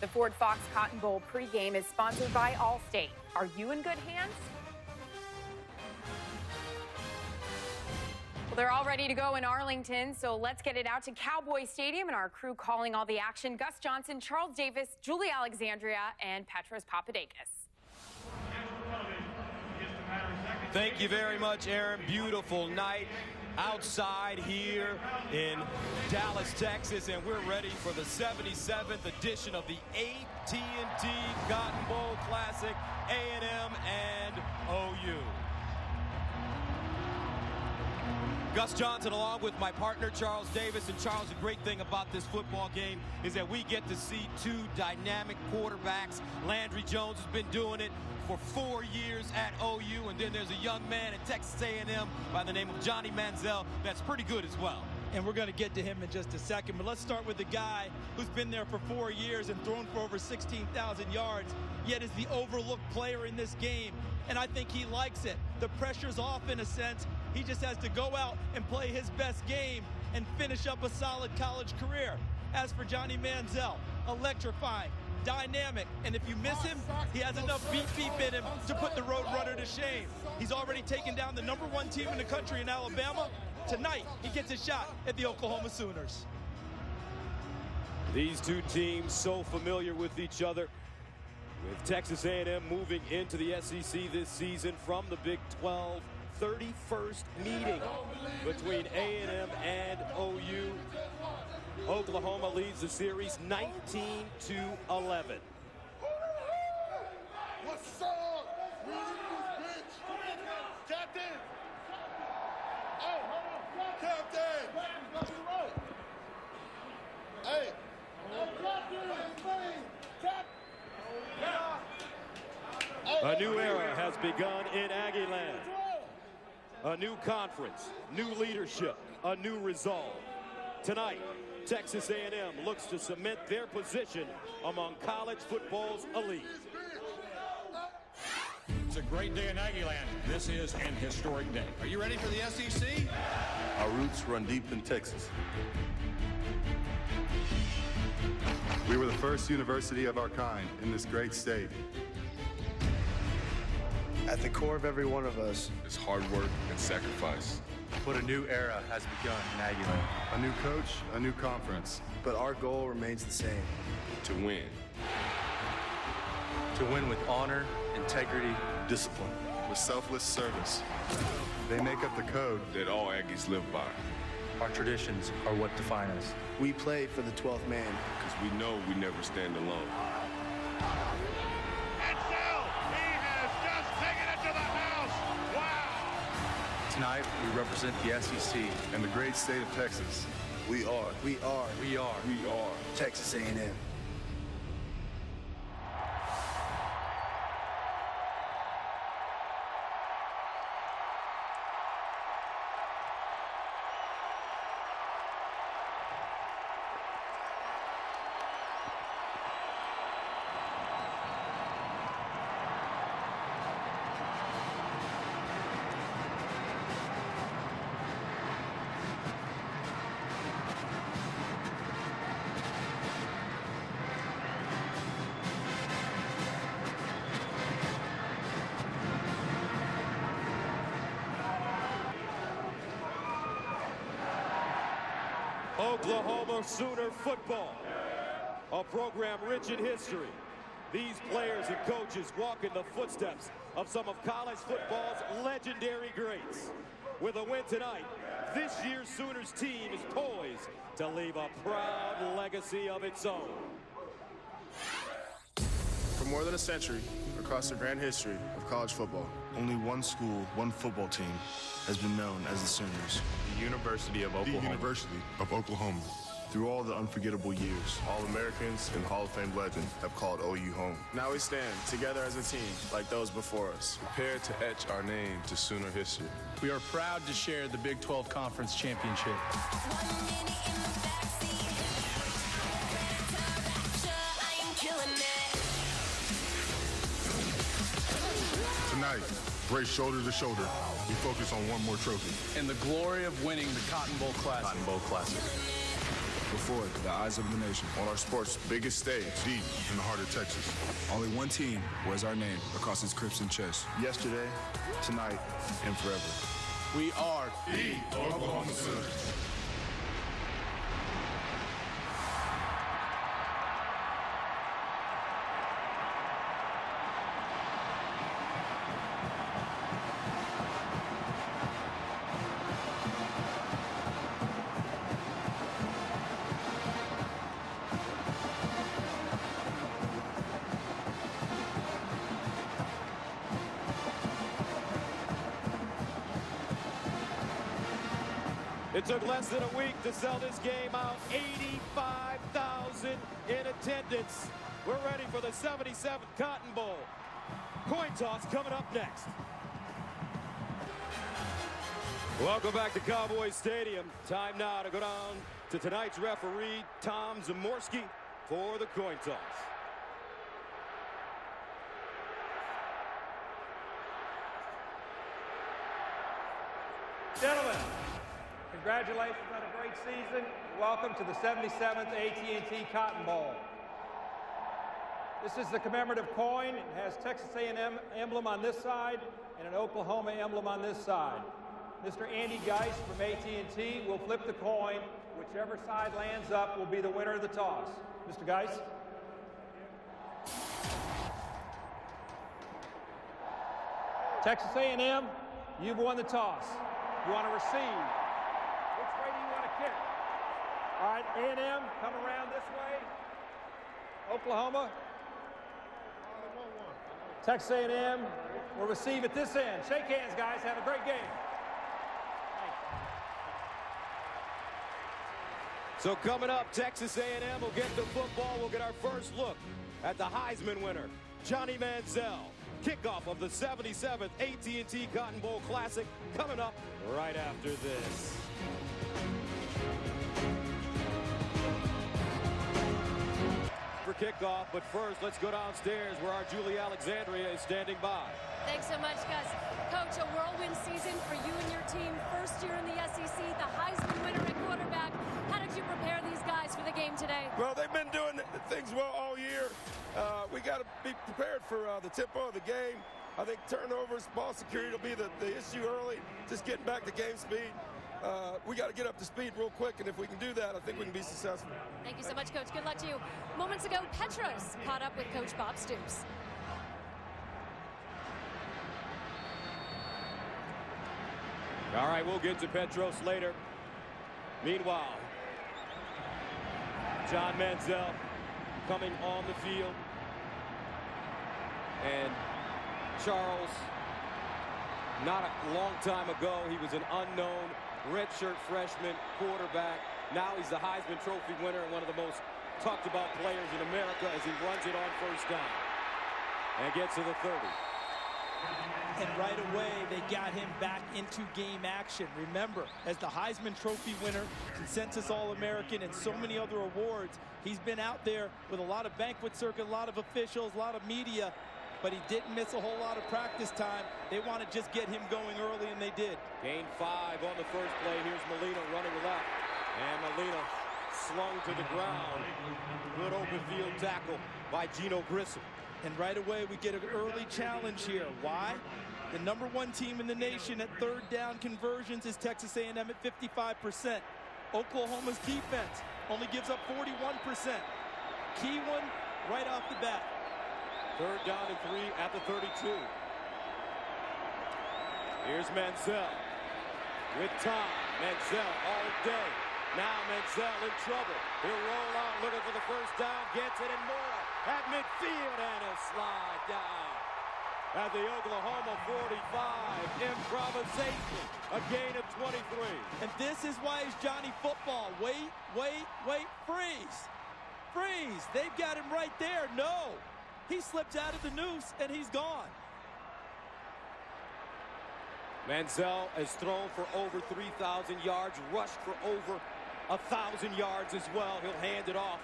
The Ford Fox Cotton Bowl pregame is sponsored by Allstate. Are you in good hands? Well, they're all ready to go in Arlington, so let's get it out to Cowboy Stadium and our crew calling all the action. Gus Johnson, Charles Davis, Julie Alexandria, and Petros Papadakis. Thank you very much, Aaron. Beautiful night outside here in Dallas, Texas, and we're ready for the 77th edition of the AT&T Cotton Bowl Classic, A&M and OU. Gus Johnson along with my partner Charles Davis. And Charles, the great thing about this football game is that we get to see two dynamic quarterbacks. Landry Jones has been doing it for 4 years at OU, and then there's a young man at Texas A&M by the name of Johnny Manziel that's pretty good as well. And we're going to get to him in just a second, but let's start with the guy who's been there for 4 years and thrown for over 16,000 yards, yet is the overlooked player in this game, and I think he likes it. The pressure's off in a sense. He just has to go out and play his best game and finish up a solid college career. As for Johnny Manziel, electrifying, dynamic, and if you miss him, he has enough beep in him to put the road runner to shame. He's already taken down the #1 team in the country in Alabama. Tonight, he gets a shot at the Oklahoma Sooners. These two teams so familiar with each other, with Texas A&M moving into the SEC this season from the Big 12. 31st meeting between A&M and OU. Oklahoma leads the series 19-11. What's up? Captain! Hey, Captain! Hey! A new era has begun in Aggie land. A new conference, new leadership, a new resolve. Tonight, Texas A&M looks to cement their position among college football's elite. It's a great day in Aggieland. This is an historic day. Are you ready for the SEC? Our roots run deep in Texas. We were the first university of our kind in this great state. At the core of every one of us is hard work and sacrifice. But a new era has begun in Aggieland. A new coach, a new conference. But our goal remains the same. To win. To win with honor, integrity, Discipline. With selfless service. They make up the code that all Aggies live by. our traditions are what define us. We play for the 12th man. Because we know we never stand alone. Tonight, we represent the SEC and the great state of Texas. We are Texas A&M. Oklahoma Sooner football, a program rich in history. These players and coaches walk in the footsteps of some of college football's legendary greats. With a win tonight, this year's Sooners team is poised to leave a proud legacy of its own. For more than a century, across the grand history of college football, only one school, one football team has been known as the Sooners. The University of Oklahoma. The University of Oklahoma. Through all the unforgettable years, All-Americans and Hall of Fame legends have called OU home. Now we stand together as a team like those before us, prepared to etch our name to Sooner history. We are proud to share the Big 12 Conference Championship. Tonight, brace shoulder to shoulder. We focus on one more trophy. And the glory of winning the Cotton Bowl Classic. Cotton Bowl Classic. For before the eyes of the nation. On our sport's biggest stage, deep in the heart of Texas. Only one team wears our name across its crimson chest. Yesterday, tonight, and forever. We are the Oklahoma Sooners. It took less than a week to sell this game out. 85,000 in attendance. We're ready for the 77th Cotton Bowl. Coin toss coming up next. Welcome back to Cowboy Stadium. Time now to go down to tonight's referee, Tom Zamorski, for the coin toss. Gentlemen, congratulations on a great season. Welcome to the 77th AT&T Cotton Bowl. This is the commemorative coin. It has Texas A&M emblem on this side and an Oklahoma emblem on this side. Mr. Andy Geist from AT&T will flip the coin. Whichever side lands up will be the winner of the toss. Mr. Geist. Texas A&M, you've won the toss. You want to receive. Which way do you want to kick? All right, A&M, come around this way. Oklahoma. Texas A&M will receive at this end. Shake hands, guys. Have a great game. So coming up, Texas A&M will get the football. We'll get our first look at the Heisman winner, Johnny Manziel. Kickoff of the 77th AT&T Cotton Bowl Classic coming up right after this. For kickoff, but first let's go downstairs where our Julie Alexandria is standing by. Thanks so much, Gus. Coach, a whirlwind season for you and your team. First year in the SEC, the Heisman winner at quarterback. How did you prepare these guys for the game today? Well, they've been doing things well all year. We got to be prepared for the tempo of the game. I think turnovers, ball security will be the issue early, just getting back to game speed. We got to get up to speed real quick, and if we can do that, I think we can be successful. Thank you so much, Coach. Good luck to you. Moments ago, Petros caught up with Coach Bob Stoops. All right, we'll get to Petros later. Meanwhile, John Manziel coming on the field. And Charles, not a long time ago, he was an unknown redshirt freshman quarterback. Now he's the Heisman Trophy winner and one of the most talked about players in America as he runs it on first down and gets to the 30. And right away, they got him back into game action. Remember, as the Heisman Trophy winner, consensus All-American, and so many other awards, he's been out there with a lot of banquet circuit, a lot of officials, a lot of media, but he didn't miss a whole lot of practice time. They want to just get him going early, and they did. Gain 5 on the first play. Here's Molina running left. And Molina slung to the ground. Good open field tackle by Gino Grissom. And right away, we get an early challenge here. Why? The #1 team in the nation at third down conversions is Texas A&M at 55%. Oklahoma's defense only gives up 41%. Key one right off the bat. Third down and 3 at the 32. Here's Manziel with time. Manziel all day. Now Manziel in trouble. He'll roll out looking for the first down. Gets it and more at midfield, and a slide down at the Oklahoma 45. Improvisation, a gain of 23. And this is why he's Johnny Football. Wait, wait, wait, freeze. Freeze. They've got him right there. No. He slipped out of the noose, and he's gone. Manziel has thrown for over 3,000 yards, rushed for over 1,000 yards as well. He'll hand it off.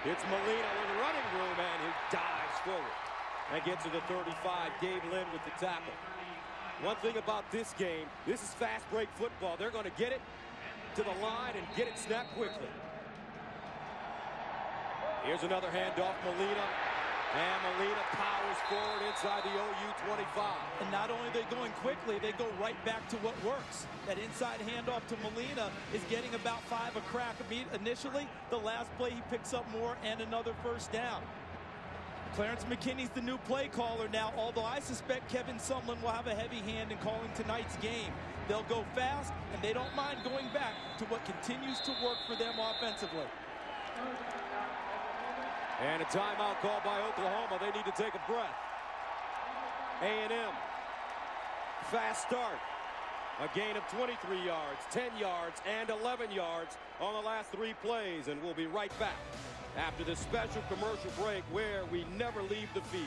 It's Molina with running room, and he dives forward and gets to the 35. Gabe Lynn with the tackle. One thing about this game, this is fast break football. They're going to get it to the line and get it snapped quickly. Here's another handoff, Molina. And Molina powers forward inside the OU 25. And not only are they going quickly, they go right back to what works. That inside handoff to Molina is getting about 5 a crack initially. The last play, he picks up more and another first down. Clarence McKinney's the new play caller now, although I suspect Kevin Sumlin will have a heavy hand in calling tonight's game. They'll go fast, and they don't mind going back to what continues to work for them offensively. And a timeout called by Oklahoma. They need to take a breath. A&M. Fast start. A gain of 23 yards, 10 yards, and 11 yards on the last 3 plays. And we'll be right back after this special commercial break where we never leave the field.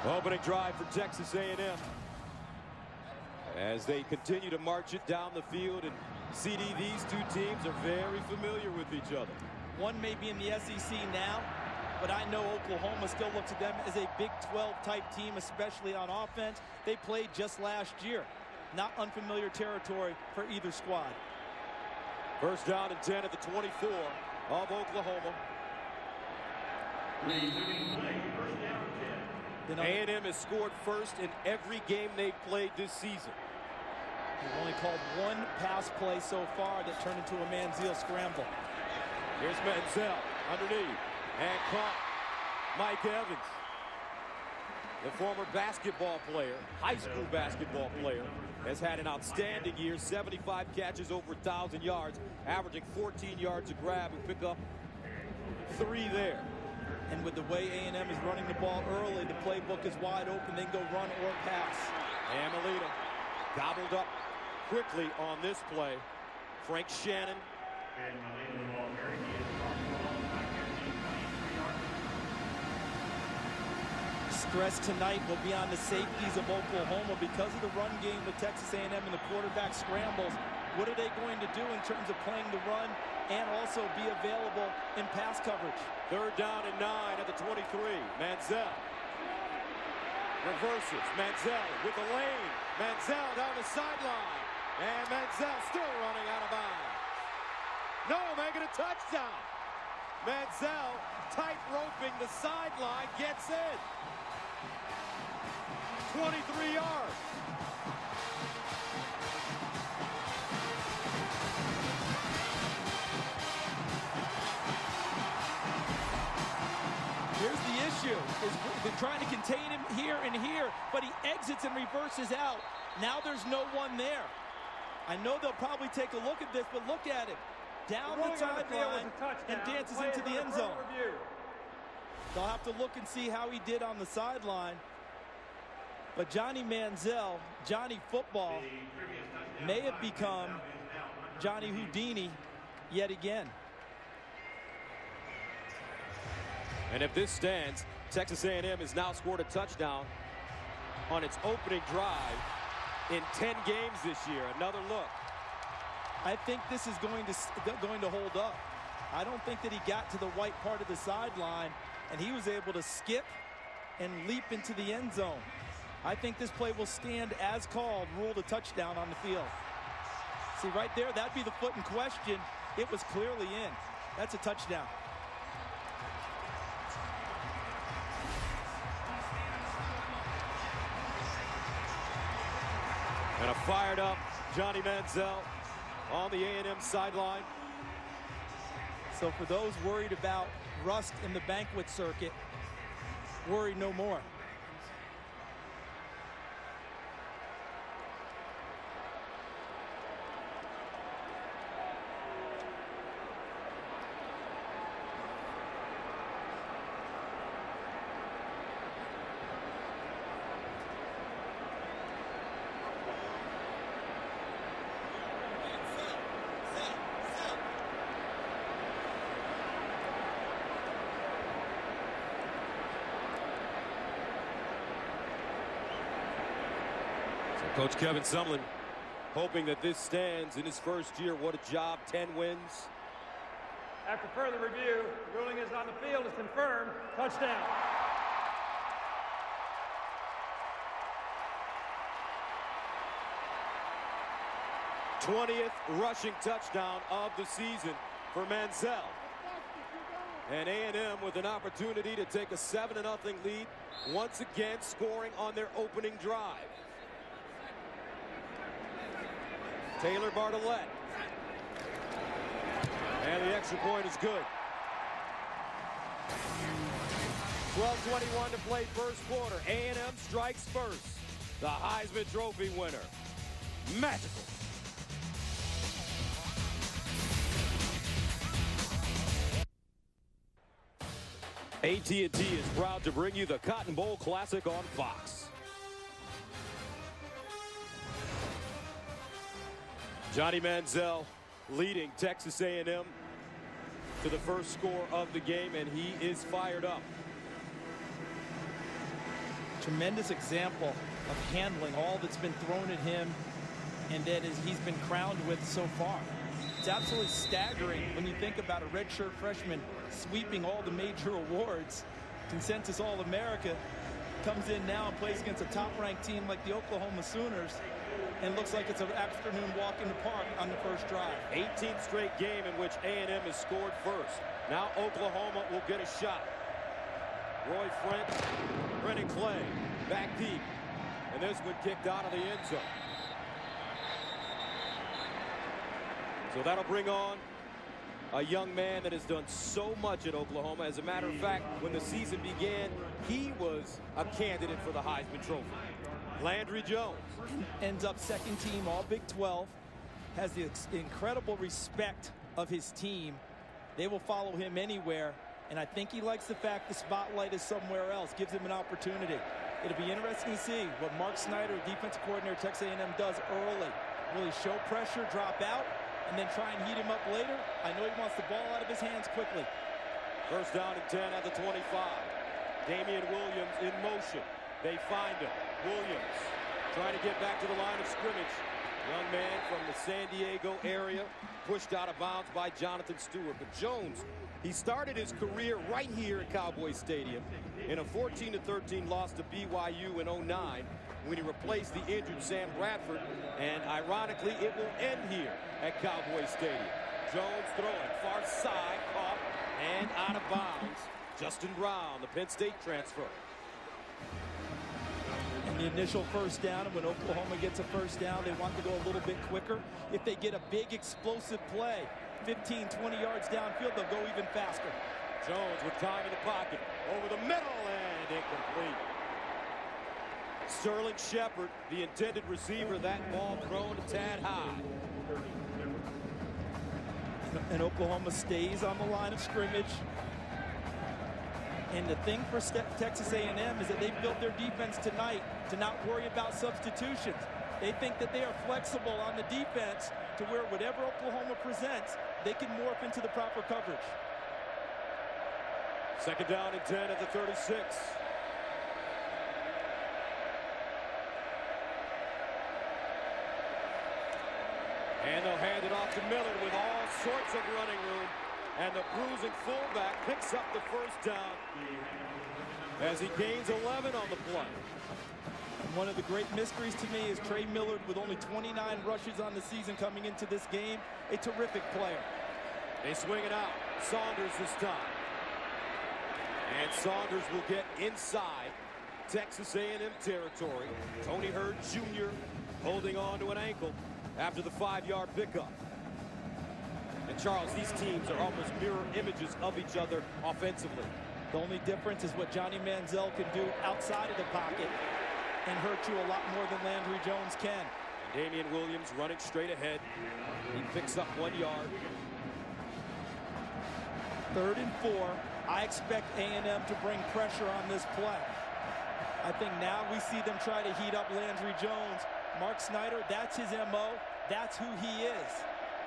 Opening drive for Texas A&M as they continue to march it down the field. And CD, these two teams are very familiar with each other. One may be in the SEC now, but I know Oklahoma still looks at them as a Big 12 type team, especially on offense. They played just last year. Not unfamiliar territory for either squad. First down and 10 at the 24 of Oklahoma. A&M has scored first in every game they've played this season. They've only called 1 pass play so far that turned into a Manziel scramble. Here's Manziel underneath and caught. Mike Evans, the former basketball player, high school basketball player, has had an outstanding year. 75 catches, over 1,000 yards, averaging 14 yards a grab, and pick up 3 there. And with the way A&M is running the ball early, the playbook is wide open. They can go run or pass. And Molina gobbled up quickly on this play. Frank Shannon. Stress tonight will be on the safeties of Oklahoma because of the run game with Texas A&M and the quarterback scrambles. What are they going to do in terms of playing the run and also be available in pass coverage? Third down and 9 at the 23. Manziel reverses. Manziel with the lane. Manziel down the sideline. And Manziel still running out of bounds. No, making a touchdown. Manziel tight roping the sideline, gets in. 23 yards. Here's the issue, is they're trying to contain him here and here, but he exits and reverses out. Now there's no one there. I know they'll probably take a look at this, but look at him. Down the sideline and dances into the end zone. They'll have to look and see how he did on the sideline. But Johnny Manziel, Johnny Football, may have become Johnny Houdini yet again. And if this stands, Texas A&M has now scored a touchdown on its opening drive in 10 games this year. Another look. I think this is going to hold up. I don't think that he got to the right part of the sideline, and he was able to skip and leap into the end zone. I think this play will stand as called, ruled a touchdown on the field. See, right there, that'd be the foot in question. It was clearly in. That's a touchdown. And a fired up Johnny Manziel on the A&M sideline. So for those worried about rust in the banquet circuit, worry no more. Coach Kevin Sumlin hoping that this stands in his first year. What a job, 10 wins. After further review, the ruling is on the field is confirmed. Touchdown. 20th rushing touchdown of the season for Manziel. And A&M with an opportunity to take a 7-0 lead, once again scoring on their opening drive. Taylor Bartlett. And the extra point is good. 12:21 to play first quarter. A&M strikes first. The Heisman Trophy winner. Magical. AT&T is proud to bring you the Cotton Bowl Classic on Fox. Johnny Manziel leading Texas A&M to the first score of the game, and he is fired up. Tremendous example of handling all that's been thrown at him and that he's been crowned with so far. It's absolutely staggering when you think about a redshirt freshman sweeping all the major awards. Consensus All-America comes in now and plays against a top-ranked team like the Oklahoma Sooners and looks like it's an afternoon walk in the park on the first drive. 18th straight game in which A&M has scored first. Now Oklahoma will get a shot. Roy French, Brennan Clay, back deep. And this one kicked out of the end zone. So that'll bring on a young man that has done so much at Oklahoma. As a matter of fact, when the season began, he was a candidate for the Heisman Trophy. Landry Jones. Ends up second team all Big 12. Has the incredible respect of his team. They will follow him anywhere. And I think he likes the fact the spotlight is somewhere else. Gives him an opportunity. It'll be interesting to see what Mark Snyder, defensive coordinator, Texas A&M, does early. Will he show pressure, drop out, and then try and heat him up later? I know he wants the ball out of his hands quickly. First down and 10 at the 25. Damian Williams in motion. They find him. Williams trying to get back to the line of scrimmage. Young man from the San Diego area, pushed out of bounds by Jonathan Stewart. But Jones, he started his career right here at Cowboy Stadium in a 14-13 loss to BYU in 09 when he replaced the injured Sam Bradford. And ironically, it will end here at Cowboy Stadium. Jones throwing far side, caught and out of bounds. Justin Brown, the Penn State transfer. And the initial first down, and when Oklahoma gets a first down, they want to go a little bit quicker. If they get a big explosive play, 15, 20 yards downfield, they'll go even faster. Jones with time in the pocket, over the middle and incomplete. Sterling Shepard, the intended receiver, that ball thrown a tad high. And Oklahoma stays on the line of scrimmage. And the thing for Texas A&M is that they've built their defense tonight to not worry about substitutions. They think that they are flexible on the defense to where whatever Oklahoma presents, they can morph into the proper coverage. Second down and 10 at the 36. And they'll hand it off to Miller with all sorts of running room. And the bruising fullback picks up the first down as he gains 11 on the play. One of the great mysteries to me is Trey Millard with only 29 rushes on the season coming into this game. A terrific player. They swing it out. Saunders this time. And Saunders will get inside Texas A&M territory. Tony Hurd Jr. holding on to an ankle after the 5-yard pickup. And Charles, these teams are almost mirror images of each other offensively. The only difference is what Johnny Manziel can do outside of the pocket and hurt you a lot more than Landry Jones can. Damian Williams running straight ahead. He picks up 1 yard. 3rd and 4. I expect A&M to bring pressure on this play. I think now we see them try to heat up Landry Jones. Mark Snyder, that's his MO. That's who he is.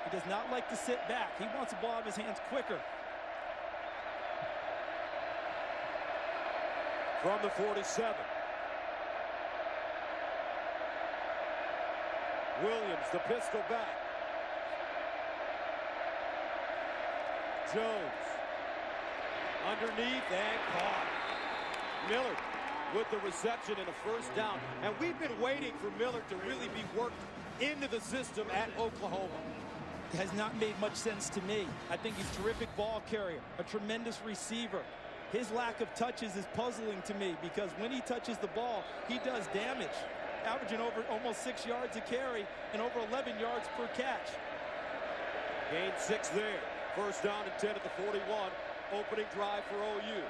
He does not like to sit back. He wants the ball out of his hands quicker. From the 47. Williams, the pistol back. Jones underneath and caught. Miller with the reception and a first down. And we've been waiting for Miller to really be worked into the system at Oklahoma. Has not made much sense to me. I think he's a terrific ball carrier, a tremendous receiver. His lack of touches is puzzling to me because when he touches the ball, he does damage, averaging over almost 6 yards a carry and over 11 yards per catch. Gain 6 there. First down and 10 at the 41. Opening drive for OU.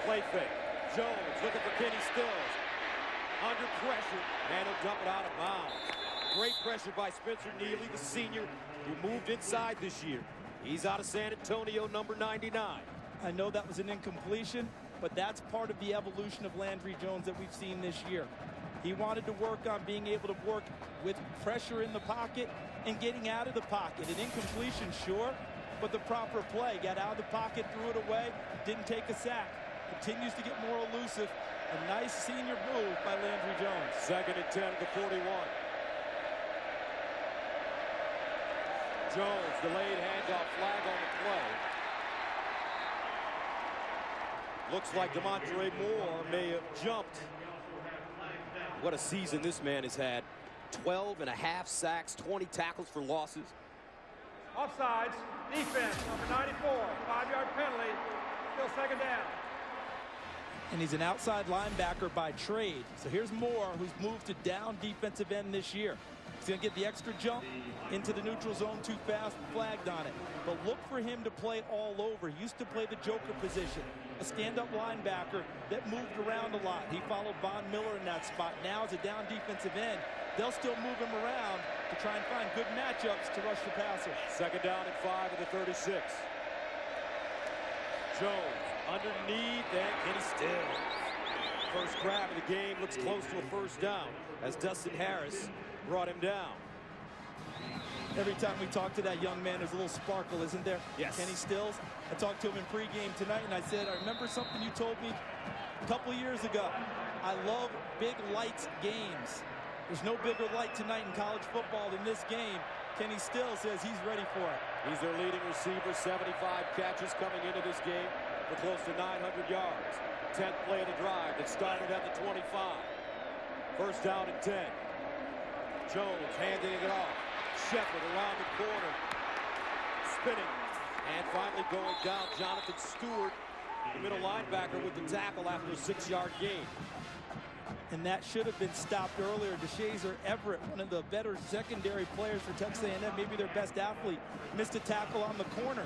Play fake. Jones looking for Kenny Stills. Under pressure, and he'll dump it out of bounds. Great pressure by Spencer Neely, the senior, who moved inside this year. He's out of San Antonio, number 99. I know that was an incompletion, but that's part of the evolution of Landry Jones that we've seen this year. He wanted to work on being able to work with pressure in the pocket and getting out of the pocket. An incompletion, sure, but the proper play. Got out of the pocket, threw it away, didn't take a sack. Continues to get more elusive. A nice senior move by Landry Jones. Second and 10 at the 41. Jones, delayed handoff, flag on the play. Looks like DeMontre Moore may have jumped. What a season this man has had. 12 and a half sacks, 20 tackles for losses. Offsides, defense, number 94, 5-yard penalty, still second down. And he's an outside linebacker by trade. So here's Moore, who's moved to down defensive end this year. He's going to get the extra jump into the neutral zone too fast, flagged on it. But look for him to play all over. He used to play the joker position, a stand-up linebacker that moved around a lot. He followed Von Miller in that spot. Now as a down defensive end, they'll still move him around to try and find good matchups to rush the passer. Second down and 5 at the 36. Jones underneath, and Kenny Stills. First grab of the game, looks close to a first down as Dustin Harris brought him down. Every time we talk to that young man, there's a little sparkle, isn't there? Yes. Kenny Stills. I talked to him in pregame tonight, and I said, I remember something you told me a couple of years ago. I love big lights games. There's no bigger light tonight in college football than this game. Kenny Stills says he's ready for it. He's their leading receiver, 75 catches coming into this game for close to 900 yards. 10th play of the drive that started at the 25. First down and 10. Jones handing it off. Shepard around the corner. Spinning. And finally going down, Jonathan Stewart, the middle linebacker, with the tackle after a 6-yard gain. And that should have been stopped earlier. DeShazer Everett, one of the better secondary players for Texas A&M, maybe their best athlete, missed a tackle on the corner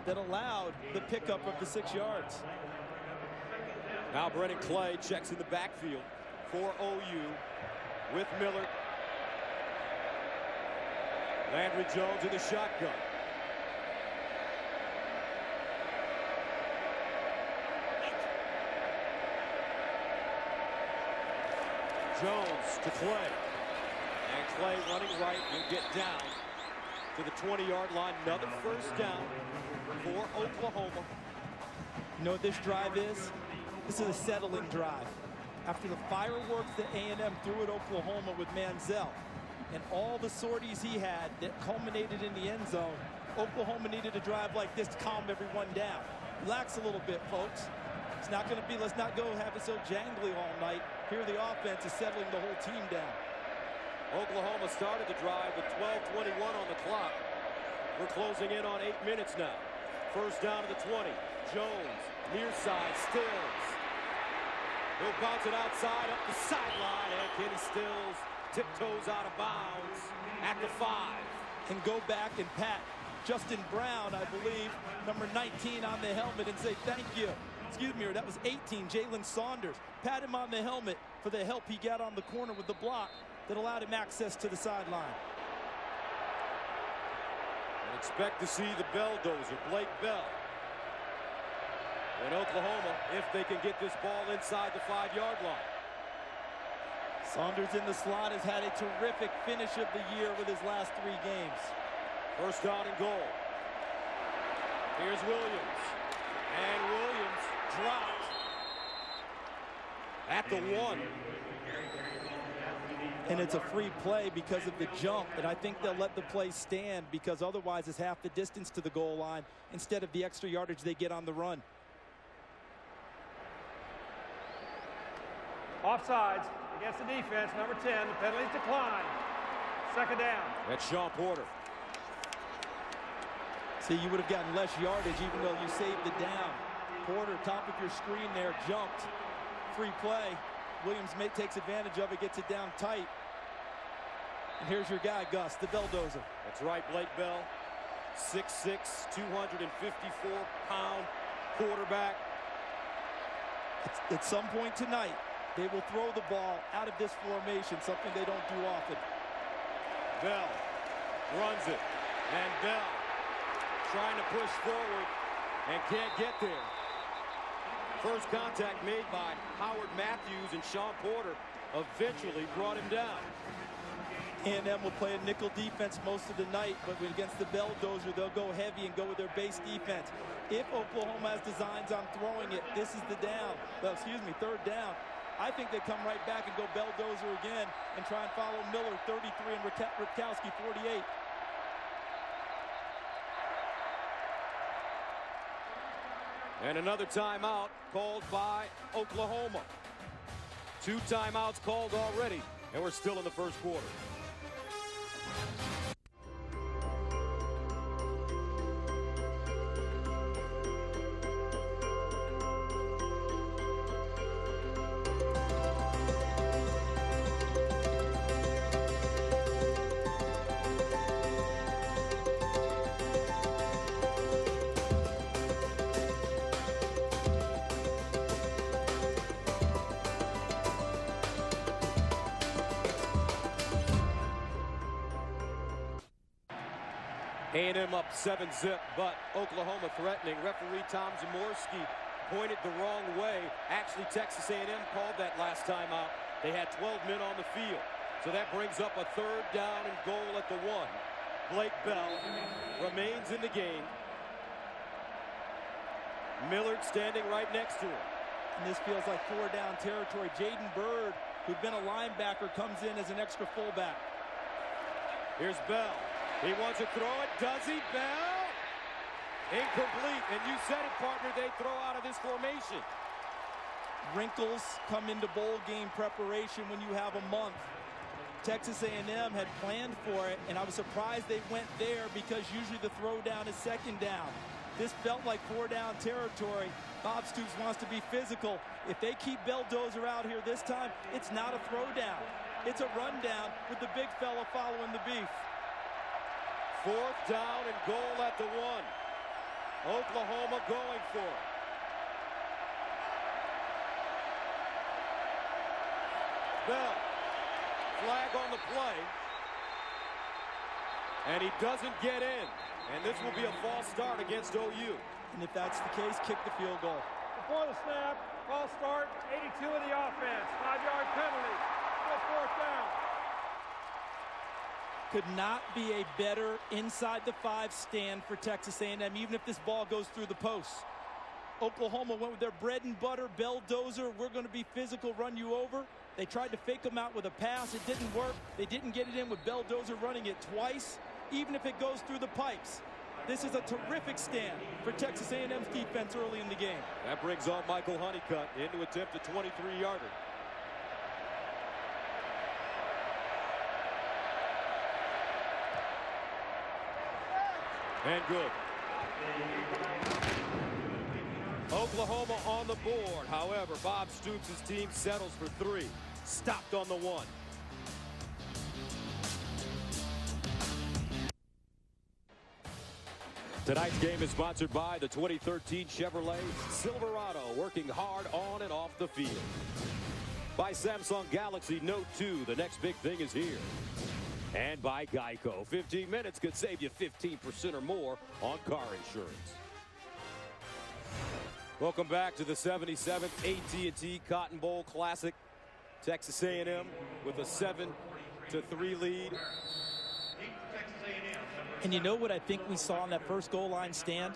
that allowed the pickup of the 6 yards. Now Brennan Clay checks in the backfield for OU with Miller. Landry Jones in the shotgun. Jones to Clay. And Clay running right will get down to the 20-yard line. Another first down for Oklahoma. You know what this drive is? This is a settling drive. After the fireworks that A&M threw at Oklahoma with Manziel and all the sorties he had that culminated in the end zone, Oklahoma needed a drive like this to calm everyone down. Relax a little bit, folks. It's not going to be, let's not go have it so jangly all night. Here the offense is settling the whole team down. Oklahoma started the drive with 12:21 on the clock. We're closing in on 8 minutes now. First down to the 20. Jones, near side, Stills. He'll bounce it outside, up the sideline, and Kenny Stills tiptoes out of bounds at the 5. And go back and pat Justin Brown, I believe, number 19 on the helmet and say thank you. Excuse me, that was 18, Jalen Saunders. Pat him on the helmet for the help he got on the corner with the block that allowed him access to the sideline. And expect to see the Belldozer, Blake Bell. In Oklahoma, if they can get this ball inside the 5-yard line. Saunders in the slot has had a terrific finish of the year with his last 3 games. First down and goal. Here's Williams. And Williams dropped at the 1. And it's a free play because of the jump, and I think they'll let the play stand because otherwise it's half the distance to the goal line instead of the extra yardage they get on the run. Offsides against the defense, number 10. The penalties decline. Second down. That's Sean Porter. See, you would have gotten less yardage even though you saved the down. Porter, top of your screen there, jumped. Free play. Williams takes advantage of it, gets it down tight. And here's your guy, Gus, the Belldozer. That's right, Blake Bell. 6'6", 254-pound quarterback. At some point tonight, they will throw the ball out of this formation, something they don't do often. Bell runs it, and Bell trying to push forward and can't get there. First contact made by Howard Matthews, and Sean Porter eventually brought him down. A&M will play a nickel defense most of the night, but against the Belldozer, they'll go heavy and go with their base defense. If Oklahoma has designs on throwing it, this is the third down. I think they come right back and go Belldozer again and try and follow Miller, 33, and Rutkowski, 48. And another timeout called by Oklahoma. 2 timeouts called already, and we're still in the first quarter. A&M up 7-zip, but Oklahoma threatening. Referee Tom Zamorski pointed the wrong way. Actually, Texas A&M called that last time out. They had 12 men on the field. So that brings up a third down and goal at the 1. Blake Bell remains in the game. Millard standing right next to him. And this feels like 4-down territory. Jaden Bird, who'd been a linebacker, comes in as an extra fullback. Here's Bell. He wants to throw it. Does he? Bell? Incomplete. And you said it, partner. They throw out of this formation. Wrinkles come into bowl game preparation when you have a month. Texas A&M had planned for it, and I was surprised they went there because usually the throwdown is second down. This felt like 4-down territory. Bob Stoops wants to be physical. If they keep Belldozer out here this time, it's not a throwdown. It's a rundown with the big fella following the beef. 4th down and goal at the 1. Oklahoma going for it. Bell, flag on the play. And he doesn't get in. And this will be a false start against OU. And if that's the case, kick the field goal. Before the snap, false start, 82 of the offense. 5-yard penalty. Still 4th down. Could not be a better inside the 5 stand for Texas A&M, even if this ball goes through the posts. Oklahoma went with their bread and butter, Belldozer. We're going to be physical, run you over. They tried to fake them out with a pass. It didn't work. They didn't get it in with Belldozer running it twice, even if it goes through the pipes. This is a terrific stand for Texas A&M's defense early in the game. That brings on Michael Honeycutt into attempt a 23-yarder. And good. Oklahoma on the board. However, Bob Stoops' team settles for 3. Stopped on the 1. Tonight's game is sponsored by the 2013 Chevrolet Silverado, working hard on and off the field. By Samsung Galaxy Note 2, the next big thing is here. And by Geico, 15 minutes could save you 15% or more on car insurance. Welcome back to the 77th AT&T Cotton Bowl Classic. Texas A&M with a 7-3 lead. And you know what I think we saw in that first goal line stand?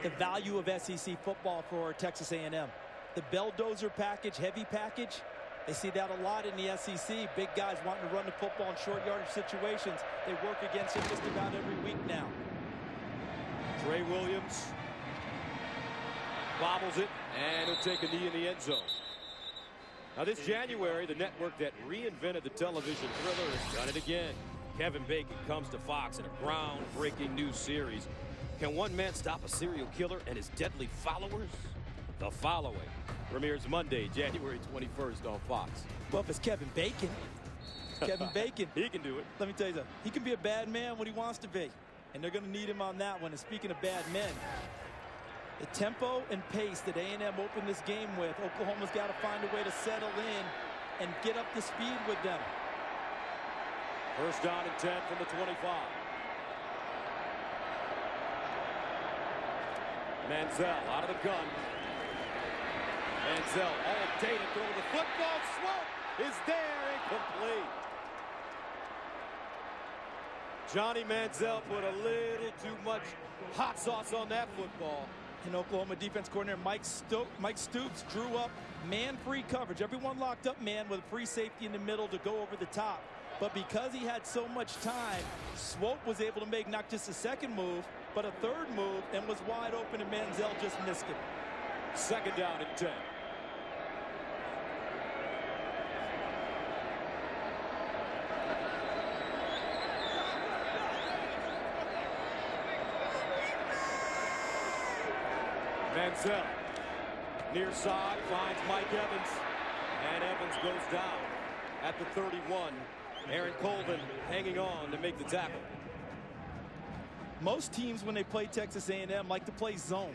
The value of SEC football for Texas A&M. The Belldozer package, heavy package, They see that a lot in the SEC. Big guys wanting to run the football in short yardage situations. They work against him just about every week now. Trey Williams bobbles it, and he'll take a knee in the end zone. Now this January, the network that reinvented the television thriller has done it again. Kevin Bacon comes to Fox in a groundbreaking new series. Can one man stop a serial killer and his deadly followers? The Following premieres Monday, January 21st on Fox. Well, if it's Kevin Bacon, Kevin Bacon. He can do it. Let me tell you something. He can be a bad man when he wants to be. And they're going to need him on that one. And speaking of bad men, the tempo and pace that A&M opened this game with, Oklahoma's got to find a way to settle in and get up to speed with them. First down and 10 from the 25. Manziel out of the gun. Manziel all day to throw the football. Swope is there, incomplete. Johnny Manziel put a little too much hot sauce on that football. And Oklahoma defense coordinator Mike Stoops drew up man-free coverage. Everyone locked up man with a free safety in the middle to go over the top. But because he had so much time, Swope was able to make not just a second move, but a third move, and was wide open, and Manziel just missed it. Second down and 10. Manziel, near side, finds Mike Evans, and Evans goes down at the 31. Aaron Colvin hanging on to make the tackle. Most teams, when they play Texas A&M, like to play zone.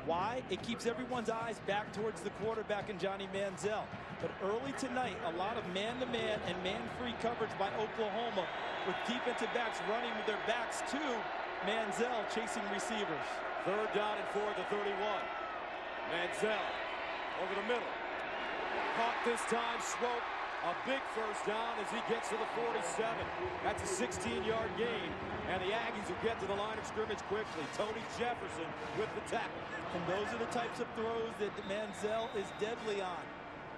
Why? It keeps everyone's eyes back towards the quarterback and Johnny Manziel. But early tonight, a lot of man-to-man and man-free coverage by Oklahoma, with defensive backs running with their backs to Manziel chasing receivers. Third down and 4 at the 31. Manziel over the middle. Caught this time, Swope. A big first down as he gets to the 47. That's a 16-yard gain, and the Aggies will get to the line of scrimmage quickly. Tony Jefferson with the tackle. And those are the types of throws that Manziel is deadly on.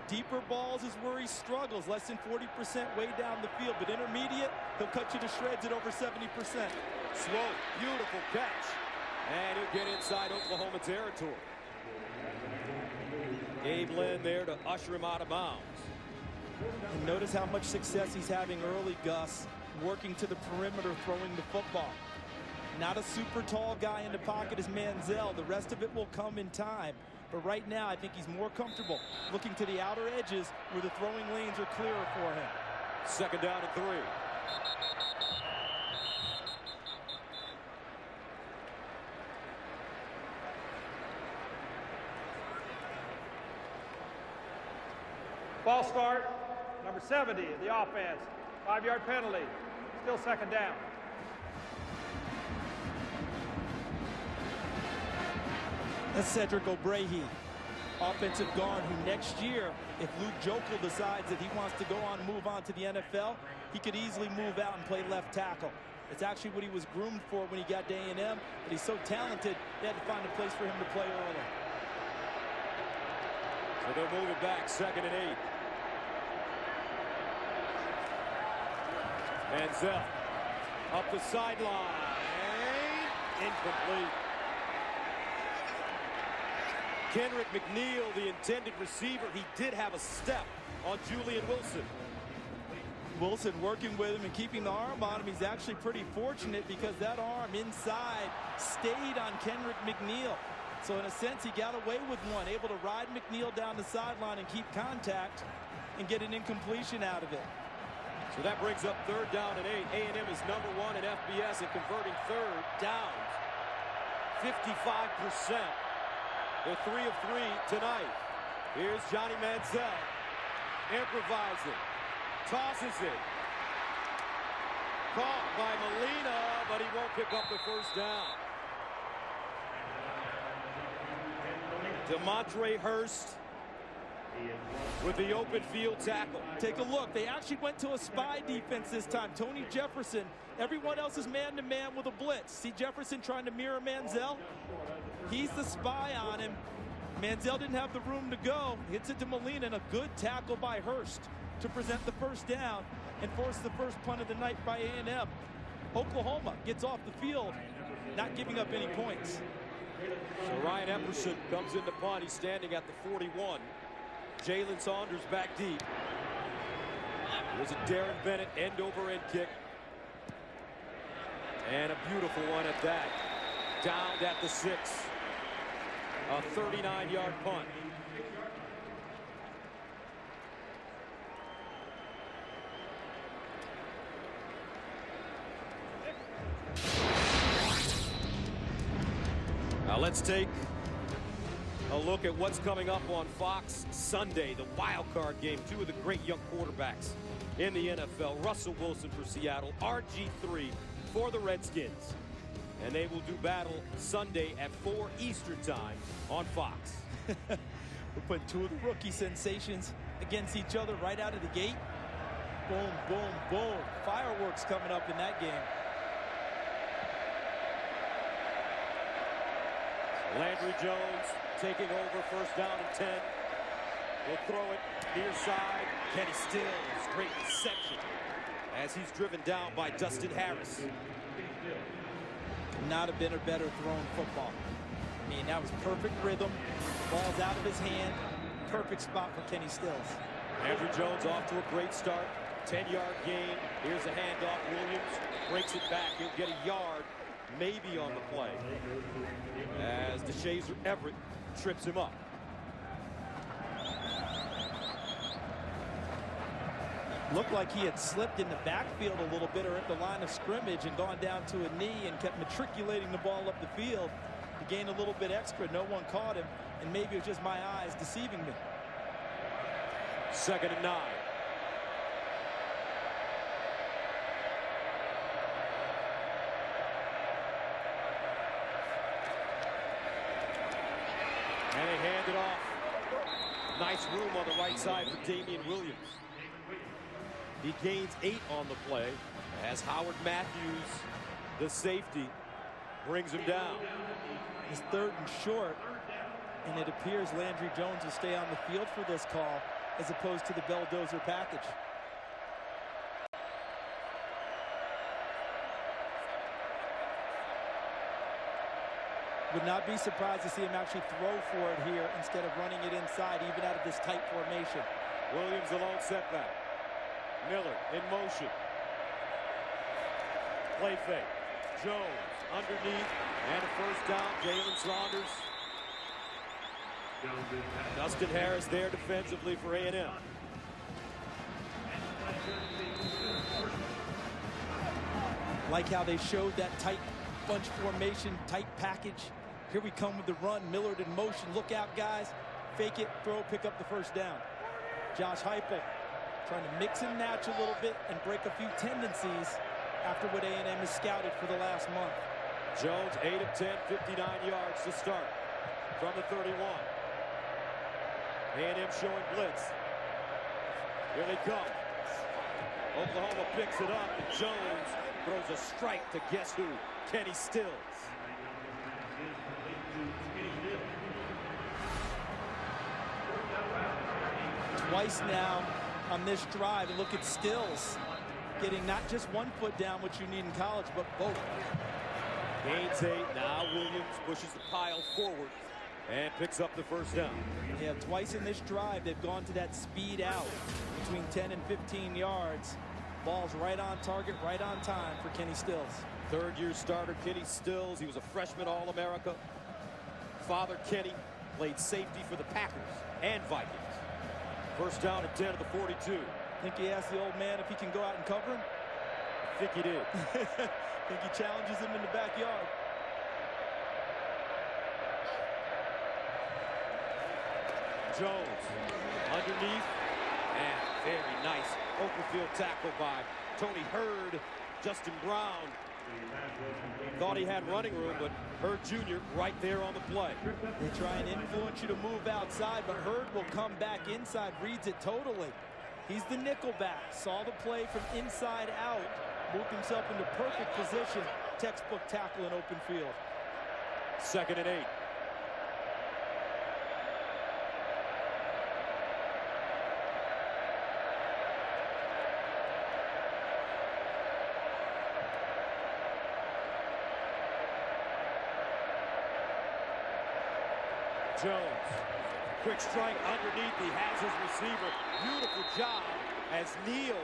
Deeper balls is where he struggles, less than 40% way down the field. But intermediate, he'll cut you to shreds at over 70%. Swope, beautiful catch. And he'll get inside Oklahoma territory. Gabe Lynn there to usher him out of bounds. And notice how much success he's having early, Gus, working to the perimeter, throwing the football. Not a super tall guy in the pocket as Manziel. The rest of it will come in time. But right now, I think he's more comfortable looking to the outer edges where the throwing lanes are clearer for him. Second down and 3. Ball start, number 70, the offense. 5-yard penalty, still second down. That's Cedric O'Brahe, offensive guard, who next year, if Luke Jokel decides that he wants to go on and move on to the NFL, he could easily move out and play left tackle. It's actually what he was groomed for when he got to A&M, but he's so talented, they had to find a place for him to play early. So they'll move it back, 2nd and 8. Manziel up the sideline. Incomplete. Kenrick McNeil, the intended receiver, he did have a step on Julian Wilson. Wilson working with him and keeping the arm on him. He's actually pretty fortunate because that arm inside stayed on Kenrick McNeil. So in a sense, he got away with one, able to ride McNeil down the sideline and keep contact and get an incompletion out of it. So that brings up 3rd down and 8. A&M is #1 in FBS in converting third downs. 55%. They're 3 of 3 tonight. Here's Johnny Manziel. Improvising. Tosses it. Caught by Molina, but he won't pick up the first down. DeMontre Hurst with the open field tackle. Take a look. They actually went to a spy defense this time. Tony Jefferson. Everyone else is man-to-man with a blitz. See Jefferson trying to mirror Manziel? He's the spy on him. Manziel didn't have the room to go. Hits it to Molina, and a good tackle by Hurst to present the first down and force the first punt of the night by A&M. Oklahoma gets off the field, not giving up any points. So Ryan Epperson comes in to punt. He's standing at the 41. Jalen Saunders back deep. There's a Darren Bennett end-over-end kick. And a beautiful one at that. Downed at the 6. A 39-yard punt. Now let's take a look at what's coming up on Fox Sunday, the wild card game. Two of the great young quarterbacks in the NFL. Russell Wilson for Seattle, RG3 for the Redskins. And they will do battle Sunday at 4 Eastern time on Fox. We're putting two of the rookie sensations against each other right out of the gate. Boom, boom, boom. Fireworks coming up in that game. Landry Jones taking over, first down and 10. He'll throw it near side. Kenny Stills, great reception as he's driven down by Dustin Harris. Could not have been a better thrown football. I mean, that was perfect rhythm. Ball's out of his hand. Perfect spot for Kenny Stills. Andrew Jones off to a great start. 10-yard gain. Here's a handoff. Williams breaks it back. He'll get a yard, maybe on the play, as DeShazer Everett trips him up. Looked like he had slipped in the backfield a little bit or at the line of scrimmage and gone down to a knee and kept matriculating the ball up the field to gain a little bit extra. No one caught him, and maybe it was just my eyes deceiving me. 2nd and 9. And they hand it off. Nice room on the right side for Damian Williams. He gains 8 on the play as Howard Matthews, the safety, brings him down. It's 3rd and short, and it appears Landry Jones will stay on the field for this call as opposed to the Belldozer package. Would not be surprised to see him actually throw for it here instead of running it inside, even out of this tight formation. Williams alone setback. Miller in motion. Play fake. Jones underneath and a first down. Jalen Saunders. Dustin Harris there defensively for A&M. Like how they showed that tight bunch formation, tight package. Here we come with the run. Millard in motion. Look out, guys. Fake it, throw, pick up the first down. Josh Heupel trying to mix and match a little bit and break a few tendencies after what A&M has scouted for the last month. Jones 8 of 10, 59 yards to start from the 31. A&M showing blitz. Here they come. Oklahoma picks it up, and Jones throws a strike to guess who? Kenny Stills. Twice now on this drive, and look at Stills getting not just one foot down, which you need in college, but both. Gains 8. Now Williams pushes the pile forward and picks up the first down. Yeah, twice in this drive, they've gone to that speed out between 10 and 15 yards. Ball's right on target, right on time for Kenny Stills. 3rd-year starter Kenny Stills. He was a freshman All-America. Father Kenny played safety for the Packers and Vikings. First down at 10 of the 42. Think he asked the old man if he can go out and cover him? I think he did. Think he challenges him in the backyard. Jones underneath, and very nice open field tackle by Tony Hurd. Justin Brown thought he had running room, but Hurd Jr. right there on the play. They try and influence you to move outside, but Hurd will come back inside, reads it totally. He's the nickel back, saw the play from inside out, moved himself into perfect position, textbook tackle in open field. 2nd and 8. Jones. Quick strike underneath. He has his receiver. Beautiful job as Neal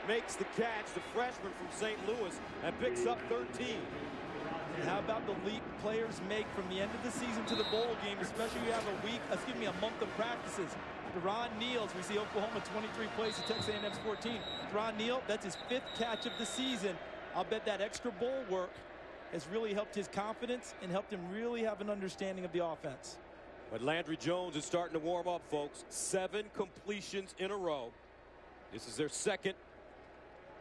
makes the catch, the freshman from St. Louis, and picks up 13. And how about the leap players make from the end of the season to the bowl game, especially if you have a month of practices. Deron Neal, as we see Oklahoma 23 plays to Texas A&M's 14. Deron Neal, that's his 5th catch of the season. I'll bet that extra bowl work has really helped his confidence and helped him really have an understanding of the offense. But Landry Jones is starting to warm up, folks. 7 completions in a row. This is their 2nd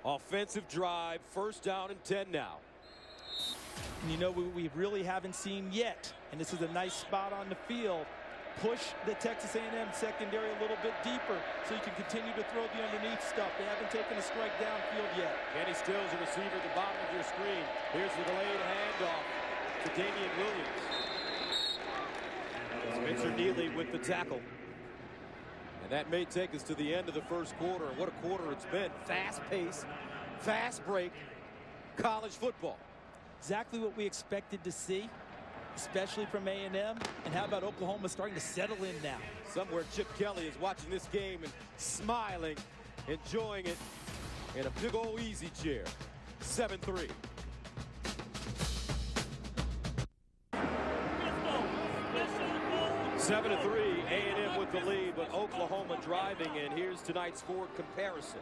offensive drive. 1st down and 10 now. And you know, we really haven't seen yet, and this is a nice spot on the field, push the Texas A&M secondary a little bit deeper so you can continue to throw the underneath stuff. They haven't taken a strike downfield yet. Kenny Stills, a receiver at the bottom of your screen. Here's the delayed handoff to Damian Williams. Spencer Neely with the tackle. And that may take us to the end of the 1st quarter. And what a quarter it's been. Fast pace, fast break, college football. Exactly what we expected to see, especially from A&M. And how about Oklahoma starting to settle in now? Somewhere Chip Kelly is watching this game and smiling, enjoying it in a big old easy chair. 7-3. Seven to 3, A&M with the lead, but Oklahoma driving, and here's tonight's score comparison.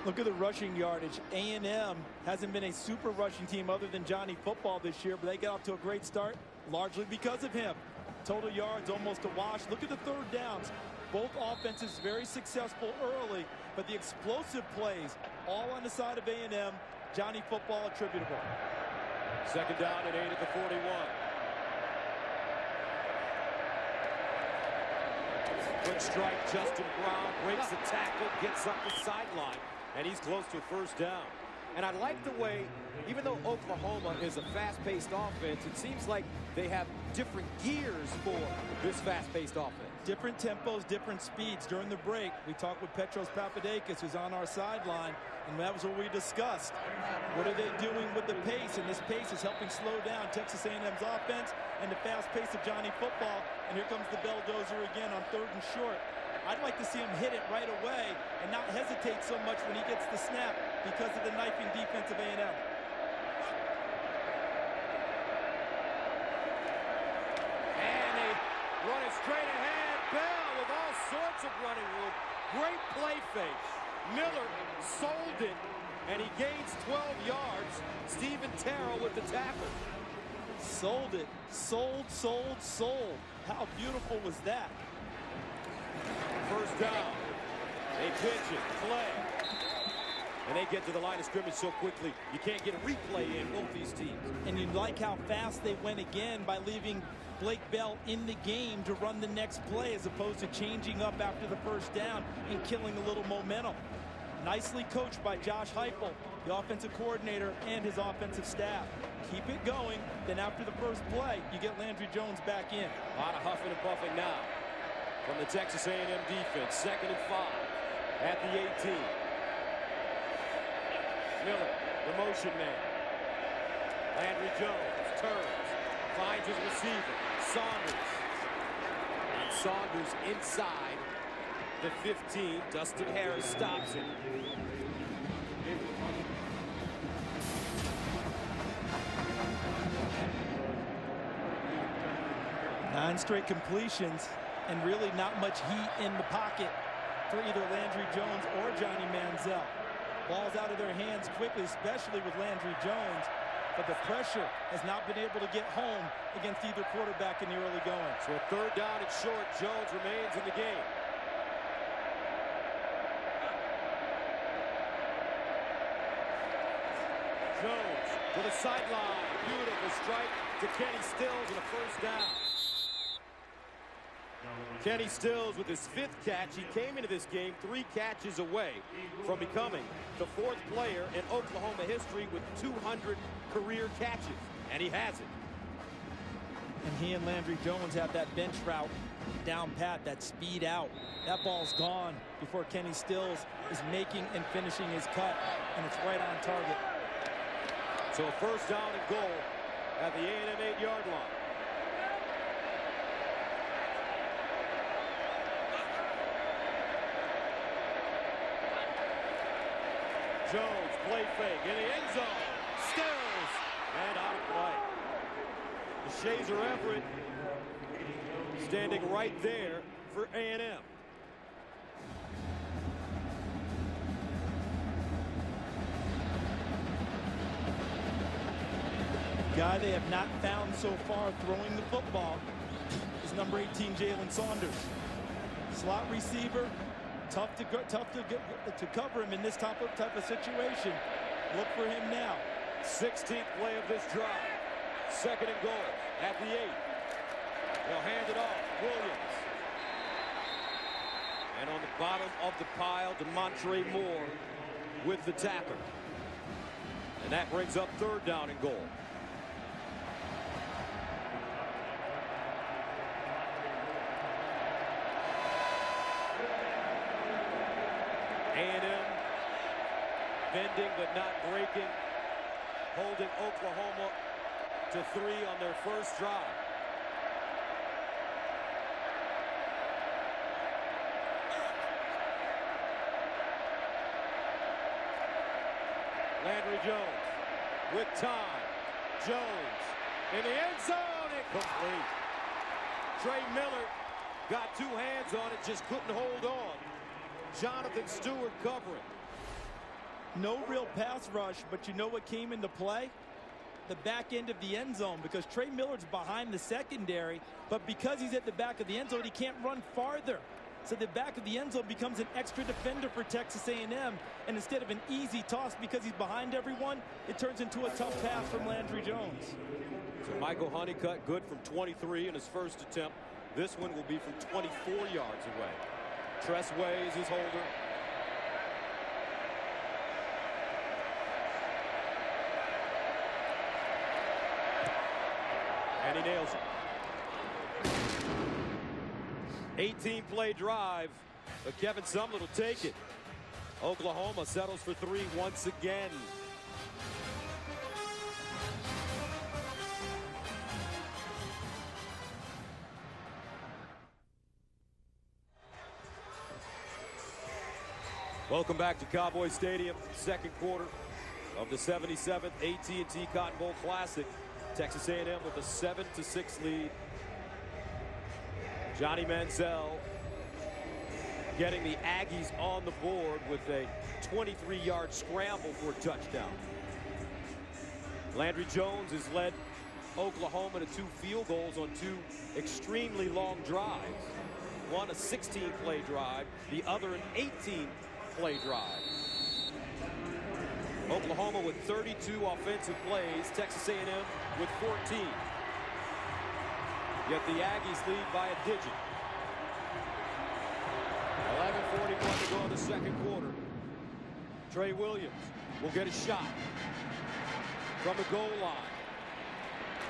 Look at the rushing yardage. A&M hasn't been a super rushing team other than Johnny Football this year, but they got off to a great start, largely because of him. Total yards almost a wash. Look at the 3rd downs. Both offenses very successful early, but the explosive plays all on the side of A&M. Johnny Football attributable. 2nd down and 8 at the 41. Quick strike, Justin Brown breaks the tackle, gets up the sideline, and he's close to a 1st down. And I like the way, even though Oklahoma is a fast-paced offense, it seems like they have different gears for this fast-paced offense. Different tempos, different speeds. During the break, we talked with Petros Papadakis, who's on our sideline, and that was what we discussed. What are they doing with the pace? And this pace is helping slow down Texas A&M's offense and the fast pace of Johnny Football. And here comes the bulldozer again on 3rd and short. I'd like to see him hit it right away and not hesitate so much when he gets the snap because of the knifing defense of A&M. And they run it straight ahead. Bell with all sorts of running room. Great play fake. Miller sold it, and he gains 12 yards. Stephen Terrell with the tackle. Sold it. Sold, sold, sold. How beautiful was that? 1st down. They pitch it, play. And they get to the line of scrimmage so quickly, you can't get a replay in both these teams. And you like how fast they went again by leaving Blake Bell in the game to run the next play as opposed to changing up after the 1st down and killing a little momentum. Nicely coached by Josh Heupel, the offensive coordinator, and his offensive staff. Keep it going, then after the 1st play, you get Landry Jones back in. A lot of huffing and puffing now from the Texas A&M defense. 2nd and 5 at the 18. Miller, the motion man. Landry Jones turns, finds his receiver, Saunders. And Saunders inside the 15. Dustin Harris stops it. 9 straight completions and really not much heat in the pocket for either Landry Jones or Johnny Manziel. Ball's out of their hands quickly, especially with Landry Jones, but the pressure has not been able to get home against either quarterback in the early going. So a 3rd down and short. Jones remains in the game. Jones to the sideline. Beautiful strike to Kenny Stills and a 1st down. Kenny Stills with his 5th catch. He came into this game 3 catches away from becoming the 4th player in Oklahoma history with 200 career catches, and he has it. And he and Landry Jones have that bench route down pat, that speed out. That ball's gone before Kenny Stills is making and finishing his cut, and it's right on target. So a 1st down and goal at the A&M 8-yard line. Jones, play fake, in the end zone, Stills, and out of play. Shazer Everett standing right there for A&M. Guy they have not found so far throwing the football is number 18, Jalen Saunders. Slot receiver, tough to cover him in this type of situation. Look for him now. 16th play of this drive. 2nd and goal at the 8. They'll hand it off. Williams. And on the bottom of the pile, DeMontre Moore with the tackle. And that brings up 3rd down and goal. A&M bending but not breaking, holding Oklahoma to 3 on their first drive. Landry Jones with time. Jones in the end zone, incomplete. Trey Miller got 2 hands on it, just couldn't hold on. Jonathan Stewart covering. No real pass rush, but you know what came into play? The back end of the end zone, because Trey Miller's behind the secondary, but because he's at the back of the end zone, he can't run farther. So the back of the end zone becomes an extra defender for Texas A&M, and instead of an easy toss because he's behind everyone, it turns into a tough pass from Landry Jones. So Michael Honeycutt good from 23 in his first attempt. This one will be from 24 yards away. Tressway is his holder. And he nails it. 18-play drive, but Kevin Sumlin will take it. Oklahoma settles for 3 once again. Welcome back to Cowboy Stadium, 2nd quarter of the 77th AT&T Cotton Bowl Classic. Texas A&M with a 7-6 lead. Johnny Manziel getting the Aggies on the board with a 23-yard scramble for a touchdown. Landry Jones has led Oklahoma to 2 field goals on 2 extremely long drives. One a 16-play drive, the other an 18-play drive. Oklahoma with 32 offensive plays, Texas A&M with 14. Yet the Aggies lead by a digit. 11:41 to go in the 2nd quarter. Trey Williams will get a shot from the goal line.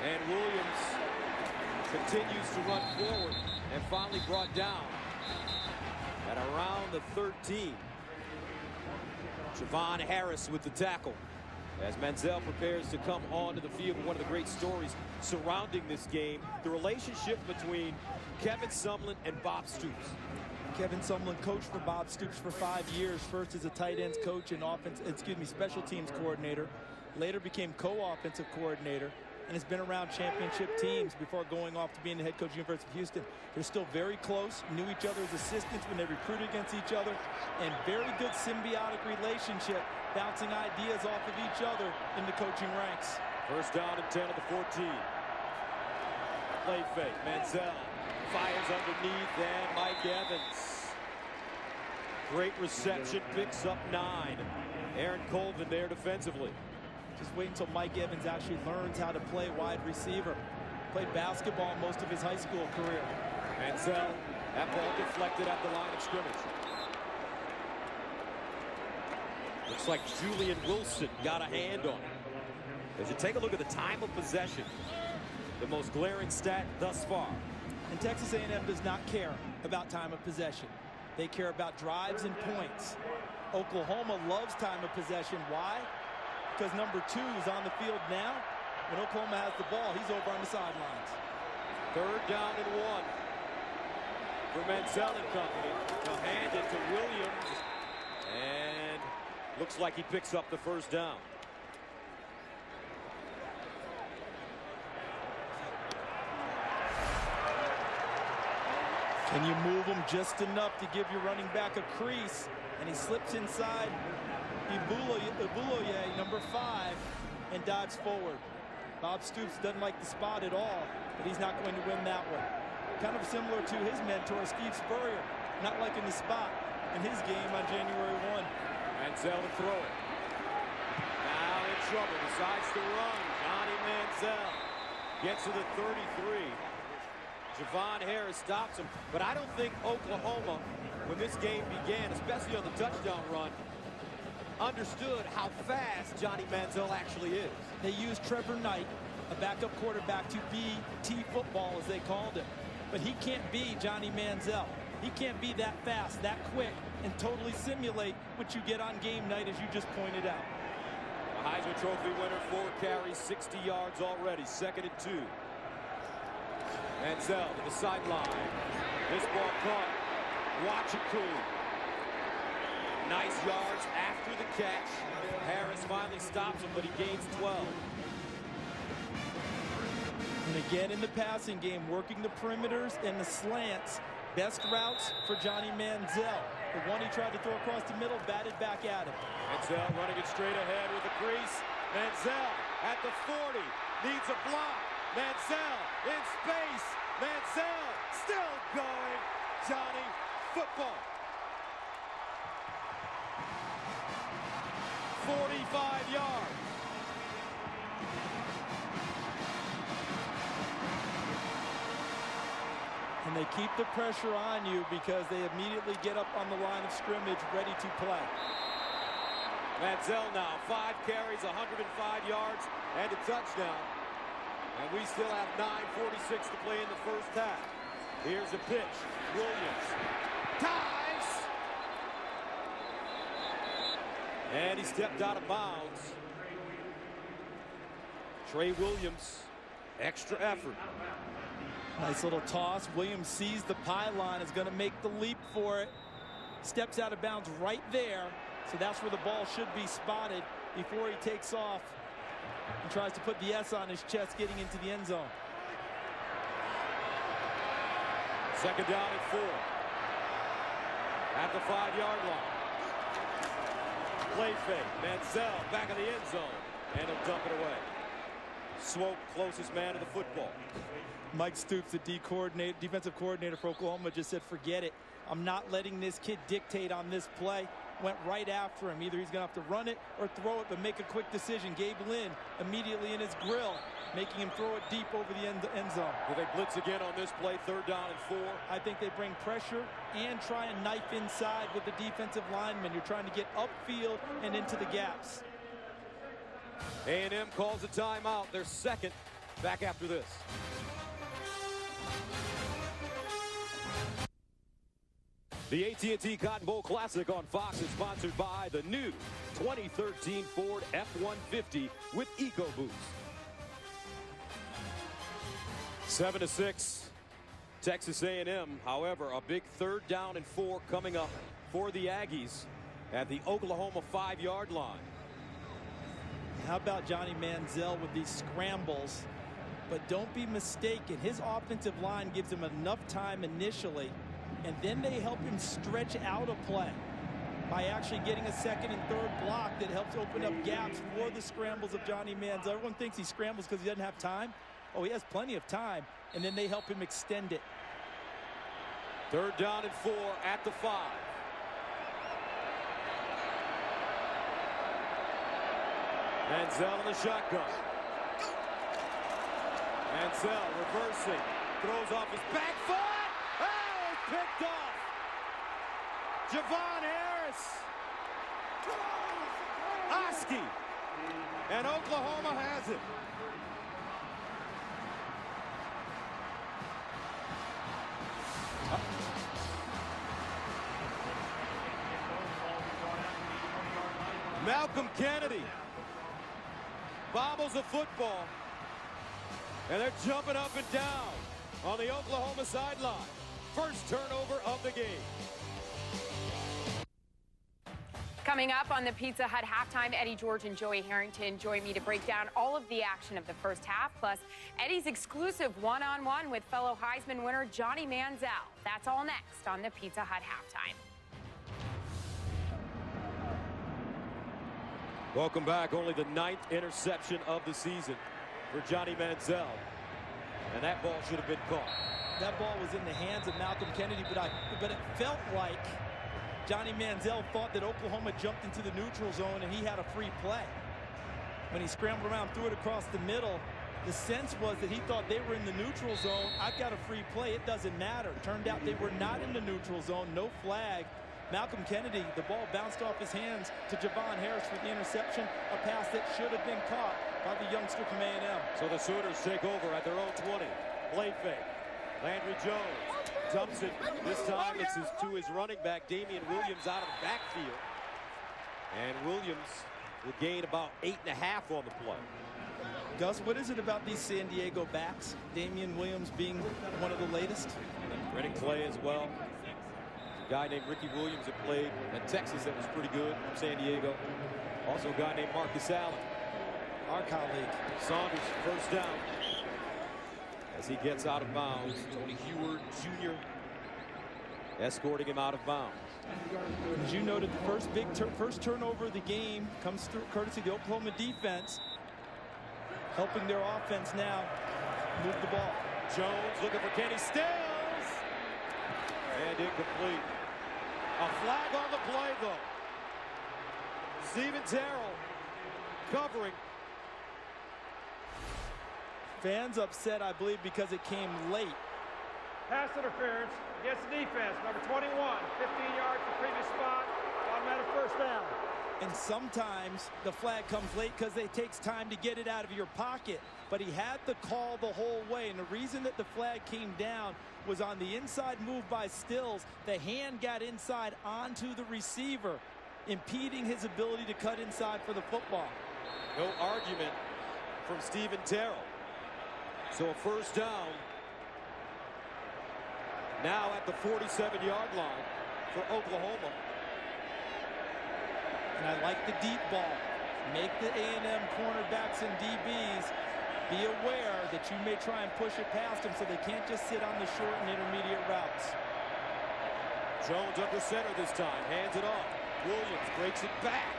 And Williams continues to run forward and finally brought down at around the 13. Javon Harris with the tackle as Manziel prepares to come onto the field. One of the great stories surrounding this game, the relationship between Kevin Sumlin and Bob Stoops. Kevin Sumlin coached for Bob Stoops for 5 years, first as a tight ends coach and special teams coordinator, later became co-offensive coordinator, and has been around championship teams before going off to being the head coach of the University of Houston. They're still very close, knew each other as assistants when they recruited against each other, and very good symbiotic relationship, bouncing ideas off of each other in the coaching ranks. 1st down and 10 at the 14. Play fake. Manziel fires underneath, and Mike Evans. Great reception, picks up 9. Aaron Colvin there defensively. Just wait until Mike Evans actually learns how to play wide receiver. Played basketball most of his high school career. Manziel, that ball deflected at the line of scrimmage. Looks like Julian Wilson got a hand on it. As you take a look at the time of possession, the most glaring stat thus far. And Texas A&M does not care about time of possession. They care about drives and points. Oklahoma loves time of possession. Why? Because number 2 is on the field now. When Oklahoma has the ball, he's over on the sidelines. 3rd down and 1 for Manziel and company. They'll hand it to Williams. And Looks like he picks up the first down. Can you move him just enough to give your running back a crease? And he slips inside Ibuloye, number 5, and dives forward. Bob Stoops doesn't like the spot at all, but he's not going to win that one. Kind of similar to his mentor, Steve Spurrier, not liking the spot in his game on January 1. Manziel to throw it. Now in trouble, decides to run. Johnny Manziel gets to the 33. Javon Harris stops him, but I don't think Oklahoma, when this game began, especially on the touchdown run, understood how fast Johnny Manziel actually is. They used Trevor Knight, a backup quarterback, to be T-football, as they called him. But he can't be Johnny Manziel. He can't be that fast, that quick, and totally simulate what you get on game night, as you just pointed out. A Heisman Trophy winner, 4 carries, 60 yards already, 2nd and 2. Manziel to the sideline. This ball caught. Watch it cool. Nice yards after the catch. Harris finally stops him, but he gains 12. And again in the passing game, working the perimeters and the slants. Best routes for Johnny Manziel. The one he tried to throw across the middle, batted back at him. Manziel running it straight ahead with a crease. Manziel at the 40. Needs a block. Manziel in space. Manziel still going. Johnny football. 45 yards. And they keep the pressure on you because they immediately get up on the line of scrimmage ready to play. Manziel now, 5 carries, 105 yards, and a touchdown. And we still have 9:46 to play in the first half. Here's a pitch. Williams dives. And he stepped out of bounds. Trey Williams, extra effort. Nice little toss. Williams sees the pylon, is going to make the leap for it. Steps out of bounds right there. So that's where the ball should be spotted before he takes off and tries to put the S on his chest, getting into the end zone. 2nd down and 4. At the 5-yard line. Play fake. Manziel back in the end zone. And he'll dump it away. Swope, closest man to the football. Mike Stoops, the defensive coordinator for Oklahoma, just said, forget it. I'm not letting this kid dictate on this play. Went right after him. Either he's going to have to run it or throw it, but make a quick decision. Gabe Lynn immediately in his grill, making him throw it deep over the end zone. Will they blitz again on this play, 3rd down and 4? I think they bring pressure and try and knife inside with the defensive lineman. You're trying to get upfield and into the gaps. A&M calls a timeout. They're 2nd. Back after this. The AT&T Cotton Bowl Classic on Fox is sponsored by the new 2013 Ford F-150 with EcoBoost. 7-6, Texas A&M. However, a big 3rd down and 4 coming up for the Aggies at the Oklahoma 5-yard line. How about Johnny Manziel with these scrambles? But don't be mistaken, his offensive line gives him enough time initially, and then they help him stretch out a play by actually getting a 2nd and 3rd block that helps open up gaps for the scrambles of Johnny Manziel. Everyone thinks he scrambles because he doesn't have time. Oh, he has plenty of time, and then they help him extend it. 3rd down and 4 at the 5. Manziel in the shotgun. Manziel reversing, throws off his back foot. Oh, picked off. Javon Harris. Oski. And Oklahoma has it. Malcolm Kennedy bobbles a football, and they're jumping up and down on the Oklahoma sideline. First turnover of the game. Coming up on the Pizza Hut halftime, Eddie George and Joey Harrington join me to break down all of the action of the first half, plus Eddie's exclusive one-on-one with fellow Heisman winner Johnny Manziel. That's all next on the Pizza Hut halftime. Welcome back. Only the 9th interception of the season for Johnny Manziel. And that ball should have been caught. That ball was in the hands of Malcolm Kennedy, but it felt like Johnny Manziel thought that Oklahoma jumped into the neutral zone and he had a free play. When he scrambled around, threw it across the middle, the sense was that he thought they were in the neutral zone. I've got a free play. It doesn't matter. Turned out they were not in the neutral zone. No flag. Malcolm Kennedy, the ball bounced off his hands to Javon Harris for the interception, a pass that should have been caught by the youngster from A&M. So the Sooners take over at their own 20. Play fake. Landry Jones dumps it. This time it's to his running back, Damian Williams, out of the backfield. And Williams will gain about 8.5 on the play. Gus, what is it about these San Diego backs, Damian Williams being one of the latest? Running play as well. A guy named Ricky Williams that played at Texas that was pretty good from San Diego. Also a guy named Marcus Allen, our colleague. Saunders, first down. As he gets out of bounds, Tony Heward Jr. escorting him out of bounds. As you noted, the first turnover of the game comes through courtesy of the Oklahoma defense, helping their offense now move the ball. Jones looking for Kenny Stills. And incomplete. A flag on the play, though. Stephen Terrell covering. Fans upset, I believe, because it came late. Pass interference against the defense. Number 21, 15 yards the previous spot. Automatic first down. And sometimes the flag comes late because it takes time to get it out of your pocket. But he had the call the whole way. And the reason that the flag came down was on the inside move by Stills. The hand got inside onto the receiver, impeding his ability to cut inside for the football. No argument from Stephen Terrell. So a first down now at the 47-yard line for Oklahoma. And I like the deep ball. Make the A&M cornerbacks and DBs be aware that you may try and push it past them so they can't just sit on the short and intermediate routes. Jones under center this time, hands it off. Williams breaks it back,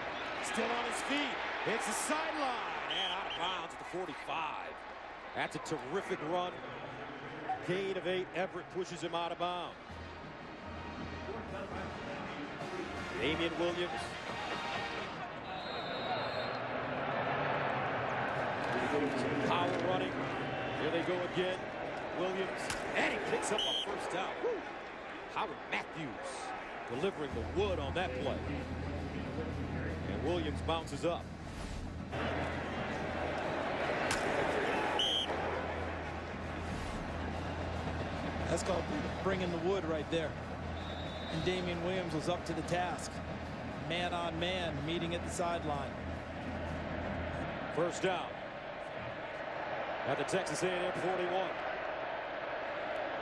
still on his feet, hits the sideline, and out of bounds at the 45. That's a terrific run. Gain of 8. Everett pushes him out of bounds. Damian Williams. Some power running. Here they go again. Williams. And he picks up a first down. Woo. Howard Matthews delivering the wood on that play. And Williams bounces up. That's called bringing the wood right there. And Damian Williams was up to the task. Man on man, meeting at the sideline. First down at the Texas A&M 41.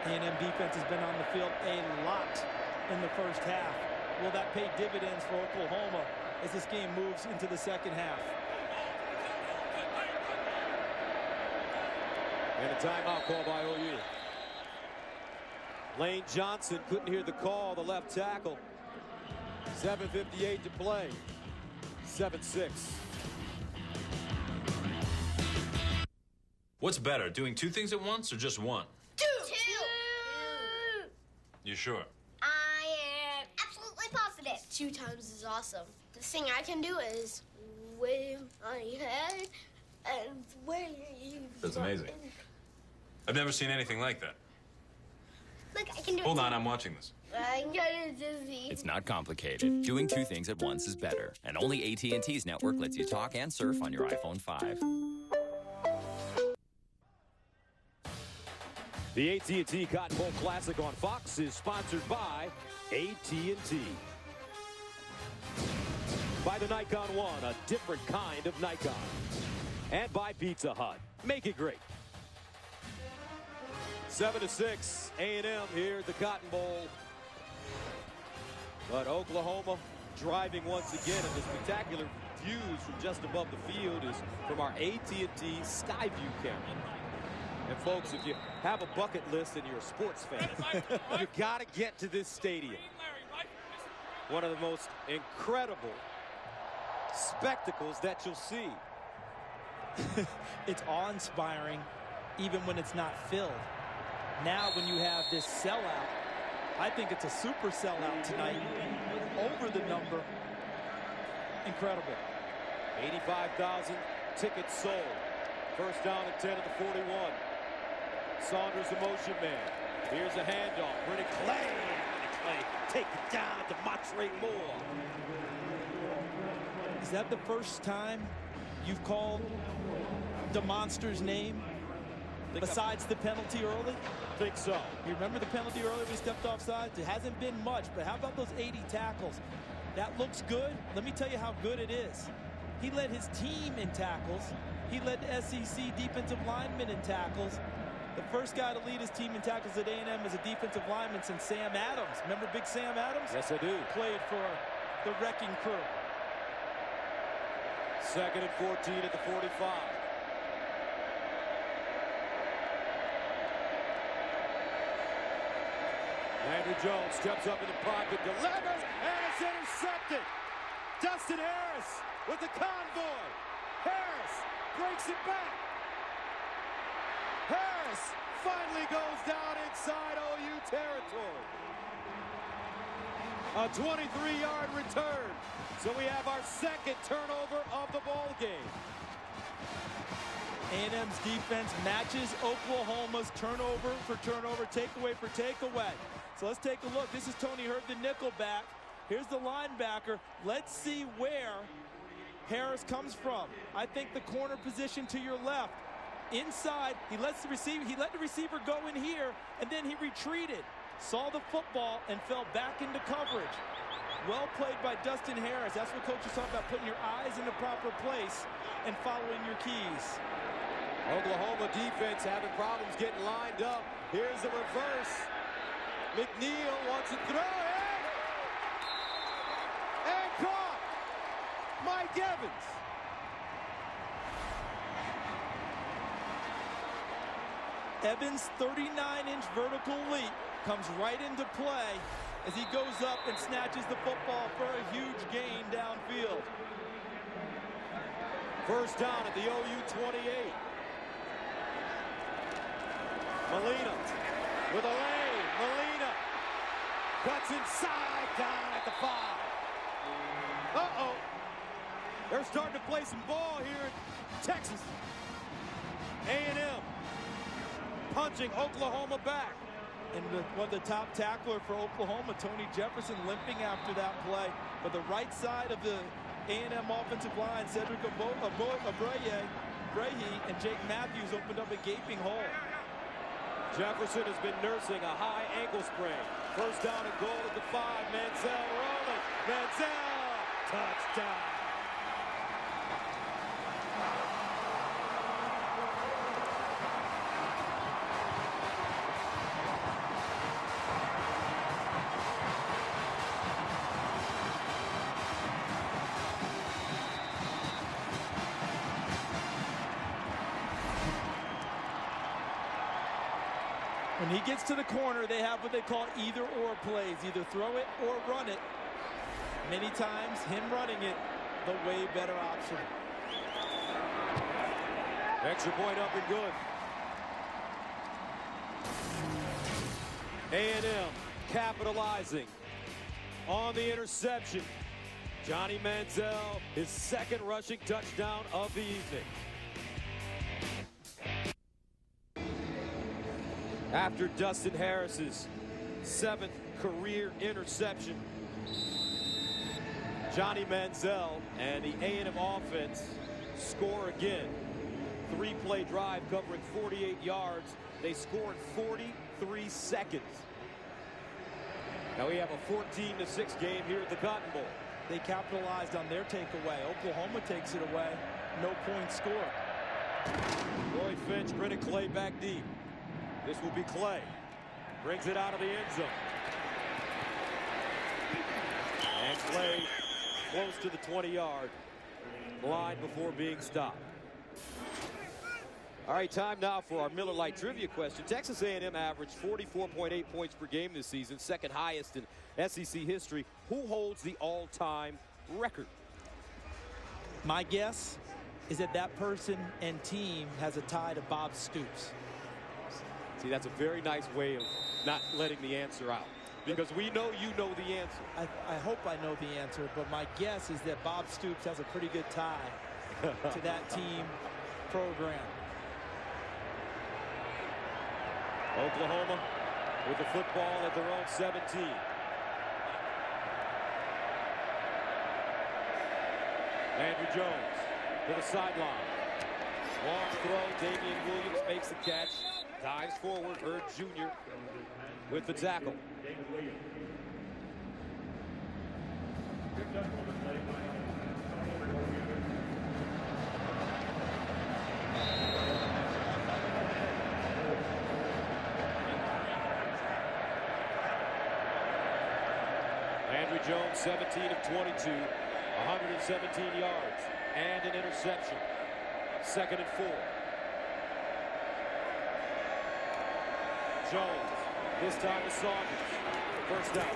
A&M defense has been on the field a lot in the first half. Will that pay dividends for Oklahoma as this game moves into the second half? And a timeout call by OU. Lane Johnson couldn't hear the call, the left tackle. 7:58 to play. 7-6. What's better, doing 2 things at once or just one? Two. You sure? I am absolutely positive. 2 times is awesome. The thing I can do is wave my head and wave. That's amazing. I've never seen anything like that. Look, I can do it. Hold on, I'm watching this. I'm getting dizzy. It's not complicated. Doing 2 things at once is better. And only AT&T's network lets you talk and surf on your iPhone 5. The AT&T Cotton Bowl Classic on Fox is sponsored by AT&T. By the Nikon One, a different kind of Nikon. And by Pizza Hut. Make it great. 7-6, A&M here at the Cotton Bowl. But Oklahoma driving once again, and the spectacular views from just above the field is from our AT&T Skyview camera. And folks, if you have a bucket list and you're a sports fan, you got to get to this stadium. One of the most incredible spectacles that you'll see. It's awe-inspiring even when it's not filled. Now when you have this sellout, I think it's a super sellout tonight. Over the number. Incredible. 85,000 tickets sold. First down at 10 at the 41. Saunders, the motion man. Here's a handoff. Brennan Clay. Clay take it down to Montre Moore. Is that the first time you've called the monster's name besides the penalty early? I think so. You remember the penalty early we stepped offside? It hasn't been much, but how about those 80 tackles? That looks good. Let me tell you how good it is. He led his team in tackles. He led the SEC defensive linemen in tackles. The first guy to lead his team in tackles at A&M as a defensive lineman since Sam Adams. Remember Big Sam Adams? Yes, I do. Played for the Wrecking Crew. Second and 14 at the 45. Andrew Jones steps up in the pocket, delivers, and it's intercepted. Dustin Harris with the convoy. Harris breaks it back. Harris finally goes down inside OU territory. A 23-yard return. So we have our second turnover of the ball game. A&M's defense matches Oklahoma's turnover for turnover, takeaway for takeaway. So let's take a look. This is Tony Herb, the nickelback. Here's the linebacker. Let's see where Harris comes from. I think the corner position to your left. Inside, he let the receiver go in here, and then he retreated. Saw the football and fell back into coverage. Well played by Dustin Harris. That's what coach is talking about, putting your eyes in the proper place and following your keys. Oklahoma defense having problems getting lined up. Here's the reverse. McNeil wants to throw it. And caught. Mike Evans. Evans' 39-inch vertical leap comes right into play as he goes up and snatches the football for a huge gain downfield. First down at the OU 28. Molina with a lane. Molina cuts inside, down at the 5. Uh-oh. They're starting to play some ball here in Texas. A&M punching Oklahoma back. And the top tackler for Oklahoma, Tony Jefferson, limping after that play. But the right side of the A&M offensive line, Cedric Abraye and Jake Matthews opened up a gaping hole. Jefferson has been nursing a high ankle sprain. First down and goal at the 5. Manziel rolling. Manziel, touchdown. When he gets to the corner, they have what they call either-or plays. Either throw it or run it. Many times, him running it, the way better option. Extra point up and good. A&M capitalizing on the interception. Johnny Manziel, his second rushing touchdown of the evening. After Dustin Harris's 7th career interception, Johnny Manziel and the A&M offense score again. 3-play drive covering 48 yards. They scored 43 seconds. Now we have a 14-6 game here at the Cotton Bowl. They capitalized on their takeaway. Oklahoma takes it away. No point score. Roy Finch, Brennan Clay back deep. This will be Clay. Brings it out of the end zone. And Clay close to the 20-yard line before being stopped. All right, time now for our Miller Lite trivia question. Texas A&M averaged 44.8 points per game this season, second highest in SEC history. Who holds the all-time record? My guess is that that person and team has a tie to Bob Stoops. See, that's a very nice way of not letting the answer out, because we know you know the answer. I hope I know the answer, but my guess is that Bob Stoops has a pretty good tie to that team program. Oklahoma with the football at their own 17. Landry Jones to the sideline. Long throw. Damian Williams makes the catch. Dives forward. Hurd Jr. with the tackle. Landry Jones, 17 of 22, 117 yards, and an interception. 2nd and 4. Jones, this time to Saunders. First down.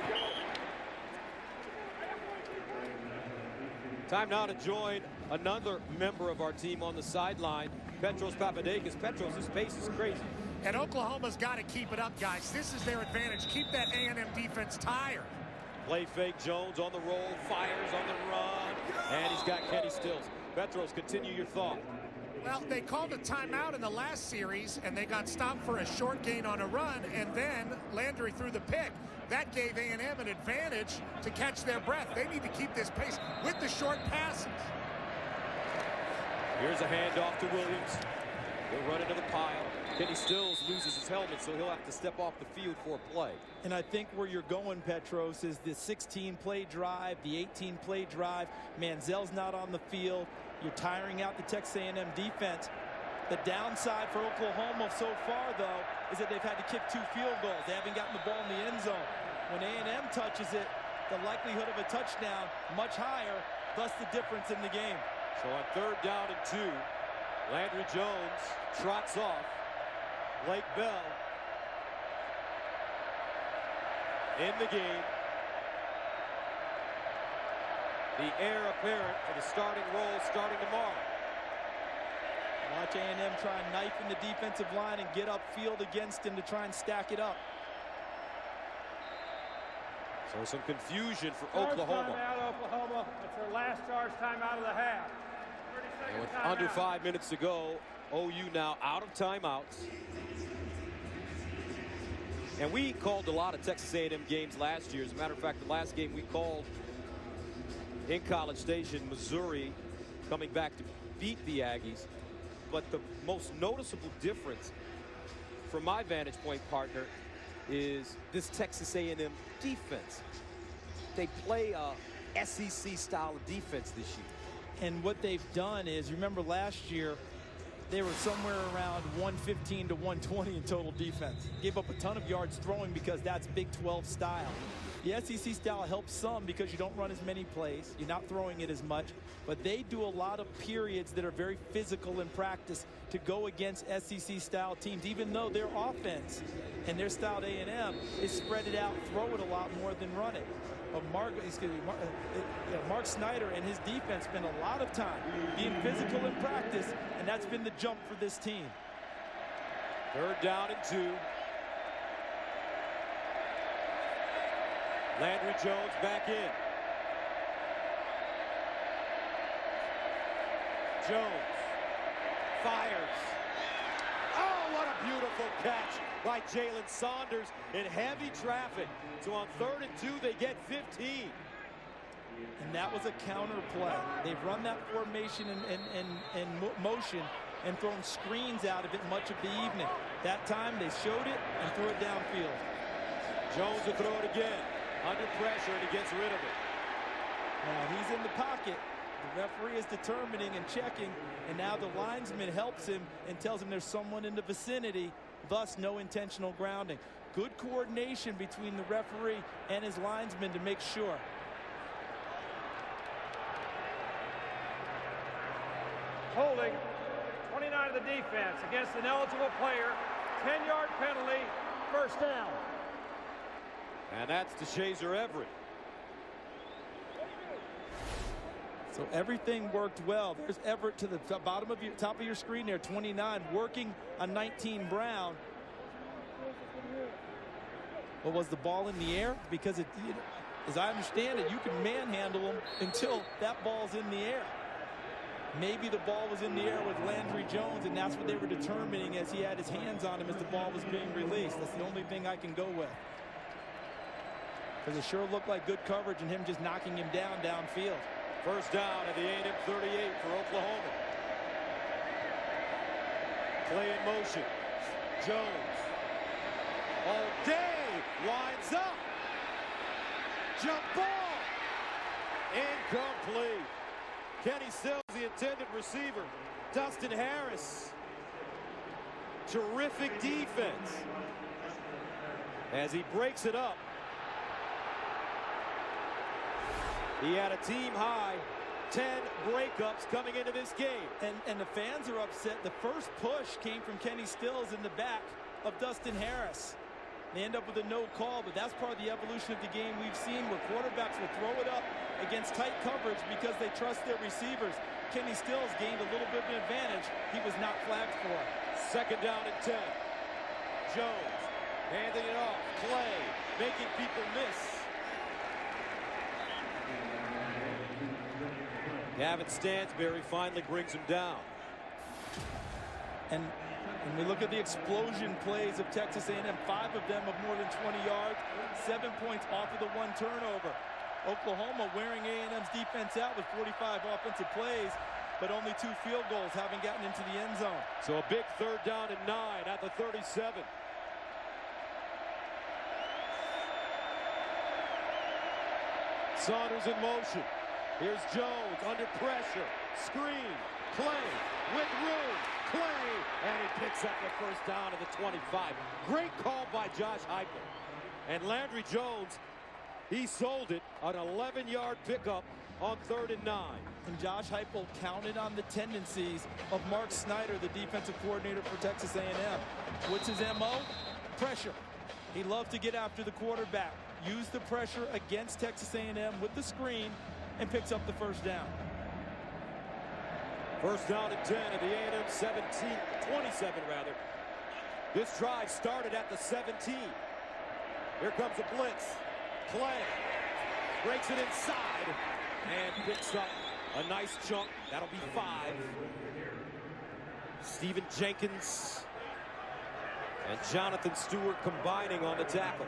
Time now to join another member of our team on the sideline, Petros Papadakis. Petros, this pace is crazy. And Oklahoma's got to keep it up, guys. This is their advantage. Keep that A&M defense tired. Play fake. Jones on the roll, fires on the run, and he's got Kenny Stills. Petros, continue your thought. Well, they called a timeout in the last series, and they got stopped for a short gain on a run, and then Landry threw the pick. That gave A&M an advantage to catch their breath. They need to keep this pace with the short passes. Here's a handoff to Williams. He'll run into the pile. Kenny Stills loses his helmet, so he'll have to step off the field for a play. And I think where you're going, Petros, is the 16-play drive, the 18-play drive. Manziel's not on the field. You're tiring out the Texas A&M defense. The downside for Oklahoma so far, though, is that they've had to kick 2 field goals. They haven't gotten the ball in the end zone. When A&M touches it, the likelihood of a touchdown much higher, thus the difference in the game. So on 3rd down and 2, Landry Jones trots off. Blake Bell in the game. The heir apparent for the starting role starting tomorrow. Watch A&M try and knife in the defensive line and get upfield against him to try and stack it up. So some confusion for Charge Oklahoma. Timeout, Oklahoma. It's their last charge timeout of the half. And with under 5 minutes to go, OU now out of timeouts. And we called a lot of Texas A&M games last year. As a matter of fact, the last game we called in College Station, Missouri, coming back to beat the Aggies. But the most noticeable difference from my vantage point, partner, is this Texas A&M defense. They play a SEC style of defense this year. And what they've done is, remember last year, they were somewhere around 115 to 120 in total defense. Gave up a ton of yards throwing because that's Big 12 style. The SEC style helps some because you don't run as many plays. You're not throwing it as much. But they do a lot of periods that are very physical in practice to go against SEC style teams, even though their offense and their style at A&M is spread it out, throw it a lot more than run it. Mark Snyder and his defense spend a lot of time being physical in practice, and that's been the jump for this team. 3rd down and 2. Landry Jones back in. Jones fires. Oh, what a beautiful catch by Jalen Saunders in heavy traffic. So on 3rd and 2, they get 15. And that was a counter play. They've run that formation in motion and thrown screens out of it much of the evening. That time they showed it and threw it downfield. Jones will throw it again. Under pressure, and he gets rid of it. Now he's in the pocket. The referee is determining and checking, and now the linesman helps him and tells him there's someone in the vicinity, thus no intentional grounding. Good coordination between the referee and his linesman to make sure. holding 29 of the defense against an eligible player. 10-yard penalty, first down. And that's DeShazer Everett. So everything worked well. There's Everett to the top of your screen there, 29, working a 19 Brown. Well, was the ball in the air? Because as I understand it, you can manhandle him until that ball's in the air. Maybe the ball was in the air with Landry Jones, and that's what they were determining as he had his hands on him as the ball was being released. That's the only thing I can go with. Because it sure looked like good coverage and him just knocking him downfield. First down at the A&M 38 for Oklahoma. Play in motion. Jones. All day. Winds up. Jump ball. Incomplete. Kenny Stills, the intended receiver. Dustin Harris. Terrific defense. As he breaks it up. He had a team high 10 breakups coming into this game. And the fans are upset. The first push came from Kenny Stills in the back of Dustin Harris. They end up with a no call, but that's part of the evolution of the game we've seen where quarterbacks will throw it up against tight coverage because they trust their receivers. Kenny Stills gained a little bit of an advantage. He was not flagged for. Second down and 10. Jones handing it off. Clay making people miss. Gavin Stansberry finally brings him down. And when we look at the explosion plays of Texas A&M, 5 of them of more than 20 yards, 7 points off of the 1 turnover. Oklahoma wearing A&M's defense out with 45 offensive plays, but only 2 field goals, haven't gotten into the end zone. So a big third down and 9 at the 37. Saunders in motion. Here's Jones under pressure. Screen. Clay with room. Clay. And he picks up the first down at the 25. Great call by Josh Heupel. And Landry Jones, he sold it. An 11-yard pickup on 3rd and 9. And Josh Heupel counted on the tendencies of Mark Snyder, the defensive coordinator for Texas A&M. What's his MO? Pressure. He loved to get after the quarterback. Use the pressure against Texas A&M with the screen and picks up the first down. First down and 10 at the A&M 27 rather. This drive started at the 17. Here comes a blitz. Clay breaks it inside and picks up a nice chunk. That'll be 5. Stephen Jenkins and Jonathan Stewart combining on the tackle.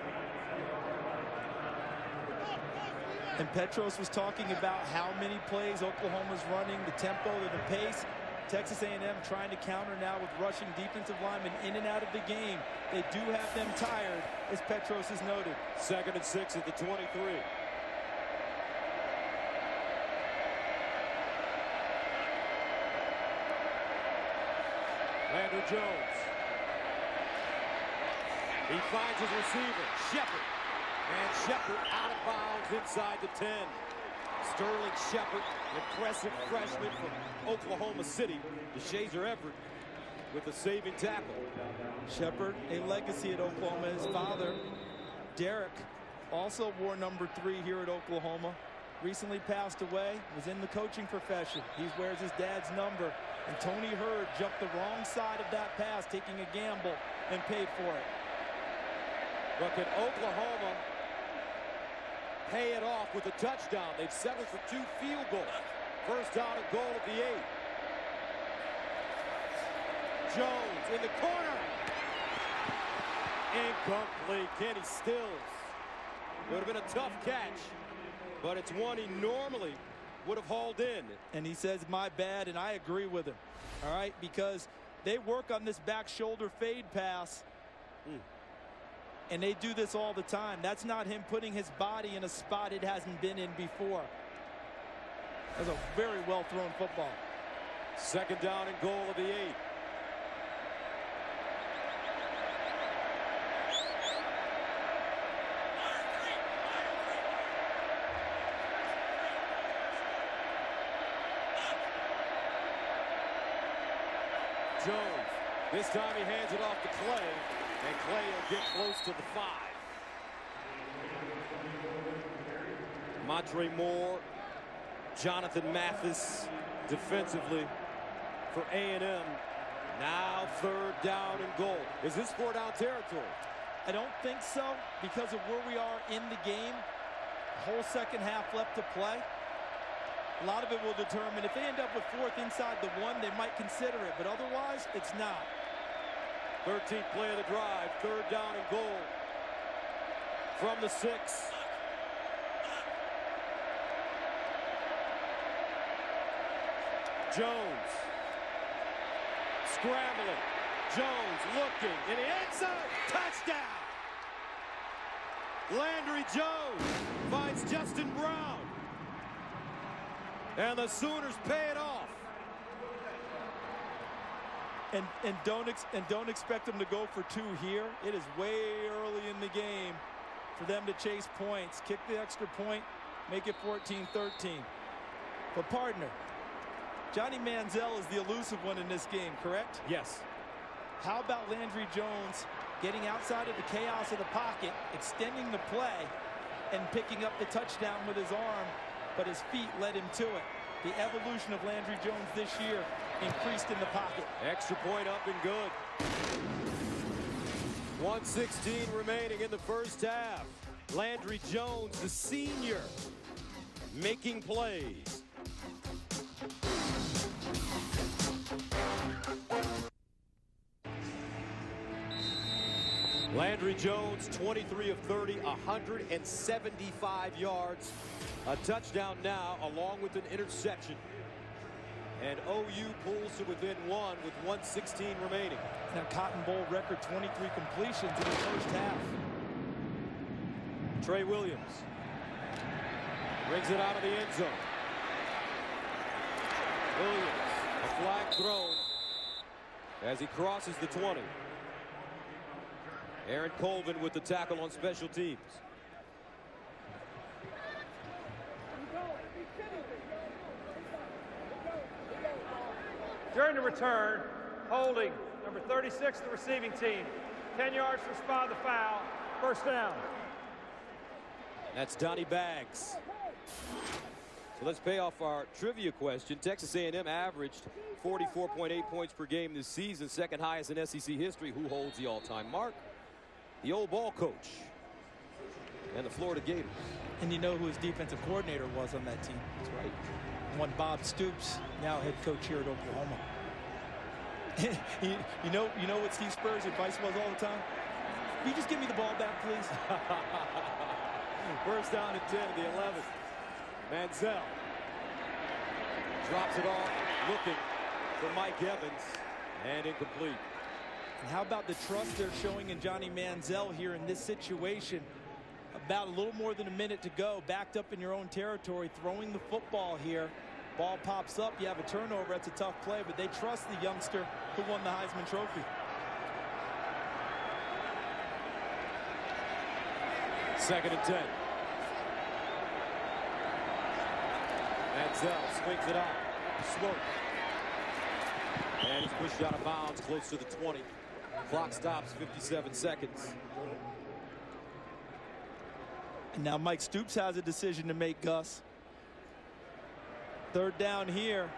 And Petros was talking about how many plays Oklahoma's running, the tempo, the pace. Texas A&M trying to counter now with rushing defensive linemen in and out of the game. They do have them tired, as Petros has noted. 2nd and 6 at the 23. Landry Jones. He finds his receiver, Shepard. And Shepard out of bounds inside the 10. Sterling Shepard, impressive freshman from Oklahoma City. DeShazer Everett with a saving tackle. Shepard, a legacy at Oklahoma. His father, Derek, also wore number 3 here at Oklahoma. Recently passed away, was in the coaching profession. He wears his dad's number. And Tony Hurd jumped the wrong side of that pass, taking a gamble, and paid for it. But can Oklahoma pay it off with a touchdown? They've settled for 2 field goals. First down and goal at the 8. Jones in the corner. Incomplete. Kenny Stills. Would have been a tough catch, but it's one he normally would have hauled in. And he says, my bad, and I agree with him. All right, because they work on this back shoulder fade pass. And they do this all the time. That's not him putting his body in a spot it hasn't been in before. That's a very well-thrown football. 2nd down and goal of the 8. Jones. This time he hands it off to Clay, and Clay will get close to the 5. Montre Moore, Jonathan Mathis defensively for A&M. Now 3rd down and goal. Is this 4-down territory? I don't think so because of where we are in the game. Whole second half left to play. A lot of it will determine if they end up with 4th inside the 1, they might consider it, but otherwise it's not. 13th play of the drive, 3rd down and goal from the 6. Jones scrambling. Jones looking in the end zone. Touchdown! Landry Jones finds Justin Brown. And the Sooners pay it off. And don't expect them to go for 2 here. It is way early in the game for them to chase points. Kick the extra point, make it 14-13. But partner, Johnny Manziel is the elusive one in this game, correct? Yes. How about Landry Jones getting outside of the chaos of the pocket, extending the play, and picking up the touchdown with his arm, but his feet led him to it. The evolution of Landry Jones this year increased in the pocket. Extra point up and good. 1:16 remaining in the first half. Landry Jones, the senior, making plays. Landry Jones, 23 of 30, 175 yards. A touchdown now, along with an interception. And OU pulls to within 1 with 1:16 remaining. Now Cotton Bowl record 23 completions in the first half. Trey Williams brings it out of the end zone. Williams, a flag thrown as he crosses the 20. Aaron Colvin with the tackle on special teams. During the return, holding number 36, the receiving team. 10 yards to spot the foul. 1st down. That's Donnie Baggs. So let's pay off our trivia question. Texas A&M averaged 44.8 points per game this season, 2nd highest in SEC history. Who holds the all-time mark? The old ball coach and the Florida Gators. And you know who his defensive coordinator was on that team. That's right. One Bob Stoops, now head coach here at Oklahoma. you know what Steve Spurrier's advice was all the time? Will you just give me the ball back, please? 1st down and 10 at the 11th. Manziel drops it off, looking for Mike Evans, and incomplete. And how about the trust they're showing in Johnny Manziel here in this situation? About a little more than a minute to go, backed up in your own territory, throwing the football here. Ball pops up, you have a turnover, that's a tough play, but they trust the youngster who won the Heisman Trophy. Second and 10. Manziel swings it out. Smoke. And he's pushed out of bounds close to the 20. Clock stops, 57 seconds. And now Mike Stoops has a decision to make, Gus. 3rd down here.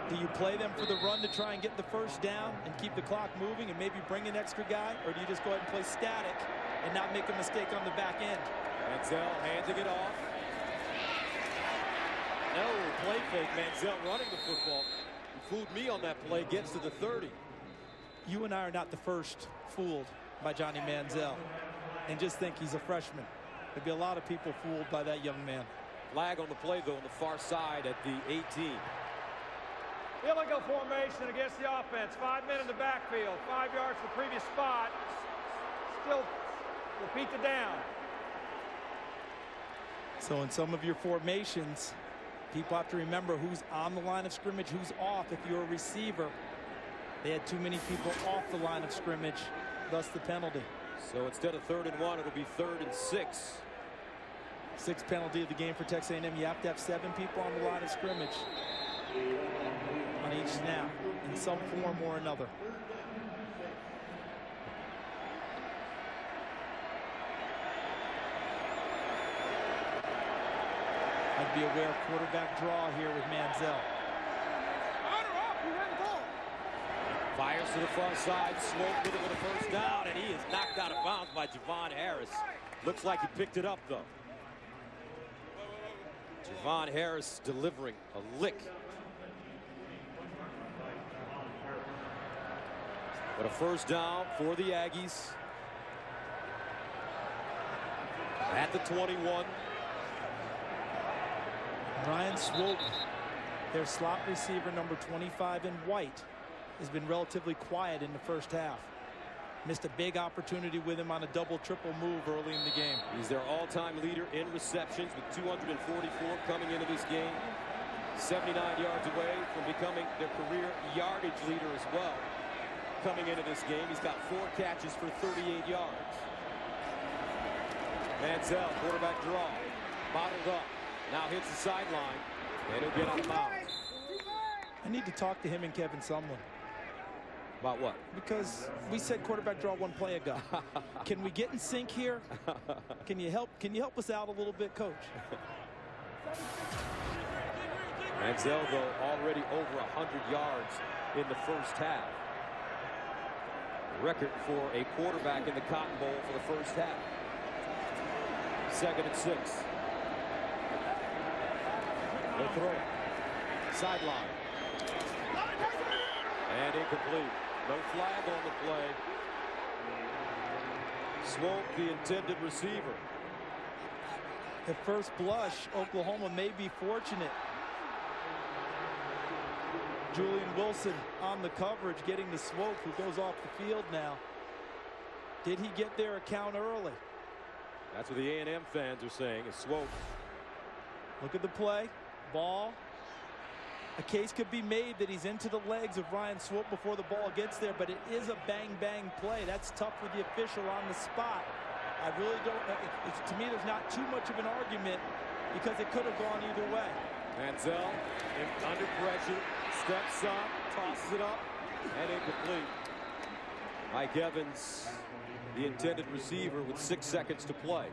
Do you play them for the run to try and get the 1st down and keep the clock moving and maybe bring an extra guy? Or do you just go ahead and play static and not make a mistake on the back end? Manziel handing it off. No, play fake. Manziel running the football. He fooled me on that play, gets to the 30. You and I are not the first fooled by Johnny Manziel and just think he's a freshman. There'd be a lot of people fooled by that young man. Flag on the play, though, on the far side at the 18. Illegal formation against the offense. 5 men in the backfield. 5 yards from the previous spot. Still repeat the down. So in some of your formations, people have to remember who's on the line of scrimmage, who's off. If you're a receiver, they had too many people off the line of scrimmage, thus the penalty. So instead of 3rd and 1, it'll be 3rd and 6. 6th penalty of the game for Texas A&M. You have to have 7 people on the line of scrimmage on each snap. And in some form or another. I'd be aware of quarterback draw here with Manziel. Fires to the front side, Swope with it with a first down, and he is knocked out of bounds by Javon Harris. Looks like he picked it up, though. Javon Harris delivering a lick. But a first down for the Aggies. At the 21. Ryan Swope, their slot receiver, number 25 in white, has been relatively quiet in the first half. Missed a big opportunity with him on a double-triple move early in the game. He's their all-time leader in receptions with 244 coming into this game. 79 yards away from becoming their career yardage leader as well. Coming into this game, he's got 4 catches for 38 yards. Manziel, quarterback draw, bottled up. Now hits the sideline, and he'll get on the bounce. I need to talk to him and Kevin Sumlin. About what? Because we said quarterback draw one play ago. Can we get in sync here? Can you help us out a little bit, Coach? Manziel, though, already over 100 yards in the first half. Record for a quarterback in the Cotton Bowl for the first half. 2nd and 6. They'll throw it. Sideline. And incomplete. No flag on the play. Swope, the intended receiver. At first blush, Oklahoma may be fortunate. Julian Wilson on the coverage, getting the Swope, who goes off the field now. Did he get their account early? That's what the A&M fans are saying, is Swope. Look at the play. Ball. A case could be made that he's into the legs of Ryan Swope before the ball gets there, but it is a bang-bang play. That's tough for the official on the spot. I really don't, to me, there's not too much of an argument because it could have gone either way. Manziel under pressure, steps up, tosses it up, and incomplete. Mike Evans, the intended receiver, with 6 seconds to play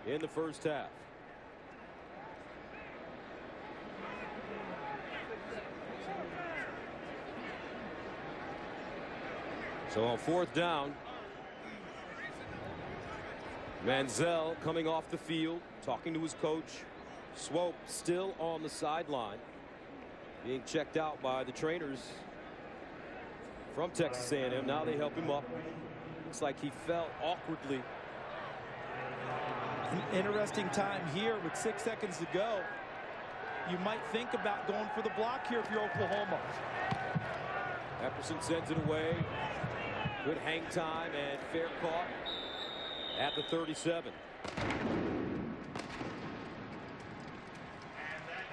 in the first half. So on 4th down, Manziel coming off the field, talking to his coach. Swope still on the sideline, being checked out by the trainers from Texas A&M. Now they help him up. Looks like he fell awkwardly. An interesting time here with 6 seconds to go. You might think about going for the block here if you're Oklahoma. Epperson sends it away. Good hang time and fair caught at the 37.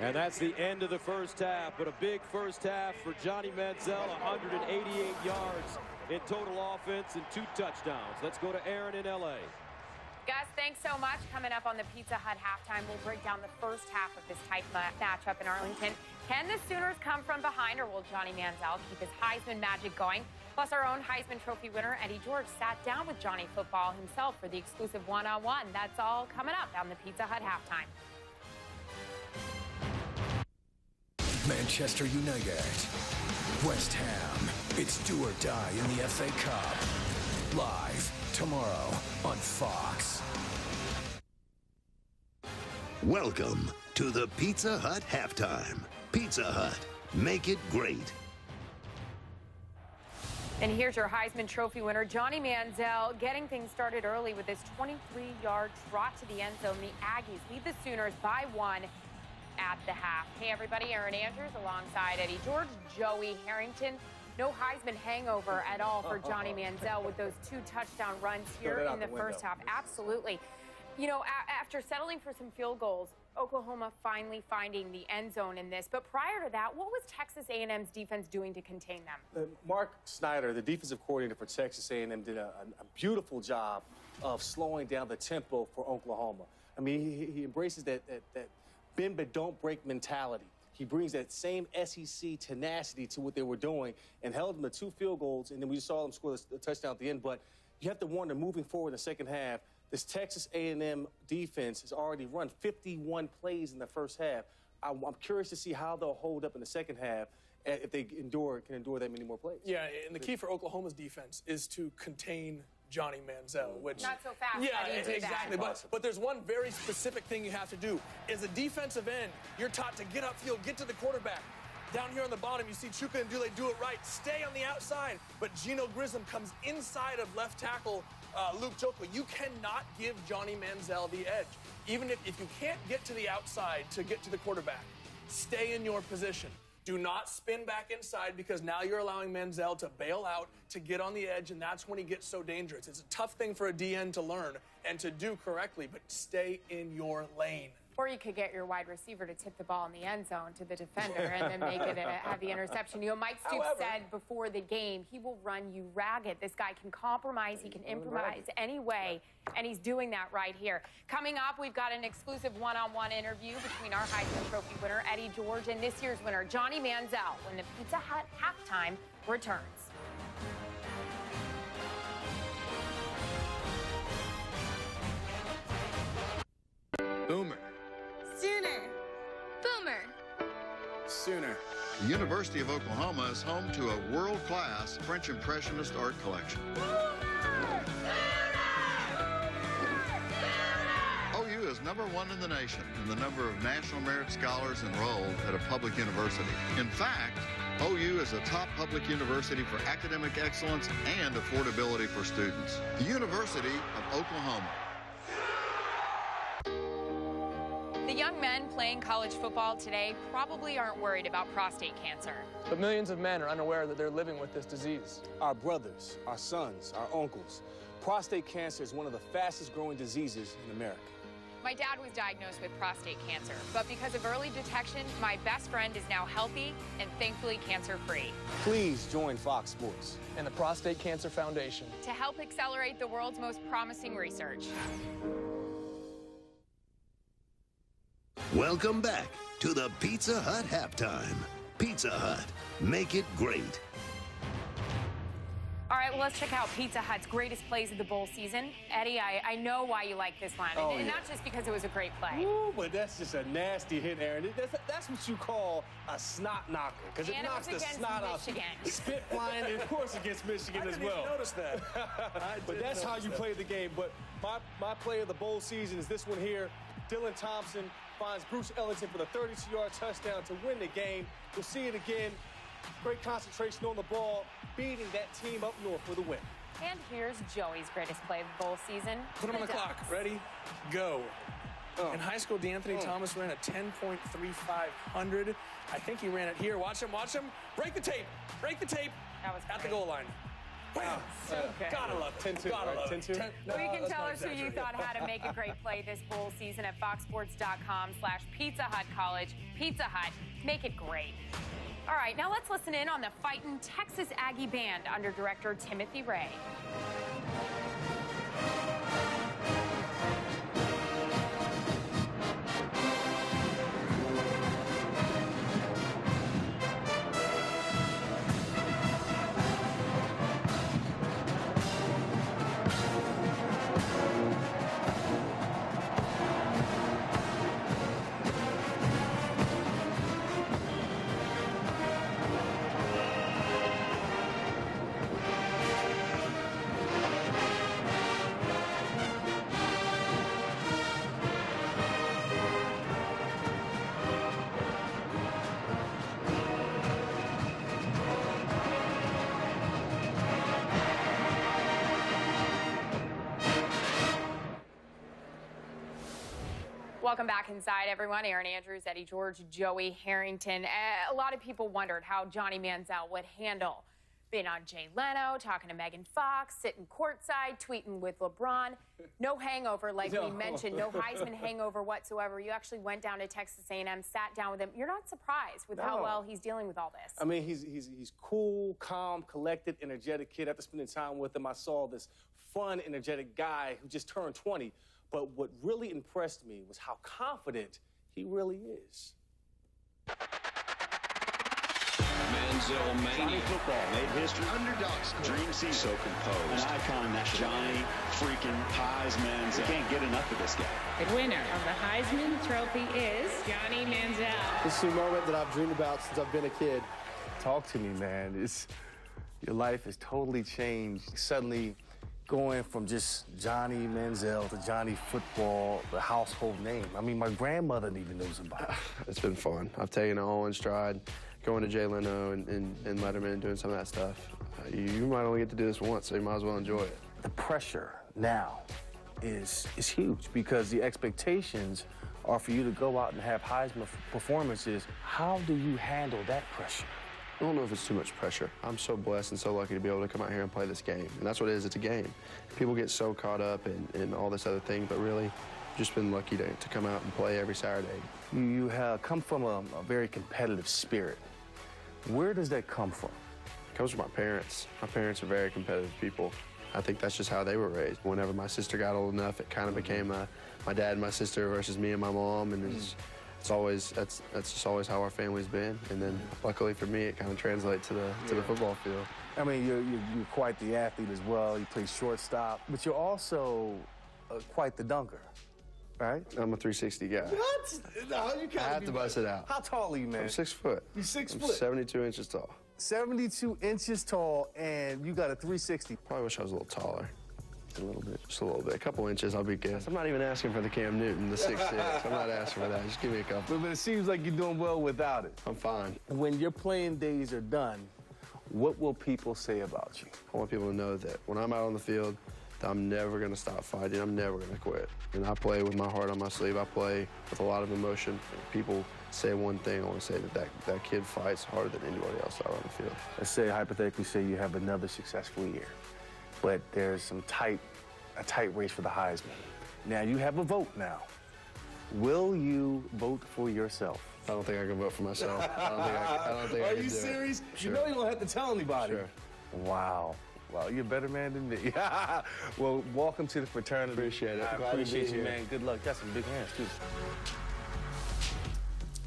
And that's the end of the first half, but a big first half for Johnny Manziel, 188 yards in total offense and 2 touchdowns. Let's go to Aaron in L.A. Gus, thanks so much. Coming up on the Pizza Hut halftime, we'll break down the first half of this tight matchup in Arlington. Can the Sooners come from behind, or will Johnny Manziel keep his Heisman magic going? Plus, our own Heisman Trophy winner, Eddie George, sat down with Johnny Football himself for the exclusive one-on-one. That's all coming up on the Pizza Hut halftime. Manchester United, West Ham. It's do or die in the FA Cup. Live tomorrow on Fox. Welcome to the Pizza Hut halftime. Pizza Hut, make it great. And here's your Heisman Trophy winner, Johnny Manziel, getting things started early with this 23-yard trot to the end zone. The Aggies lead the Sooners by 1 at the half. Hey, everybody, Aaron Andrews alongside Eddie George, Joey Harrington. No Heisman hangover at all for Johnny Manziel with those 2 touchdown runs here in the first half. Absolutely. You know, after settling for some field goals, Oklahoma finally finding the end zone in this. But prior to that, what was Texas A&M's defense doing to contain them? Mark Snyder, the defensive coordinator for Texas A&M, did a beautiful job of slowing down the tempo for Oklahoma. I mean, he embraces that bend but don't break mentality. He brings that same SEC tenacity to what they were doing and held them to 2 field goals, and then we saw them score the touchdown at the end. But you have to wonder, moving forward in the second half, this Texas A&M defense has already run 51 plays in the first half. I'm curious to see how they'll hold up in the second half if they can endure that many more plays. Yeah, and the key for Oklahoma's defense is to contain Johnny Manziel, which not so fast. Yeah, how do you do exactly. That? But there's one very specific thing you have to do. As a defensive end, you're taught to get upfield, get to the quarterback. Down here on the bottom, you see Chuka and Dule do it right. Stay on the outside. But Geno Grissom comes inside of left tackle Luke Joeckel. You cannot give Johnny Manziel the edge. Even if you can't get to the outside to get to the quarterback, stay in your position. Do not spin back inside because now you're allowing Manziel to bail out, to get on the edge, and that's when he gets so dangerous. It's a tough thing for a DN to learn and to do correctly, but stay in your lane. Or you could get your wide receiver to tip the ball in the end zone to the defender and then make it have the interception. You know, Mike Stoops said before the game, he will run you ragged. This guy can compromise, he can improvise any way, and he's doing that right here. Coming up, we've got an exclusive one-on-one interview between our Heisman Trophy winner, Eddie George, and this year's winner, Johnny Manziel, when the Pizza Hut halftime returns. Boomer. Sooner. Boomer. Sooner. The University of Oklahoma is home to a world-class French Impressionist art collection. OU is #1 in the nation in the number of National Merit Scholars enrolled at a public university. In fact, OU is a top public university for academic excellence and affordability for students. The University of Oklahoma. The young men playing college football today probably aren't worried about prostate cancer. But millions of men are unaware that they're living with this disease. Our brothers, our sons, our uncles. Prostate cancer is one of the fastest growing diseases in America. My dad was diagnosed with prostate cancer, but because of early detection, my best friend is now healthy and thankfully cancer-free. Please join Fox Sports and the Prostate Cancer Foundation to help accelerate the world's most promising research. Welcome back to the Pizza Hut halftime. Pizza Hut, make it great. All right, well, let's check out Pizza Hut's greatest plays of the bowl season. Eddie, I know why you like this line, and not just because it was a great play. Ooh, but that's just a nasty hit, Aaron. That's what you call a snot knocker, because it knocks the snot out. Spit flying, and of course against Michigan as well. I didn't even notice that. But that's how you play the game. But my play of the bowl season is this one here. Dylan Thompson finds Bruce Ellington for the 32-yard touchdown to win the game. We'll see it again. Great concentration on the ball, beating that team up north for the win. And here's Joey's greatest play of the bowl season. Put him on the clock. Ready? Go. In high school, DeAnthony Thomas ran a 10.3500. I think he ran it here. Watch him. Watch him. Break the tape. Break the tape. That was at the goal line. Wow. So good. Gotta love it. 10-2. Gotta love it. 10-2. Well, you can tell us who you thought had to make a great play this bowl season at foxsports.com/Pizza Hut College. Pizza Hut, make it great. All right, now let's listen in on the fightin' Texas Aggie band under director Timothy Ray. Welcome back inside, everyone. Aaron Andrews, Eddie George, Joey Harrington. A lot of people wondered how Johnny Manziel would handle being on Jay Leno, talking to Megan Fox, sitting courtside, tweeting with LeBron. No hangover, like we mentioned. No Heisman hangover whatsoever. You actually went down to Texas A&M, sat down with him. You're not surprised with how well he's dealing with all this. I mean, he's cool, calm, collected, energetic kid. After spending time with him, I saw this fun, energetic guy who just turned 20. But what really impressed me was how confident he really is. Manziel mania. Johnny football made history. Underdogs. Dream season. So composed. An icon, Johnny freaking Heisman. You can't get enough of this guy. The winner of the Heisman Trophy is Johnny Manziel. This is a moment that I've dreamed about since I've been a kid. Talk to me, man. Your life has totally changed. Suddenly going from just Johnny Manziel to Johnny Football, the household name. I mean, my grandmother even knows about it. It's been fun. I've taken it all in stride, going to Jay Leno and Letterman and doing some of that stuff. You might only get to do this once, so you might as well enjoy it. The pressure now is huge because the expectations are for you to go out and have Heisman performances. How do you handle that pressure? I don't know if it's too much pressure. I'm so blessed and so lucky to be able to come out here and play this game. And that's what it is, it's a game. People get so caught up in all this other thing, but really, just been lucky to come out and play every Saturday. You have come from a very competitive spirit. Where does that come from? It comes from my parents. My parents are very competitive people. I think that's just how they were raised. Whenever my sister got old enough, it kind of became my dad and my sister versus me and my mom, and that's just always how our family's been. And then luckily for me, it kind of translates to the football field. I mean, you're quite the athlete as well. You play shortstop, but you're also quite the dunker, right? I'm a 360 guy. What? No, you can't. I have to bust it out. How tall are you, man? I'm 6 foot. You're 6 I'm foot? 72 inches tall. 72 inches tall, and you got a 360. Probably wish I was a little taller. A little bit, just a little bit. A couple inches, I'll be good. I'm not even asking for the Cam Newton, the 6'6". I'm not asking for that. Just give me a couple. But it seems like you're doing well without it. I'm fine. When your playing days are done, what will people say about you? I want people to know that when I'm out on the field, that I'm never going to stop fighting. I'm never going to quit. And I play with my heart on my sleeve. I play with a lot of emotion. If people say one thing, I want to say that kid fights harder than anybody else out on the field. Let's say, hypothetically, say you have another successful year, but there's a tight race for the Heisman. Now, you have a vote now. Will you vote for yourself? I don't think I can vote for myself. I don't think I can do it. Are you serious? Sure. You know you don't have to tell anybody. Sure. Wow. Well, you're a better man than me. Well, welcome to the fraternity. Appreciate it. I appreciate you, man. Good luck. Got some big hands, too.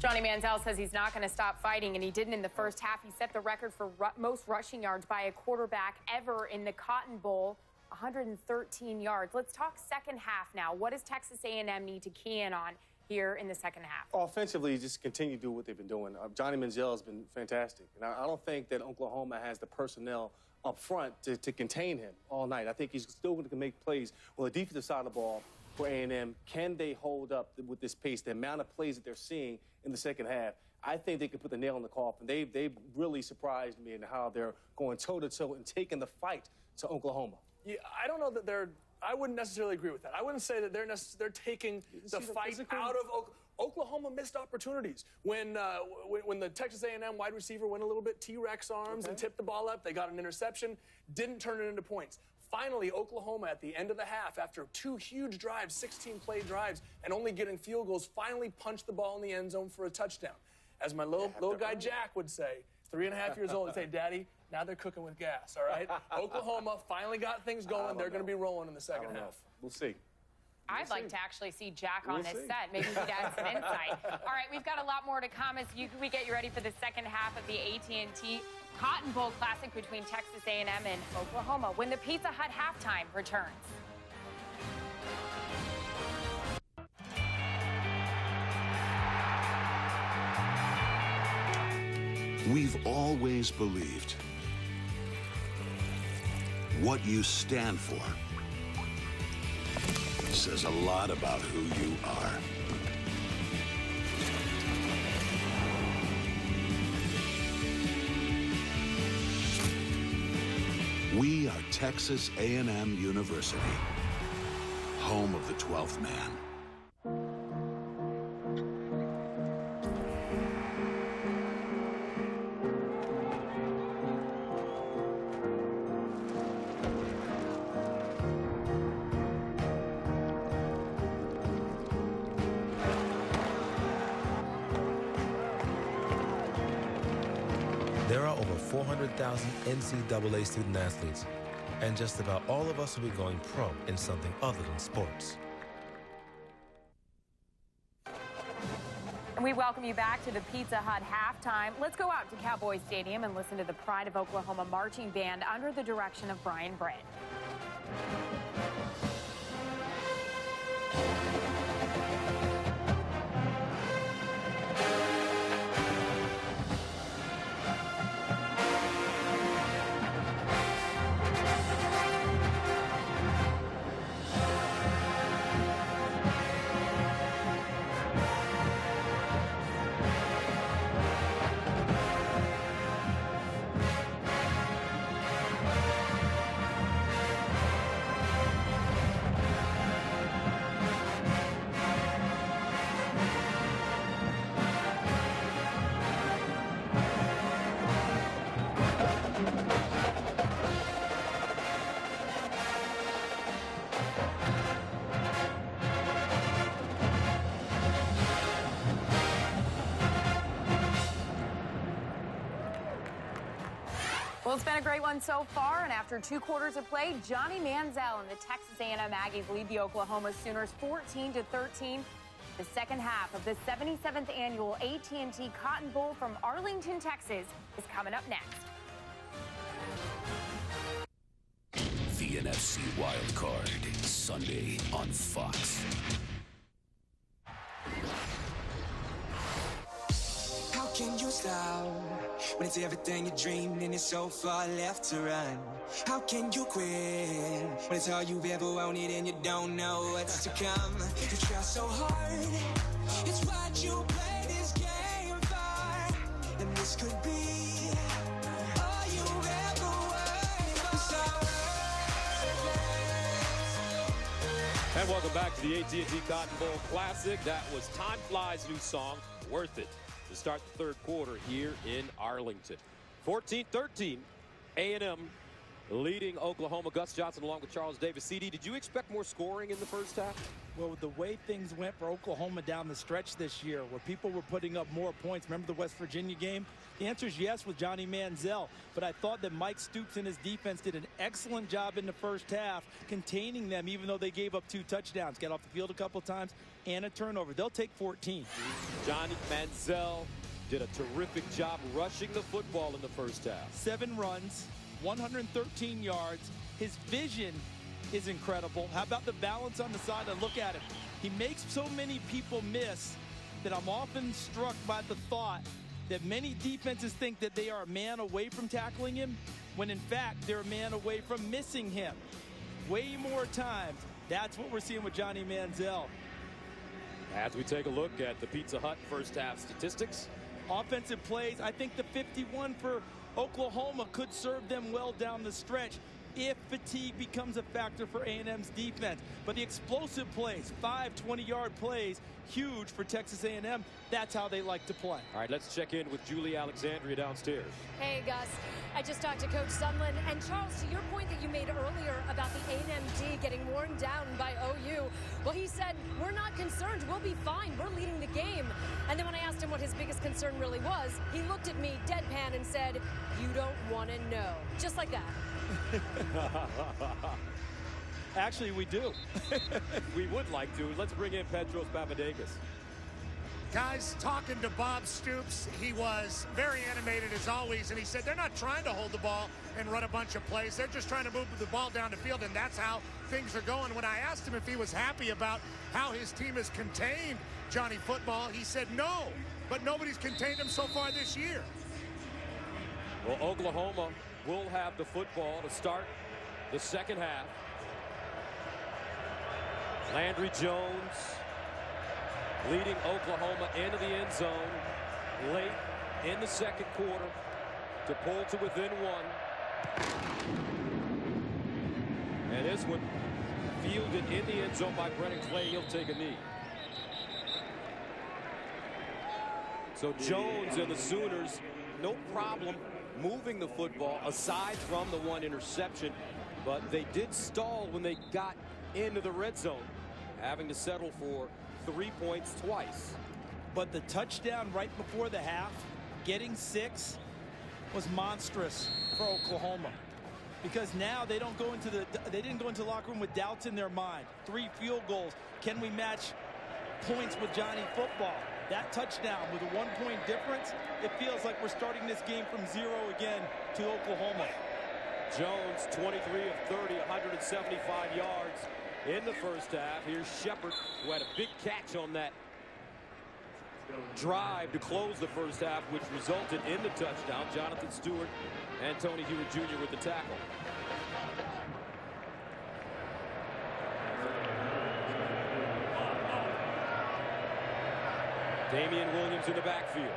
Johnny Manziel says he's not going to stop fighting, and he didn't in the first half. He set the record for most rushing yards by a quarterback ever in the Cotton Bowl, 113 yards. Let's talk second half now. What does Texas A&M need to key in on here in the second half? Offensively, just continue to do what they've been doing. Johnny Manziel has been fantastic. And I don't think that Oklahoma has the personnel up front to contain him all night. I think he's still going to make plays. Well, the defensive side of the ball for A&M, can they hold up with this pace, the amount of plays that they're seeing in the second half? I think they can put the nail in the coffin. They've really surprised me in how they're going toe-to-toe and taking the fight to Oklahoma. Yeah, I don't know that I wouldn't necessarily agree with that. I wouldn't say that they're taking the fight out of Oklahoma. Missed opportunities when the Texas A&M wide receiver went a little bit T-Rex arms and tipped the ball up. They got an interception, didn't turn it into points. Finally, Oklahoma at the end of the half, after 2 huge drives, 16-play drives, and only getting field goals, finally punched the ball in the end zone for a touchdown. As my little guy Jack would say, 3.5 years old, he'd say, "Daddy, now they're cooking with gas," all right? Oklahoma finally got things going. They're going to be rolling in the second half. We'll see. I'd like to actually see Jack on this set. Maybe he'd add some insight. All right, we've got a lot more to come as we get you ready for the second half of the AT&T Cotton Bowl Classic between Texas A&M and Oklahoma when the Pizza Hut halftime returns. We've always believed what you stand for says a lot about who you are. We are Texas A&M University, home of the 12th man. There are over 400,000 NCAA student athletes, and just about all of us will be going pro in something other than sports. And we welcome you back to the Pizza Hut halftime. Let's go out to Cowboy Stadium and listen to the Pride of Oklahoma marching band under the direction of Brian Britt. Well, it's been a great one so far, and after 2 quarters of play, Johnny Manziel and the Texas A&M Aggies lead the Oklahoma Sooners 14-13. The second half of the 77th annual AT&T Cotton Bowl from Arlington, Texas is coming up next. The NFC Wild Card, Sunday on Fox. How can you stop when it's everything you dreamed and it's so far left to run? How can you quit when it's all you've ever wanted and you don't know what's to come? You try so hard, it's what you play this game for, and this could be all you ever worried for. And welcome back to the AT&T Cotton Bowl Classic. That was Time Fly's new song, Worth It, to start the third quarter here in Arlington. 14-13, A&M leading Oklahoma. Gus Johnson along with Charles Davis. CD, did you expect more scoring in the first half? Well, with the way things went for Oklahoma down the stretch this year, where people were putting up more points, remember the West Virginia game? The answer is yes with Johnny Manziel, but I thought that Mike Stoops and his defense did an excellent job in the first half containing them, even though they gave up 2 touchdowns. Got off the field a couple times and a turnover. They'll take 14. Johnny Manziel did a terrific job rushing the football in the first half. 7 runs, 113 yards. His vision is incredible. How about the balance on the sideline? Look at him. He makes so many people miss that I'm often struck by the thought that many defenses think that they are a man away from tackling him, when in fact they're a man away from missing him. Way more times. That's what we're seeing with Johnny Manziel. As we take a look at the Pizza Hut first half statistics. Offensive plays, I think the 51 for Oklahoma could serve them well down the stretch if fatigue becomes a factor for A&M's defense. But the explosive plays, 5 20-yard plays, huge for Texas A&M. That's how they like to play. All right, let's check in with Julie Alexandria downstairs. Hey, Gus. I just talked to Coach Sumlin. And Charles, to your point that you made earlier about the A&M D getting worn down by OU, well, he said, we're not concerned. We'll be fine. We're leading the game. And then when I asked him what his biggest concern really was, he looked at me deadpan and said, you don't want to know. Just like that. Actually, we do. We would like to. Let's bring in Petros Papadakis. Guys, talking to Bob Stoops, he was very animated as always, and he said they're not trying to hold the ball and run a bunch of plays. They're just trying to move the ball down the field, and that's how things are going. When I asked him if he was happy about how his team has contained Johnny Football, he said no, but nobody's contained him so far this year. Well, Oklahoma will have the football to start the second half. Landry Jones leading Oklahoma into the end zone late in the second quarter to pull to within 1. And this one fielded in the end zone by Brennan Clay. He'll take a knee. So Jones and the Sooners, no problem moving the football aside from the 1 interception, but they did stall when they got into the red zone, having to settle for 3 points twice. But the touchdown right before the half, getting 6, was monstrous for Oklahoma, because now they didn't go into the locker room with doubts in their mind. 3 field goals. Can we match points with Johnny Football? That touchdown with a 1-point difference, it feels like we're starting this game from 0 again to Oklahoma. Jones, 23 of 30, 175 yards in the first half. Here's Shepard, who had a big catch on that drive to close the first half, which resulted in the touchdown. Jonathan Stewart and Tony Hewitt Jr. with the tackle. Damian Williams in the backfield.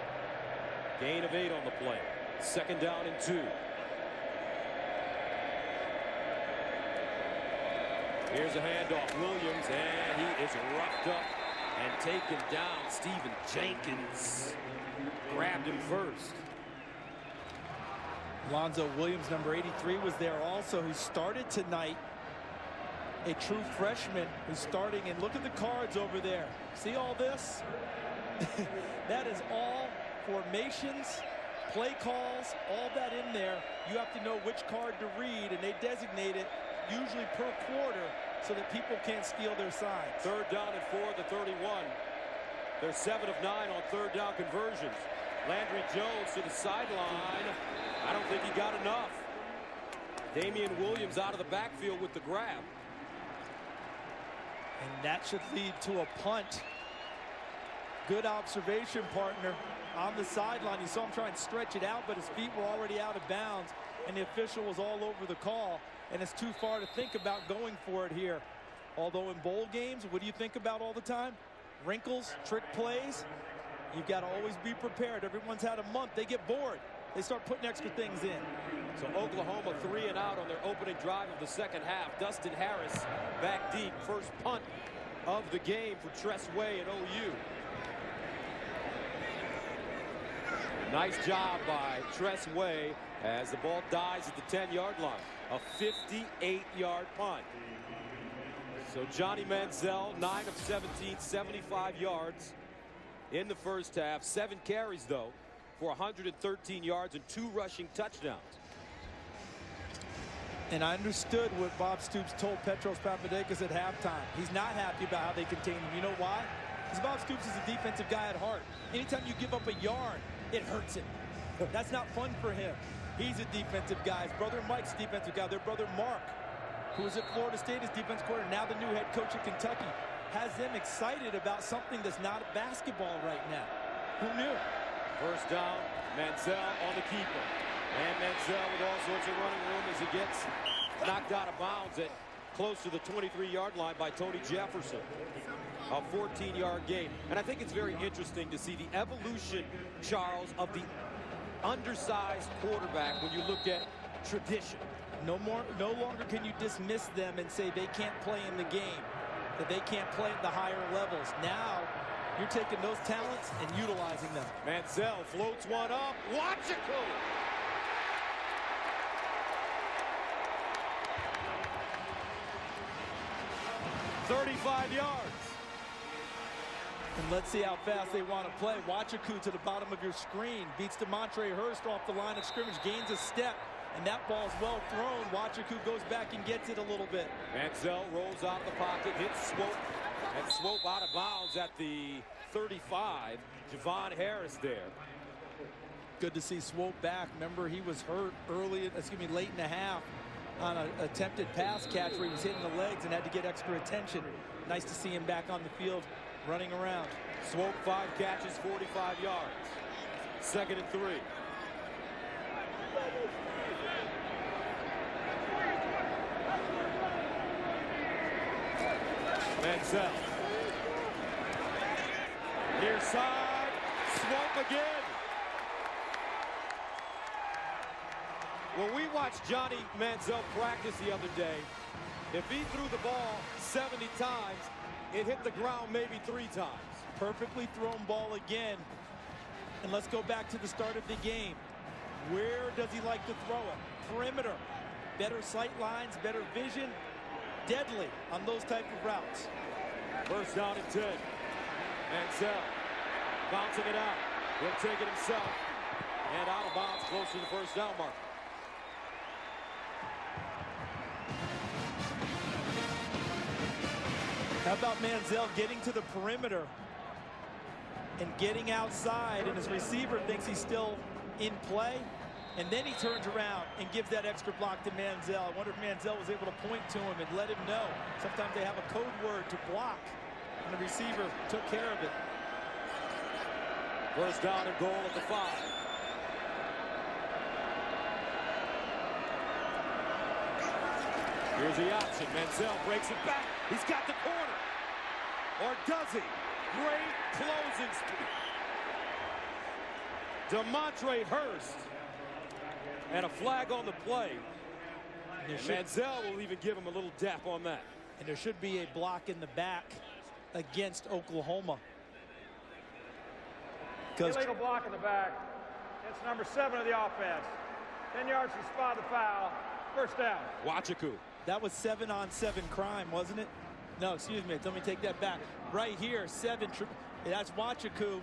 Gain of 8 on the play. 2nd down and 2. Here's a handoff. Williams, and he is roughed up and taken down. Stephen Jenkins grabbed him first. Lonzo Williams, number 83, was there also, who started tonight. A true freshman who's starting, and look at the cards over there. See all this? That is all formations, play calls, all that in there. You have to know which card to read, and they designate it usually per quarter so that people can't steal their signs. 3rd down and 4 at the 31. They're 7 of 9 on 3rd down conversions. Landry Jones to the sideline. I don't think he got enough. Damian Williams out of the backfield with the grab. And that should lead to a punt. Good observation, partner. On the sideline, you saw him try and stretch it out, but his feet were already out of bounds, and the official was all over the call, and it's too far to think about going for it here. Although in bowl games, what do you think about all the time? Wrinkles, trick plays. You've got to always be prepared. Everyone's had a month. They get bored. They start putting extra things in. So Oklahoma 3 and out on their opening drive of the second half. Dustin Harris back deep. First punt of the game for Tress Way at OU. Nice job by Tress Way as the ball dies at the 10-yard line. A 58-yard punt. So Johnny Manziel, 9 of 17, 75 yards in the first half. 7 carries, though, for 113 yards and 2 rushing touchdowns. And I understood what Bob Stoops told Petros Papadakis at halftime. He's not happy about how they contain him. You know why? Because Bob Stoops is a defensive guy at heart. Anytime you give up a yard, it hurts him. That's not fun for him. He's a defensive guy. His brother Mike's a defensive guy. Their brother Mark, who was at Florida State as defense coordinator, now the new head coach at Kentucky, has them excited about something that's not a basketball right now. Who knew? First down, Manziel on the keeper. And Manziel with all sorts of running room as he gets knocked out of bounds at close to the 23-yard line by Tony Jefferson. A 14-yard gain. And I think it's very interesting to see the evolution, Charles, of the undersized quarterback when you look at tradition. No longer can you dismiss them and say they can't play in the game, that they can't play at the higher levels. Now you're taking those talents and utilizing them. Manziel floats one up. Wachiku! 35 yards. And let's see how fast they want to play. Wachiku to the bottom of your screen. Beats DeMontre Hurst off the line of scrimmage. Gains a step. And that ball's well thrown. Wachiku goes back and gets it a little bit. Manziel rolls out of the pocket. Hits Swope. And Swope out of bounds at the 35. Javon Harris there. Good to see Swope back. Remember, he was hurt late in the half on an attempted pass catch where he was hitting the legs and had to get extra attention. Nice to see him back on the field running around. Swope 5 catches, 45 yards. 2nd and 3. Manziel. Near side. Swope again. When we watched Johnny Manziel practice the other day, if he threw the ball 70 times, it hit the ground maybe 3 times. Perfectly thrown ball again. And let's go back to the start of the game. Where does he like to throw it? Perimeter. Better sight lines, better vision. Deadly on those type of routes. First down and 10. Manziel bouncing it out. He'll take it himself. And out of bounds close to the first down mark. How about Manziel getting to the perimeter and getting outside, and his receiver thinks he's still in play, and then he turns around and gives that extra block to Manziel. I wonder if Manziel was able to point to him and let him know. Sometimes they have a code word to block, and the receiver took care of it. First down and goal at the 5. Here's the option. Manziel breaks it back. He's got the corner. Or does he? Great closing speed. DeMontre Hurst. And a flag on the play. Manziel will even give him a little dap on that. And there should be a block in the back against Oklahoma. Illegal block in the back. It's number 7 of the offense. 10 yards to spot the foul. First down. Wachiku. That was 7-on-7 crime, wasn't it? No, excuse me. Let me take that back. Right here, 7. That's Wachiku.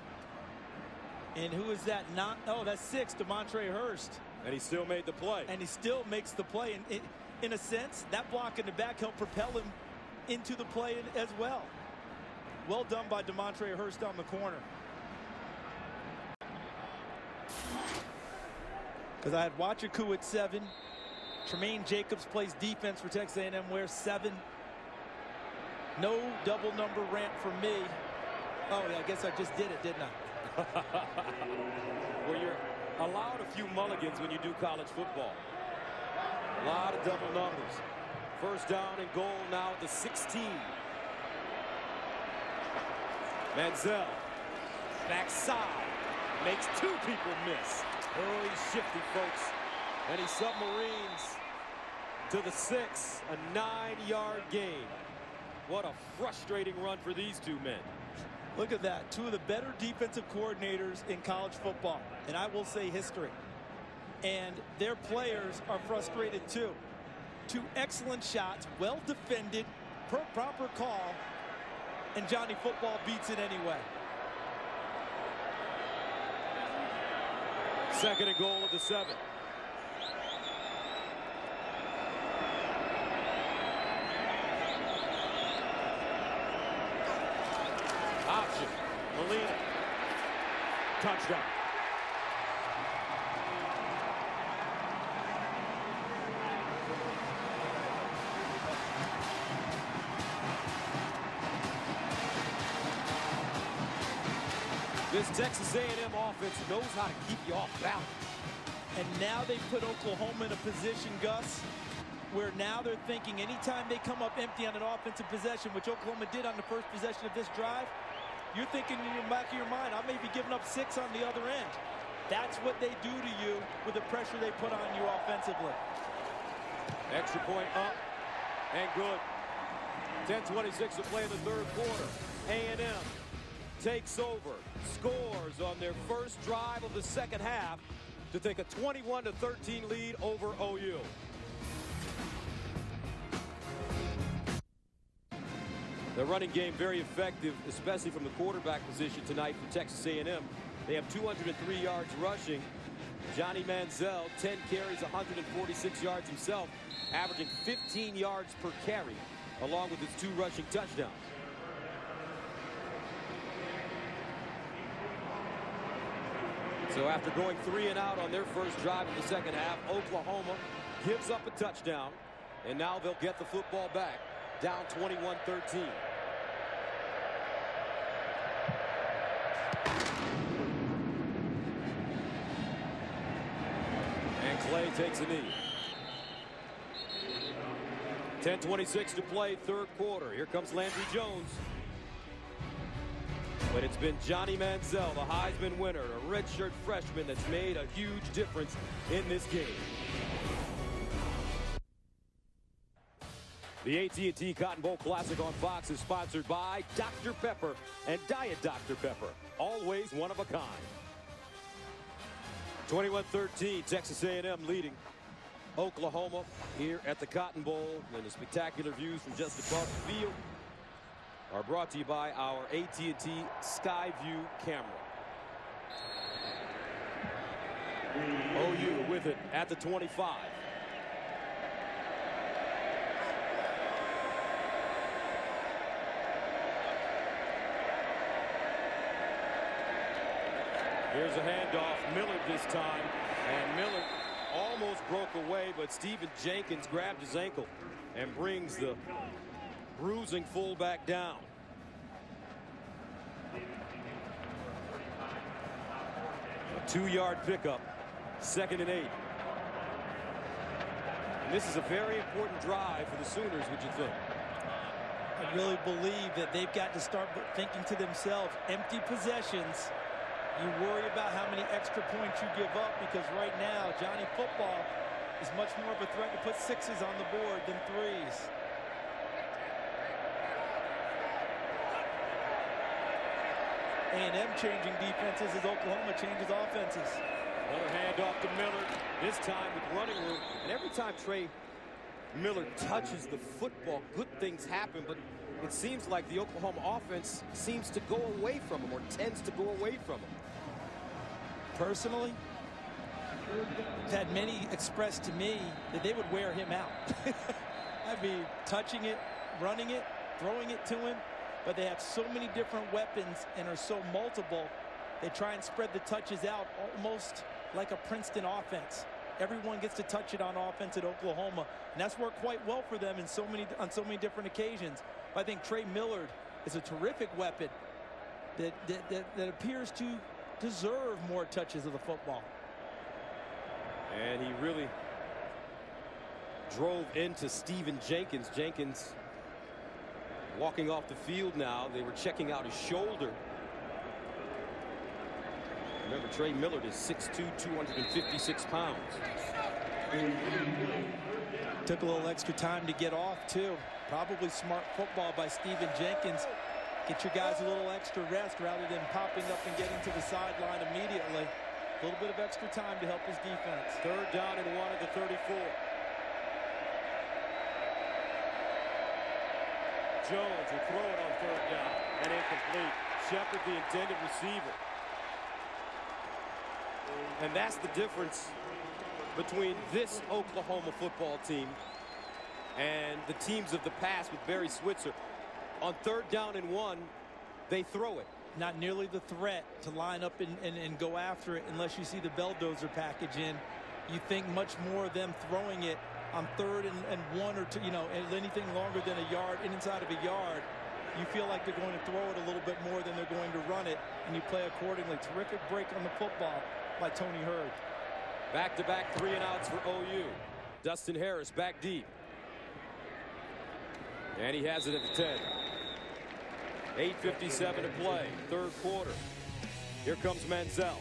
And who is that? Not. Oh, that's 6, DeMontre Hurst. And he still made the play. And he still makes the play. And in a sense, that block in the back helped propel him into the play as well. Well done by DeMontre Hurst on the corner. Because I had Wachiku at 7. Tremaine Jacobs plays defense for Texas A&M, wears 7. No double number rant for me. Oh, yeah, I guess I just did it, didn't I? Well, you're allowed a few mulligans when you do college football. A lot of double numbers. First down and goal now at the 16. Manziel. Backside. Makes 2 people miss. Oh, he's shifty, folks. And he submarines to the 6. A 9-yard gain. What a frustrating run for these 2 men. Look at that. 2 of the better defensive coordinators in college football. And I will say history. And their players are frustrated too. 2 excellent shots, well defended, proper call, and Johnny Football beats it anyway. Second and goal at the 7. Option. Molina. Touchdown. This Texas A&M offense knows how to keep you off balance. And now they put Oklahoma in a position, Gus, where now they're thinking anytime they come up empty on an offensive possession, which Oklahoma did on the first possession of this drive, you're thinking in the back of your mind, I may be giving up 6 on the other end. That's what they do to you with the pressure they put on you offensively. Extra point up and good. 10:26 to play in the 3rd quarter. A&M takes over, scores on their first drive of the 2nd half to take a 21-13 lead over OU. The running game very effective, especially from the quarterback position tonight for Texas A&M. They have 203 yards rushing. Johnny Manziel, 10 carries, 146 yards himself, averaging 15 yards per carry, along with his 2 rushing touchdowns. So after going 3 and out on their first drive in the 2nd half, Oklahoma gives up a touchdown, and now they'll get the football back, down 21-13. And Clay takes a knee. 10:26 to play, 3rd quarter. Here comes Landry Jones. But it's been Johnny Manziel, the Heisman winner, a redshirt freshman that's made a huge difference in this game. The AT&T Cotton Bowl Classic on Fox is sponsored by Dr. Pepper and Diet Dr. Pepper, always one of a kind. 21-13, Texas A&M leading Oklahoma here at the Cotton Bowl. And the spectacular views from just above the field are brought to you by our AT&T Skyview camera. OU with it at the 25. Here's a handoff. Millard this time. And Millard almost broke away, but Stephen Jenkins grabbed his ankle and brings the bruising fullback down. A 2-yard pickup. 2nd and 8. And this is a very important drive for the Sooners, would you think? I really believe that they've got to start thinking to themselves, empty possessions. You worry about how many extra points you give up, because right now, Johnny Football is much more of a threat to put 6s on the board than 3s. A&M changing defenses as Oklahoma changes offenses. Another handoff to Millard, this time with running room. And every time Trey Millard touches the football, good things happen, but it seems like the Oklahoma offense seems to go away from him, or tends to go away from him. Personally, I've had many express to me that they would wear him out. I mean, touching it, running it, throwing it to him, but they have so many different weapons and are so multiple, they try and spread the touches out almost like a Princeton offense. Everyone gets to touch it on offense at Oklahoma, and that's worked quite well for them on so many different occasions. But I think Trey Millard is a terrific weapon that appears to deserve more touches of the football. And he really drove into Stephen Jenkins. Jenkins walking off the field now. They were checking out his shoulder. Remember, Trey Millard is 6'2", 256 pounds. Took a little extra time to get off, too. Probably smart football by Stephen Jenkins. Get your guys a little extra rest rather than popping up and getting to the sideline immediately. A little bit of extra time to help his defense. 3rd down and 1 at the 34. Jones will throw it on 3rd down and incomplete. Shepard, the intended receiver. And that's the difference between this Oklahoma football team and the teams of the past with Barry Switzer. On 3rd down and 1, they throw it. Not nearly the threat to line up and go after it unless you see the Belldozer package in. You think much more of them throwing it on 3rd and 1 or 2, anything longer than a yard, inside of a yard. You feel like they're going to throw it a little bit more than they're going to run it, and you play accordingly. Terrific break on the football by Tony Hurd. Back-to-back 3-and-outs for OU. Dustin Harris back deep. And he has it at the 10. 8:57 to play, 3rd quarter. Here comes Manziel.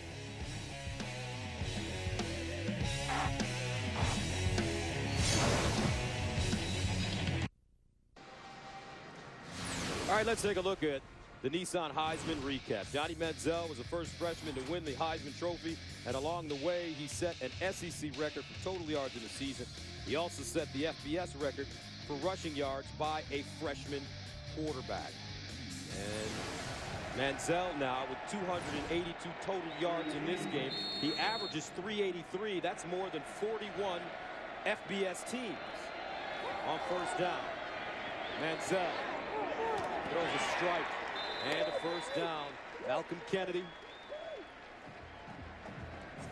All right, let's take a look at the Nissan Heisman recap. Johnny Manziel was the first freshman to win the Heisman Trophy, and along the way, he set an SEC record for total yards in the season. He also set the FBS record for rushing yards by a freshman quarterback. And Manziel now with 282 total yards in this game. He averages 383. That's more than 41 FBS teams on 1st down. Manziel throws a strike and a 1st down. Malcolm Kennedy.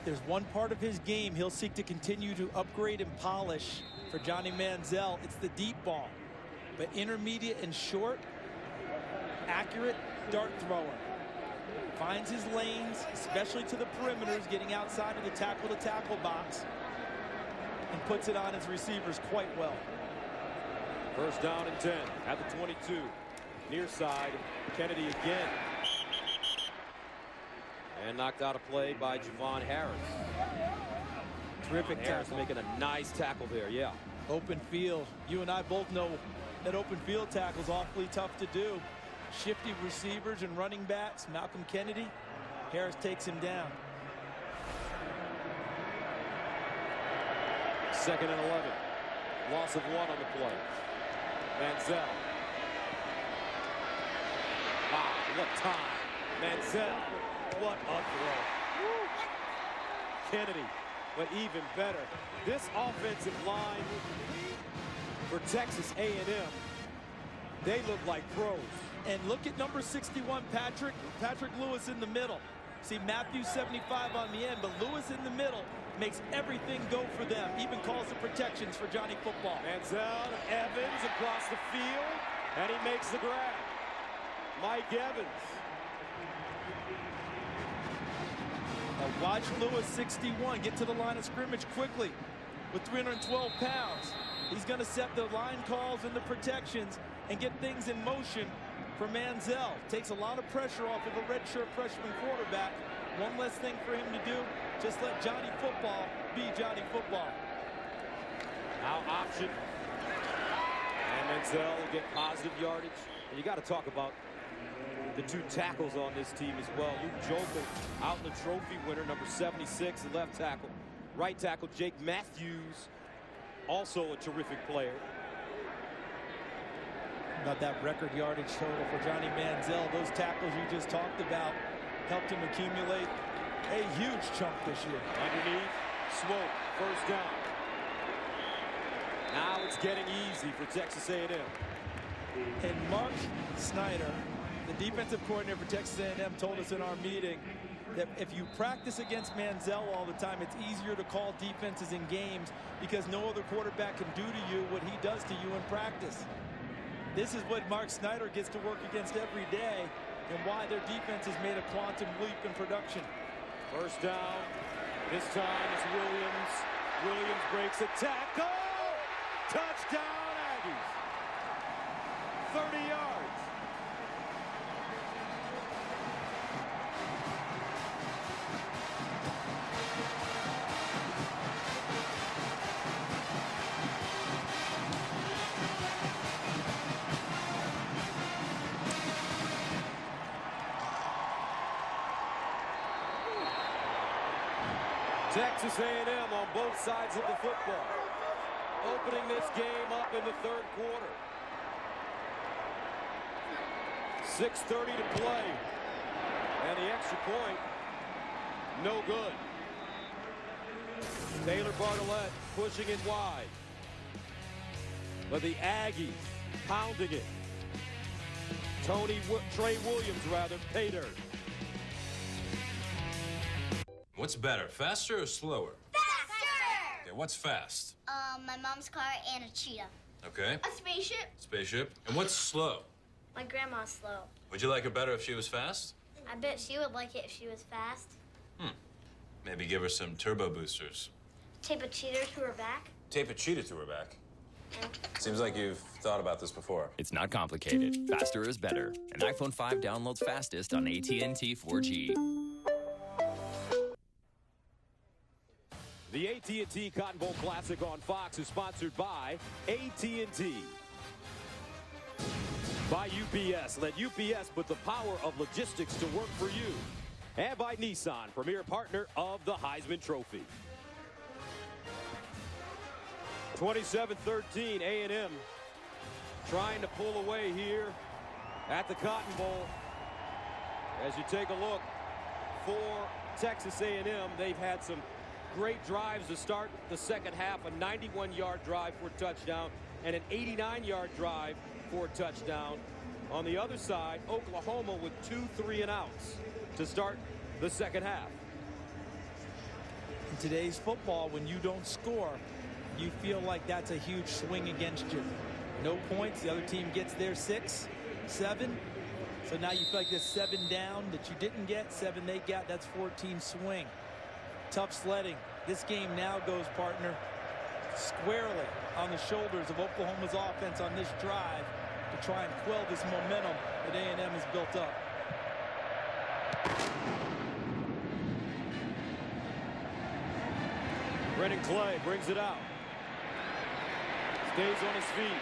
There's one part of his game he'll seek to continue to upgrade and polish for Johnny Manziel. It's the deep ball. But intermediate and short, accurate dart thrower. Finds his lanes, especially to the perimeters, getting outside of the tackle-to-tackle box, and puts it on his receivers quite well. 1st down and 10 at the 22. Near side, Kennedy again. And knocked out of play by Javon Harris. Terrific Harris tackle. making a nice tackle there, yeah. Open field. You and I both know that open field tackle is awfully tough to do. Shifty receivers and running backs. Malcolm Kennedy. Harris takes him down. 2nd and 11. Loss of 1 on the play. Manziel. Wow, what time. Manziel, what a throw. Kennedy, but even better. This offensive line for Texas A&M, they look like pros. And look at number 61, Patrick Lewis in the middle. See, Matthews 75 on the end, but Lewis in the middle makes everything go for them, even calls the protections for Johnny Football. Manziel, Evans across the field, and he makes the grab. Mike Evans. Now watch Lewis, 61, get to the line of scrimmage quickly with 312 pounds. He's going to set the line calls and the protections and get things in motion for Manziel. Takes a lot of pressure off of a redshirt freshman quarterback. One less thing for him to do. Just let Johnny Football be Johnny Football. Now option. And Manziel will get positive yardage. And you got to talk about the two tackles on this team as well. Luke Jokel out in the trophy winner, number 76, the left tackle. Right tackle, Jake Matthews, also a terrific player. About that record yardage total for Johnny Manziel. Those tackles you just talked about helped him accumulate a huge chunk this year. Underneath, Swope, first down. Now it's getting easy for Texas A&M. And Mark Snyder, the defensive coordinator for Texas A&M, told us in our meeting that if you practice against Manziel all the time, it's easier to call defenses in games because no other quarterback can do to you what he does to you in practice. This is what Mark Snyder gets to work against every day and why their defense has made a quantum leap in production. First down. This time it's Williams. Williams breaks a tackle. Touchdown, Aggies. 30 yards. Texas A&M on both sides of the football, opening this game up in the third quarter. 6:30 to play, and the extra point, no good. Taylor Bartlett pushing it wide, but the Aggies pounding it. Trey Williams, pay dirt. What's better, faster or slower? Faster! Okay, what's fast? My mom's car and a cheetah. Okay. A spaceship. Spaceship. And what's slow? My grandma's slow. Would you like her better if she was fast? I bet she would like it if she was fast. Maybe give her some turbo boosters. Tape a cheetah to her back. Tape a cheetah to her back. Seems like you've thought about this before. It's not complicated. Faster is better. An iPhone 5 downloads fastest on AT&T 4G. The AT&T Cotton Bowl Classic on Fox is sponsored by AT&T. By UPS. Let UPS put the power of logistics to work for you. And by Nissan, premier partner of the Heisman Trophy. 27-13, A&M trying to pull away here at the Cotton Bowl. As you take a look for Texas A&M, they've had some great drives to start the second half. A 91-yard drive for a touchdown and an 89-yard drive for a touchdown. On the other side, Oklahoma with 2 3-and-outs to start the second half. In today's football, when you don't score, you feel like that's a huge swing against you. No points, the other team gets their 6, 7. So now you feel like there's 7 down that you didn't get, 7 they got, that's 14 swing. Tough sledding. This game now goes, partner, squarely on the shoulders of Oklahoma's offense on this drive to try and quell this momentum that A&M has built up. Brennan Clay brings it out. Stays on his feet.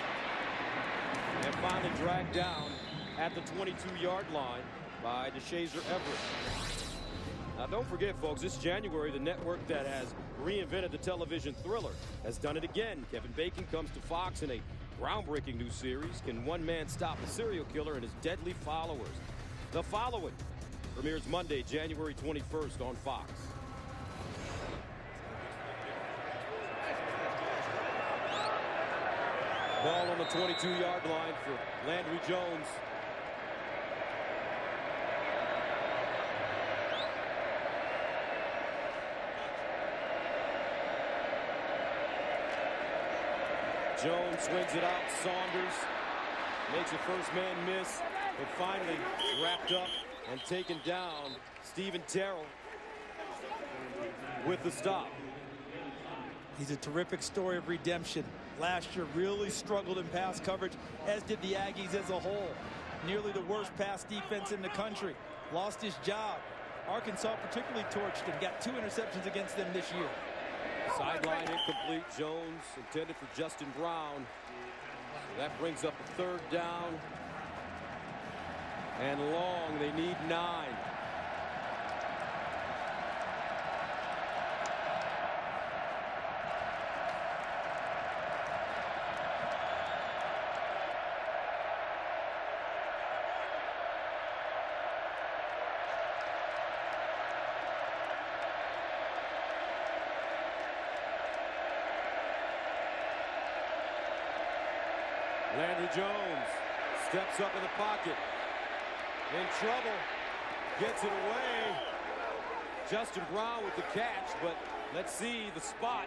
And finally dragged down at the 22-yard line by DeShazer Everett. Now, don't forget, folks, this January, the network that has reinvented the television thriller has done it again. Kevin Bacon comes to Fox in a groundbreaking new series. Can one man stop a serial killer and his deadly followers? The Following premieres Monday, January 21st on Fox. Ball on the 22-yard line for Landry Jones. Jones swings it out. Saunders makes a first man miss, but finally wrapped up and taken down. Stephen Terrell with the stop. He's a terrific story of redemption. Last year really struggled in pass coverage, as did the Aggies as a whole. Nearly the worst pass defense in the country. Lost his job. Arkansas particularly torched him. Got 2 interceptions against them this year. Sideline incomplete. Jones intended for Justin Brown. So that brings up a 3rd down. And long. They need 9. Landry Jones steps up in the pocket. In trouble. Gets it away. Justin Brown with the catch, but let's see the spot.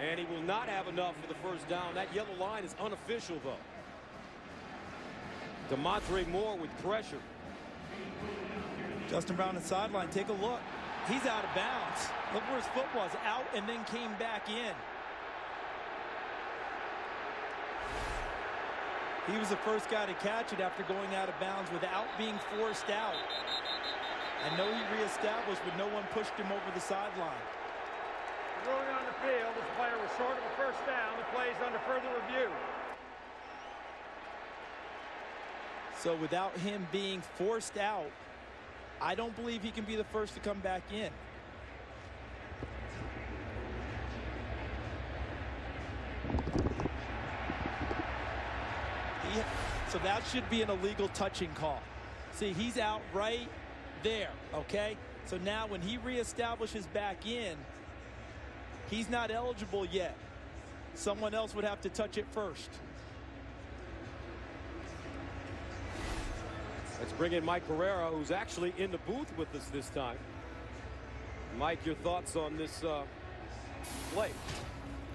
And he will not have enough for the first down. That yellow line is unofficial, though. DeMontre Moore with pressure. Justin Brown on the sideline. Take a look. He's out of bounds. Look where his foot was. Out and then came back in. He was the first guy to catch it after going out of bounds without being forced out. I know he reestablished, but no one pushed him over the sideline. Ruling on the field, this player was short of a first down. The play is under further review. So without him being forced out, I don't believe he can be the first to come back in. So that should be an illegal touching call. See, he's out right there, okay? So now when he reestablishes back in, he's not eligible yet. Someone else would have to touch it first. Let's bring in Mike Pereira, who's actually in the booth with us this time. Mike, your thoughts on this play?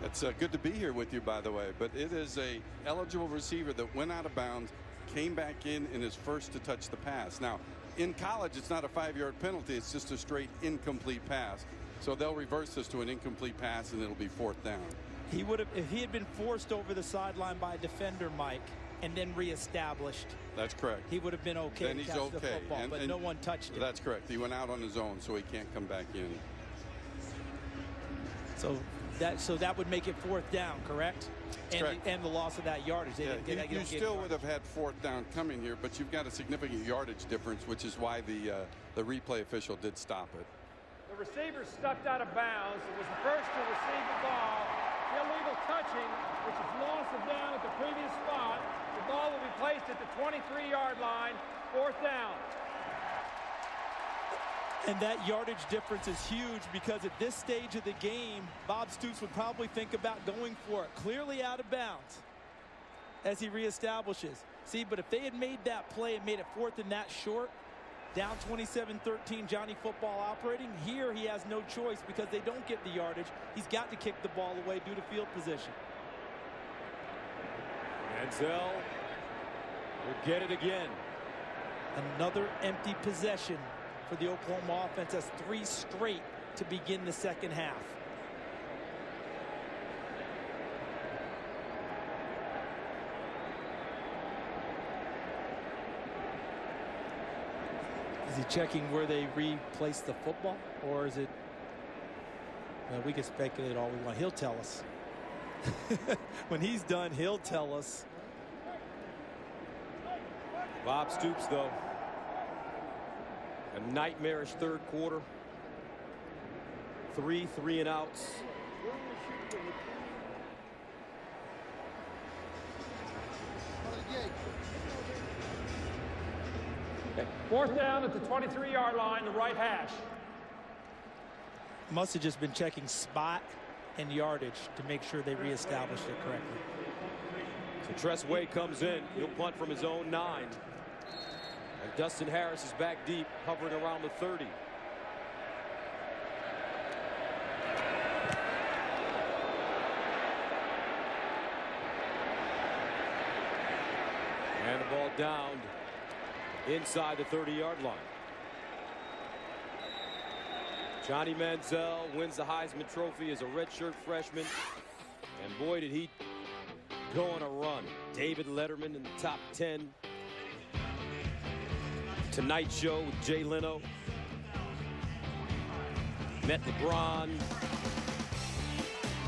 It's good to be here with you, by the way, but it is a eligible receiver that went out of bounds, came back in, and is first to touch the pass. Now, in college, it's not a 5-yard penalty. It's just a straight incomplete pass. So they'll reverse this to an incomplete pass, and it'll be 4th down. He would have, if he had been forced over the sideline by a defender, Mike, and then reestablished. That's correct. He would have been okay. Then he's okay. The football, but no one touched him. That's correct. He went out on his own, so he can't come back in. So that would make it 4th down, correct? And the loss of that yardage. You still would have had 4th down coming here, but you've got a significant yardage difference, which is why the replay official did stop it. The receiver stepped out of bounds. It was the first to receive the ball. Illegal touching, which is loss of down at the previous spot. The ball will be placed at the 23-yard line, 4th down. And that yardage difference is huge because at this stage of the game, Bob Stoops would probably think about going for it. Clearly out of bounds as he reestablishes. See, but if they had made that play and made it 4th and that short, down 27-13, Johnny football operating, here he has no choice because they don't get the yardage. He's got to kick the ball away due to field position. Manziel will get it again. Another empty possession for the Oklahoma offense. That's 3 straight to begin the second half. Is he checking where they replaced the football, or is it? Well, we can speculate all we want. He'll tell us. When he's done, he'll tell us. Bob Stoops, though. A nightmarish 3rd quarter. 3 3-and-outs. Okay. 4th down at the 23-yard line, the right hash. Must have just been checking spot and yardage to make sure they reestablished it correctly. So Tress Way comes in. He'll punt from his own 9. And Dustin Harris is back deep, hovering around the 30. ball down inside the 30-yard line. Johnny Manziel wins the Heisman Trophy as a redshirt freshman. And boy, did he go on a run. David Letterman in the top 10. Tonight Show with Jay Leno. Met LeBron.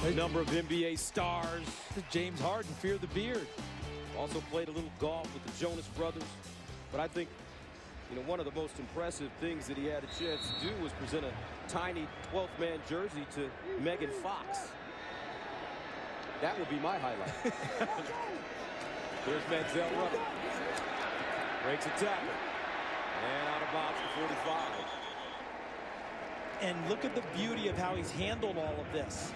A number of NBA stars. James Harden, fear the beard. Also played a little golf with the Jonas Brothers. But I think, one of the most impressive things that he had a chance to do was present a tiny 12th man jersey to Megan Fox. That would be my highlight. There's Manziel running. Breaks a tackle. And out of bounds for 45. And look at the beauty of how he's handled all of this.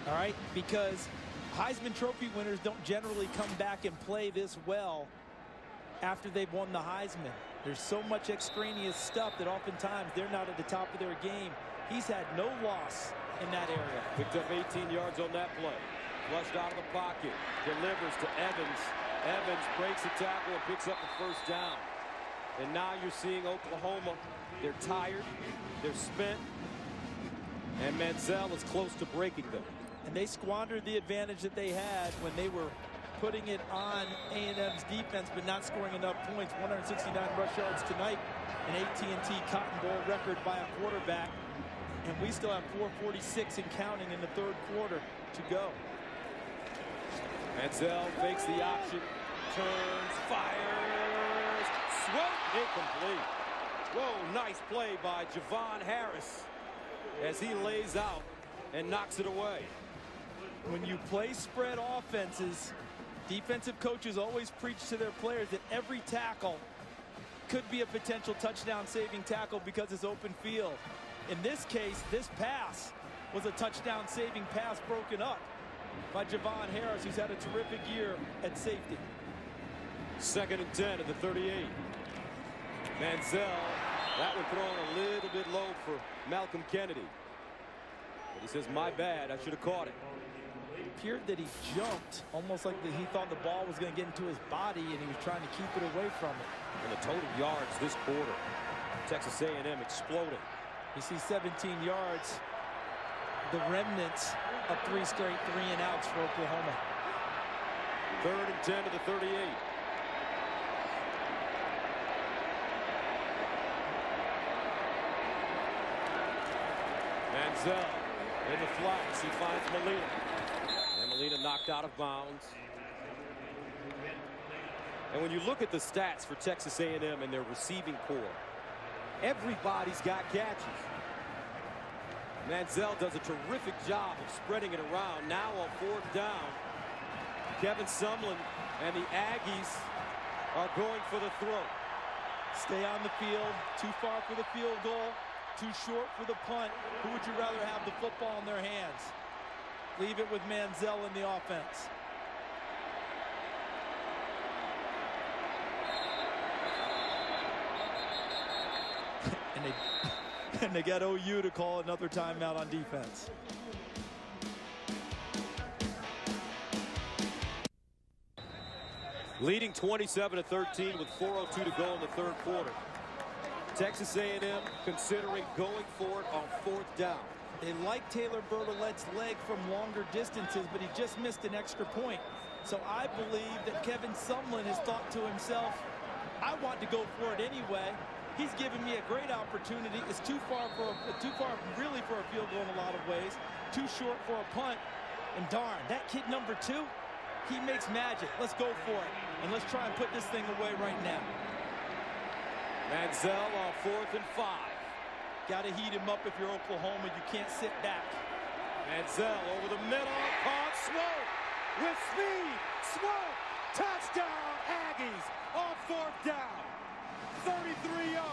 All right, because Heisman Trophy winners don't generally come back and play this well after they've won the Heisman. There's so much extraneous stuff that oftentimes they're not at the top of their game. He's had no loss in that area. Picked up 18 yards on that play. Flushed out of the pocket. Delivers to Evans. Evans breaks the tackle and picks up the first down. And now you're seeing Oklahoma. They're tired. They're spent. And Manziel is close to breaking them. And they squandered the advantage that they had when they were putting it on A&M's defense, but not scoring enough points. 169 rush yards tonight, an AT&T Cotton Bowl record by a quarterback. And we still have 4:46 and counting in the third quarter to go. Manziel fakes the option, turns, fires, swoop, incomplete. Whoa, nice play by Javon Harris as he lays out and knocks it away. When you play spread offenses, defensive coaches always preach to their players that every tackle could be a potential touchdown-saving tackle because it's open field. In this case, this pass was a touchdown-saving pass broken up by Javon Harris, who's had a terrific year at safety. 2nd and 10 at the 38. Manziel, that one thrown a little bit low for Malcolm Kennedy. But he says, my bad, I should have caught it. It appeared that he jumped, almost like he thought the ball was going to get into his body, and he was trying to keep it away from it. And the total yards this quarter, Texas A&M exploding. You see 17 yards, the remnants of 3 straight 3-and-outs for Oklahoma. 3rd and 10 to the 38. Manziel in the flats. He finds Molina. And Molina knocked out of bounds. And when you look at the stats for Texas A&M and their receiving core, everybody's got catches. Manziel does a terrific job of spreading it around. Now on 4th down, Kevin Sumlin and the Aggies are going for the throw. Stay on the field. Too far for the field goal. Too short for the punt. Who would you rather have the football in their hands? Leave it with Manziel in the offense. and they got OU to call another timeout on defense. Leading 27-13 with 4:02 to go in the third quarter. Texas A&M considering going for it on 4th down. They like Taylor Bertolette's leg from longer distances, but he just missed an extra point. So I believe that Kevin Sumlin has thought to himself, I want to go for it anyway. He's given me a great opportunity. It's too far really for a field goal in a lot of ways. Too short for a punt. And darn, that kid number 2, he makes magic. Let's go for it. And let's try and put this thing away right now. Manziel on 4th and 5. Got to heat him up if you're Oklahoma. You can't sit back. Manziel over the middle. Caught Swope with speed. Swope. Touchdown Aggies on 4th down. 33 yards.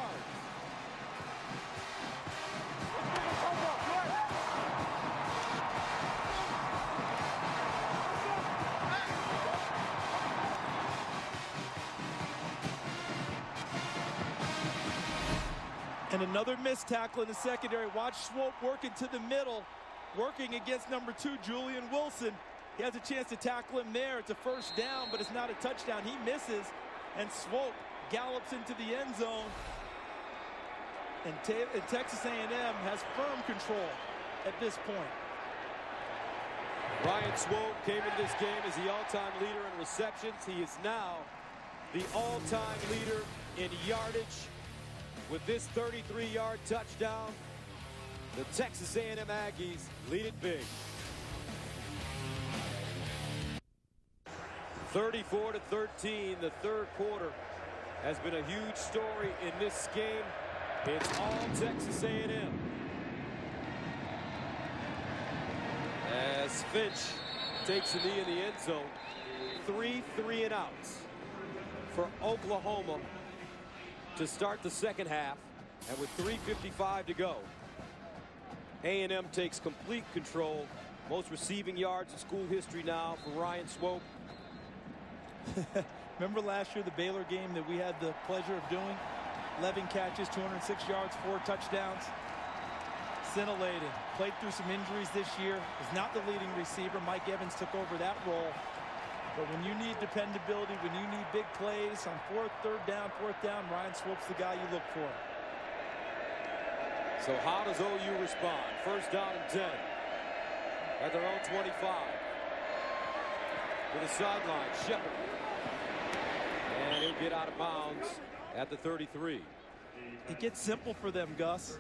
And another missed tackle in the secondary. Watch Swope working to the middle, working against number 2, Julian Wilson. He has a chance to tackle him there. It's a first down, but it's not a touchdown. He misses, and Swope gallops into the end zone. And Texas A&M has firm control at this point. Ryan Swope came into this game as the all-time leader in receptions. He is now the all-time leader in yardage with this 33-yard touchdown. The Texas A&M Aggies lead it big. 34-13, the third quarter has been a huge story in this game. It's all Texas A&M. As Finch takes a knee in the end zone, 3 3-and-outs for Oklahoma to start the second half, and with 3:55 to go, A&M takes complete control. Most receiving yards in school history now for Ryan Swope. Remember last year, the Baylor game that we had the pleasure of doing? 11 catches, 206 yards, 4 touchdowns. Scintillating. Played through some injuries this year. Is not the leading receiver. Mike Evans took over that role. But when you need dependability, when you need big plays on third down, Ryan Swope's the guy you look for. So how does OU respond? First down and 10 at their own 25. To the sideline, Shepard. And he'll get out of bounds at the 33. It gets simple for them, Gus.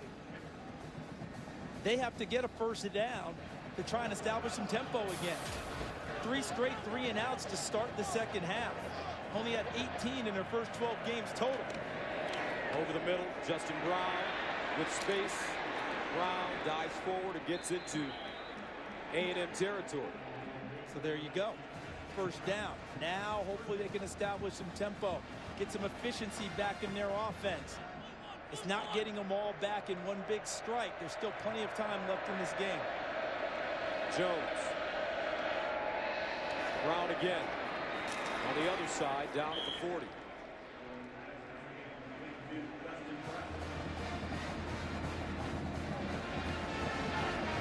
They have to get a first down to try and establish some tempo again. 3 straight 3-and-outs to start the second half. Only had 18 in their first 12 games total. Over the middle, Justin Brown with space. Brown dives forward and gets into A&M territory. So there you go. First down. Now hopefully they can establish some tempo, get some efficiency back in their offense. It's not getting them all back in one big strike. There's still plenty of time left in this game. Jones. Brown again. On the other side, down at the 40.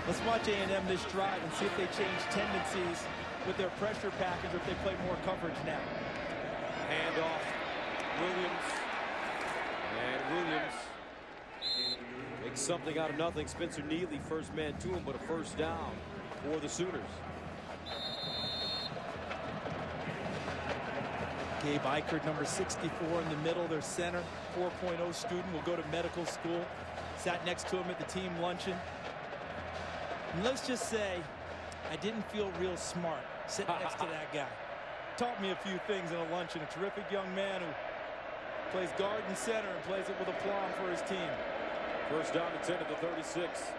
Let's watch A&M this drive and see if they change tendencies with their pressure package or if they play more coverage now. Handoff. Williams. And Williams makes something out of nothing. Spencer Neely, first man to him, but a first down for the Sooners. Gabe Eichert, number 64 in the middle, their center, 4.0 student, will go to medical school. Sat next to him at the team luncheon. And let's just say, I didn't feel real smart sitting next to that guy. Taught me a few things in a luncheon. A terrific young man who plays guard and center and plays it with aplomb for his team. First down and 10 at the 36.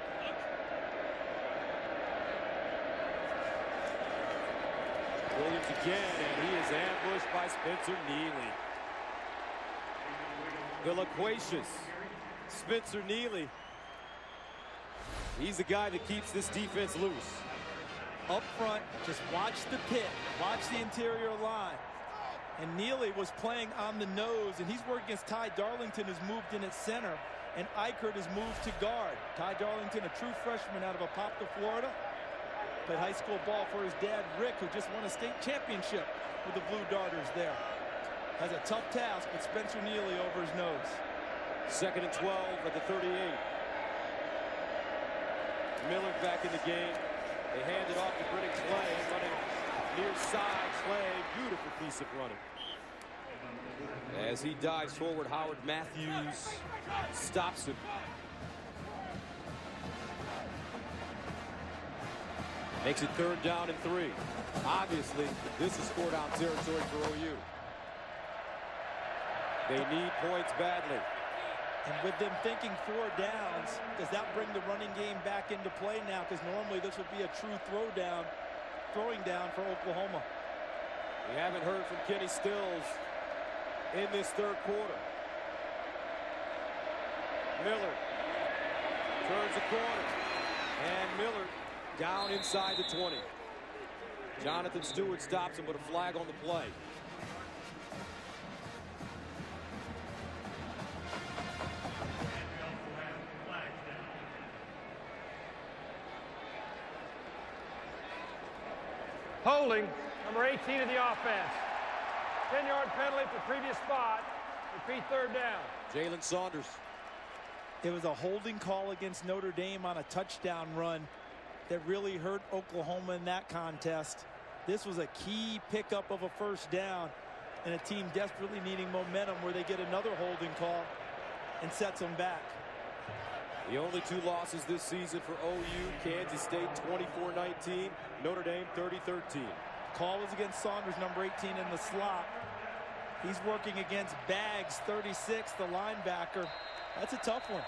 Williams again, and he is ambushed by Spencer Neely. The loquacious Spencer Neely. He's the guy that keeps this defense loose. Up front, just watch the pit, watch the interior line. And Neely was playing on the nose, and he's worked against Ty Darlington, who's moved in at center, and Eichert has moved to guard. Ty Darlington, a true freshman out of Apopka, Florida. Played high school ball for his dad, Rick, who just won a state championship with the Blue Darters there. Has a tough task with Spencer Neely over his nose. Second and 12 at the 38. Miller back in the game. They hand it off to Britton Clay, running near side. Clay, beautiful piece of running. As he dives forward, Howard Matthews stops him. Makes it third down and 3. Obviously, this is score down territory for OU. They need points badly. And with them thinking 4 downs, does that bring the running game back into play now? Because normally this would be a true throwing down for Oklahoma. We haven't heard from Kenny Stills in this third quarter. Miller turns the corner, and Miller down inside the 20. Jonathan Stewart stops him, but a flag on the play. Holding, number 18 of the offense. 10-yard penalty for previous spot. Repeat third down. Jalen Saunders. It was a holding call against Notre Dame on a touchdown run that really hurt Oklahoma in that contest. This was a key pickup of a first down, and a team desperately needing momentum where they get another holding call and sets them back. The only 2 losses this season for OU, Kansas State 24-19, Notre Dame 30-13. Call was against Saunders, number 18 in the slot. He's working against Baggs, 36, the linebacker. That's a tough one.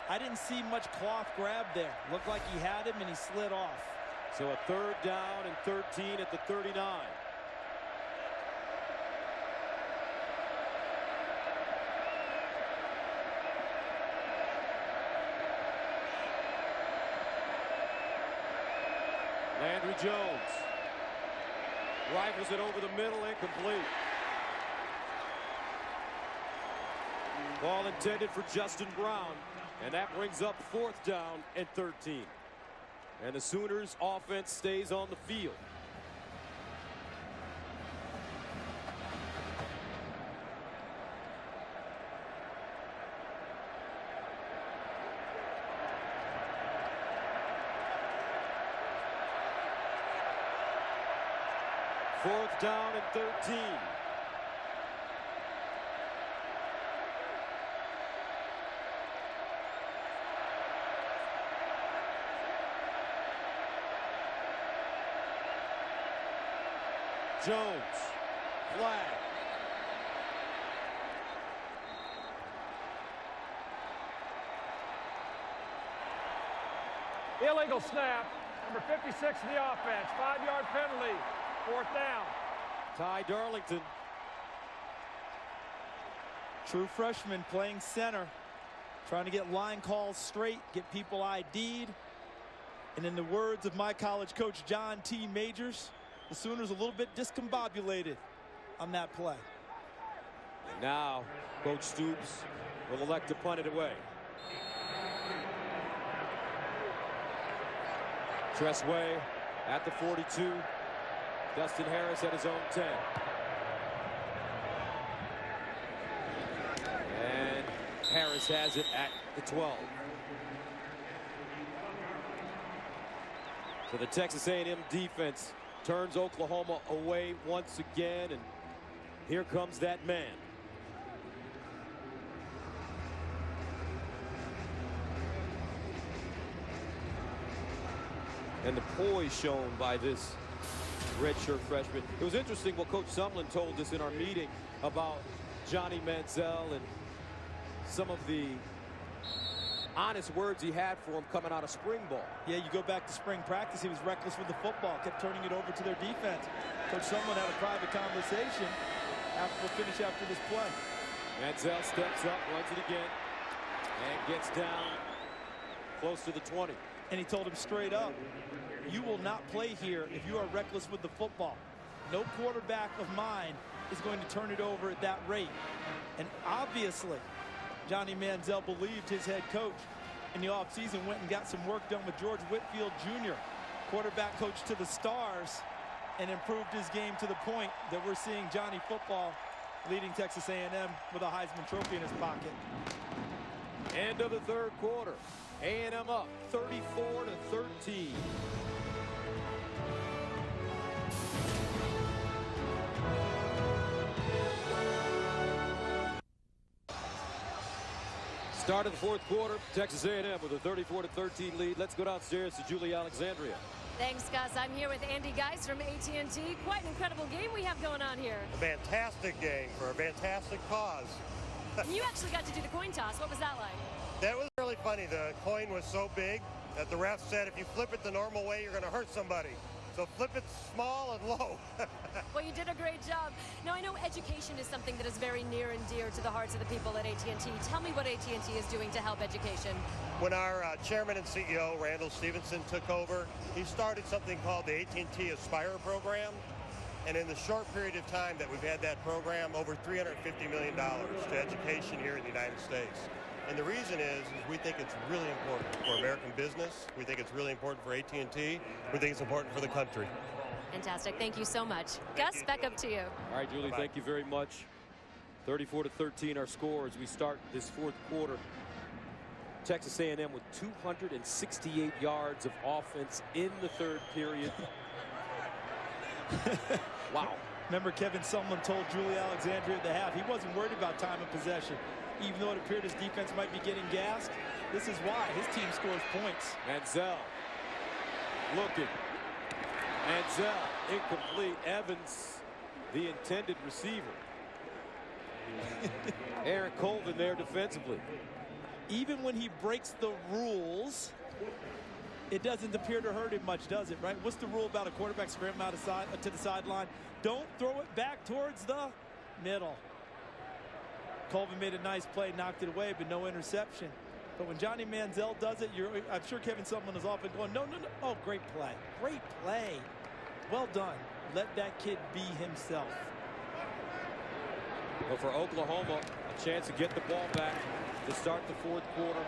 I didn't see much cloth grab there. Looked like he had him and he slid off. So a third down and 13 at the 39. Landry Jones rifles it over the middle, incomplete. Ball intended for Justin Brown, and that brings up 4th down and 13. And the Sooners offense stays on the field. Fourth down and 13. Jones, flag. Illegal snap, number 56 of the offense. 5-yard penalty, 4th down. Ty Darlington. True freshman playing center, trying to get line calls straight, get people ID'd. And in the words of my college coach, John T. Majors, the Sooners a little bit discombobulated on that play. And now, Coach Stoops will elect to punt it away. Tressway at the 42. Dustin Harris at his own 10. And Harris has it at the 12. So the Texas A&M defense turns Oklahoma away once again, and here comes that man. And the poise shown by this redshirt freshman. It was interesting what Coach Sumlin told us in our meeting about Johnny Manziel and some of the honest words he had for him coming out of spring ball. Yeah, you go back to spring practice, he was reckless with the football, kept turning it over to their defense. Coach Sumlin had a private conversation we'll finish after this play. Manziel steps up, runs it again, and gets down close to the 20. And he told him straight up, you will not play here if you are reckless with the football. No quarterback of mine is going to turn it over at that rate. And obviously, Johnny Manziel believed his head coach in the offseason, went and got some work done with George Whitfield Jr., quarterback coach to the Stars, and improved his game to the point that we're seeing Johnny football leading Texas A&M with a Heisman Trophy in his pocket. End of the third quarter. A&M up 34-13. Start of the fourth quarter, Texas A&M with a 34-13 lead. Let's go downstairs to Julie Alexandria. Thanks, Gus. I'm here with Andy Geis from AT&T. Quite an incredible game we have going on here. A fantastic game for a fantastic cause. You actually got to do the coin toss. What was that like? That was really funny. The coin was so big that the ref said if you flip it the normal way, you're going to hurt somebody. So flip it small and low. Well, you did a great job. Now, I know education is something that is very near and dear to the hearts of the people at AT&T. Tell me what AT&T is doing to help education. When our chairman and CEO, Randall Stevenson, took over, he started something called the AT&T Aspire program. And in the short period of time that we've had that program, over $350 million to education here in the United States. And the reason is we think it's really important for American business. We think it's really important for AT&T. We think it's important for the country. Fantastic. Thank you so much. Gus, back up to you. All right, Julie, thank you very much. 34-13 our score as we start this fourth quarter. Texas A&M with 268 yards of offense in the third period. Wow. Remember, Kevin Sumlin told Julie Alexandria at the half he wasn't worried about time of possession. Even though it appeared his defense might be getting gassed, this is why his team scores points. Manziel looking. Manziel incomplete. Evans, the intended receiver. Aaron Colvin there defensively. Even when he breaks the rules, it doesn't appear to hurt him much, does it, right? What's the rule about a quarterback scrambling out of to the sideline? Don't throw it back towards the middle. Colvin made a nice play, knocked it away, but no interception. But when Johnny Manziel does it, I'm sure Kevin Sumlin is off and going, no. Oh, great play. Great play. Well done. Let that kid be himself. Well, for Oklahoma, a chance to get the ball back to start the fourth quarter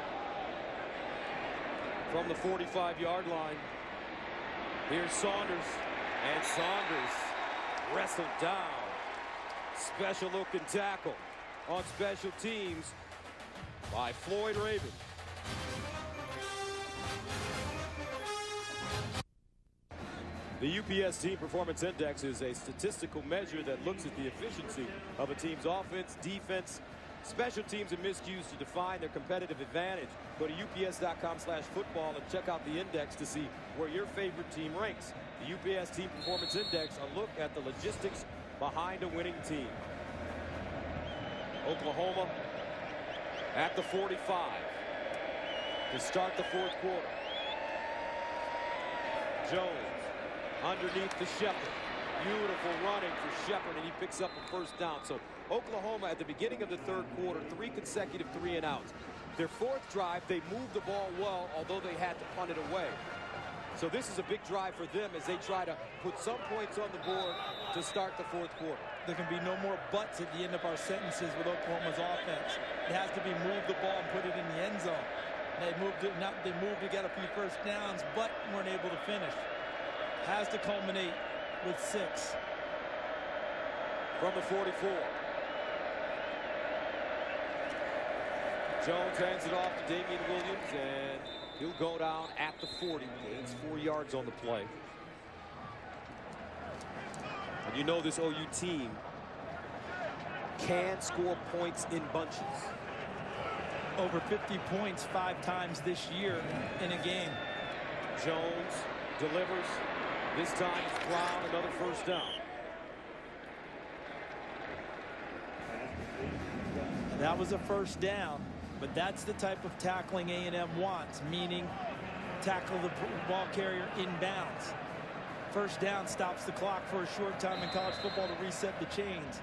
from the 45-yard line. Here's Saunders, and Saunders wrestled down. Special looking tackle on special teams by Floyd Raven. The UPS Team Performance Index is a statistical measure that looks at the efficiency of a team's offense, defense, special teams, and miscues to define their competitive advantage. Go to ups.com/football and check out the index to see where your favorite team ranks. The UPS Team Performance Index, a look at the logistics behind a winning team. Oklahoma at the 45 to start the fourth quarter. Jones underneath the Shepard. Beautiful running for Shepard, and he picks up a first down. So Oklahoma at the beginning of the third quarter, 3 consecutive 3-and-outs. Their fourth drive, they moved the ball well, although they had to punt it away. So this is a big drive for them as they try to put some points on the board to start the fourth quarter. There can be no more buts at the end of our sentences with Oklahoma's offense. It has to be move the ball and put it in the end zone. They moved to get a few first downs, but weren't able to finish. Has to culminate with 6. From the 44. Jones hands it off to Damian Williams, and he'll go down at the 40. Gains 4 yards on the play. And you know this OU team can score points in bunches. Over 50 points 5 times this year in a game. Jones delivers. This time it's Brown, another first down. That was a first down, but that's the type of tackling A&M wants, meaning tackle the ball carrier inbounds. First down stops the clock for a short time in college football to reset the chains.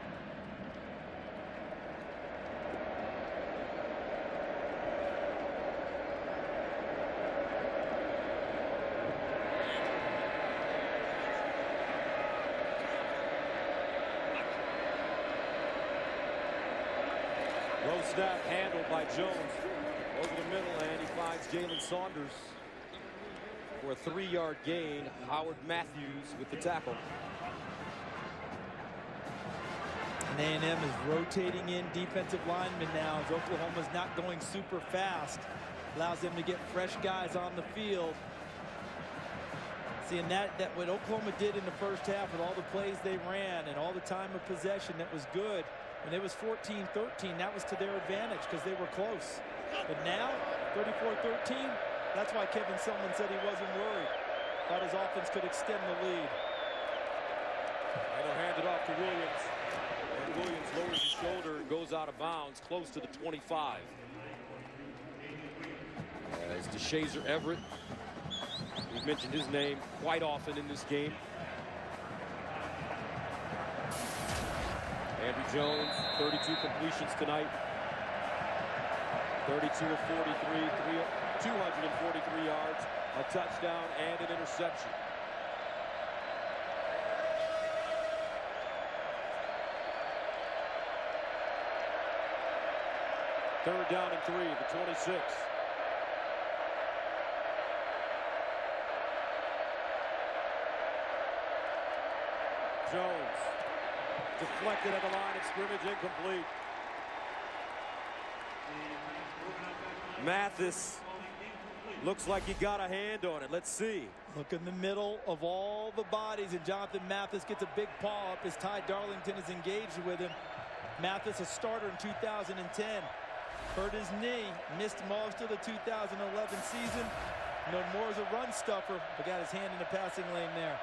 Low snap handled by Jones over the middle, and he finds Jalen Saunders for a 3-yard gain. Howard Matthews with the tackle. And A&M is rotating in defensive linemen now as Oklahoma's not going super fast. Allows them to get fresh guys on the field. Seeing that what Oklahoma did in the first half with all the plays they ran and all the time of possession, that was good. When it was 14-13, that was to their advantage because they were close. But now, 34-13, that's why Kevin Sumlin said he wasn't worried. Thought his offense could extend the lead. And he'll hand it off to Williams. And Williams lowers his shoulder and goes out of bounds close to the 25. As DeShazer Everett, we've mentioned his name quite often in this game. Andrew Jones, 32 completions tonight. 32 of 43, 243 yards, a touchdown, and an interception. Third down and 3 at the 26. Jones. Deflected at the line of scrimmage, incomplete. Mathis looks like he got a hand on it. Let's see. Look in the middle of all the bodies, and Jonathan Mathis gets a big paw up as Ty Darlington is engaged with him. Mathis, a starter in 2010, hurt his knee, missed most of the 2011 season. Known more as a run stuffer, but got his hand in the passing lane there.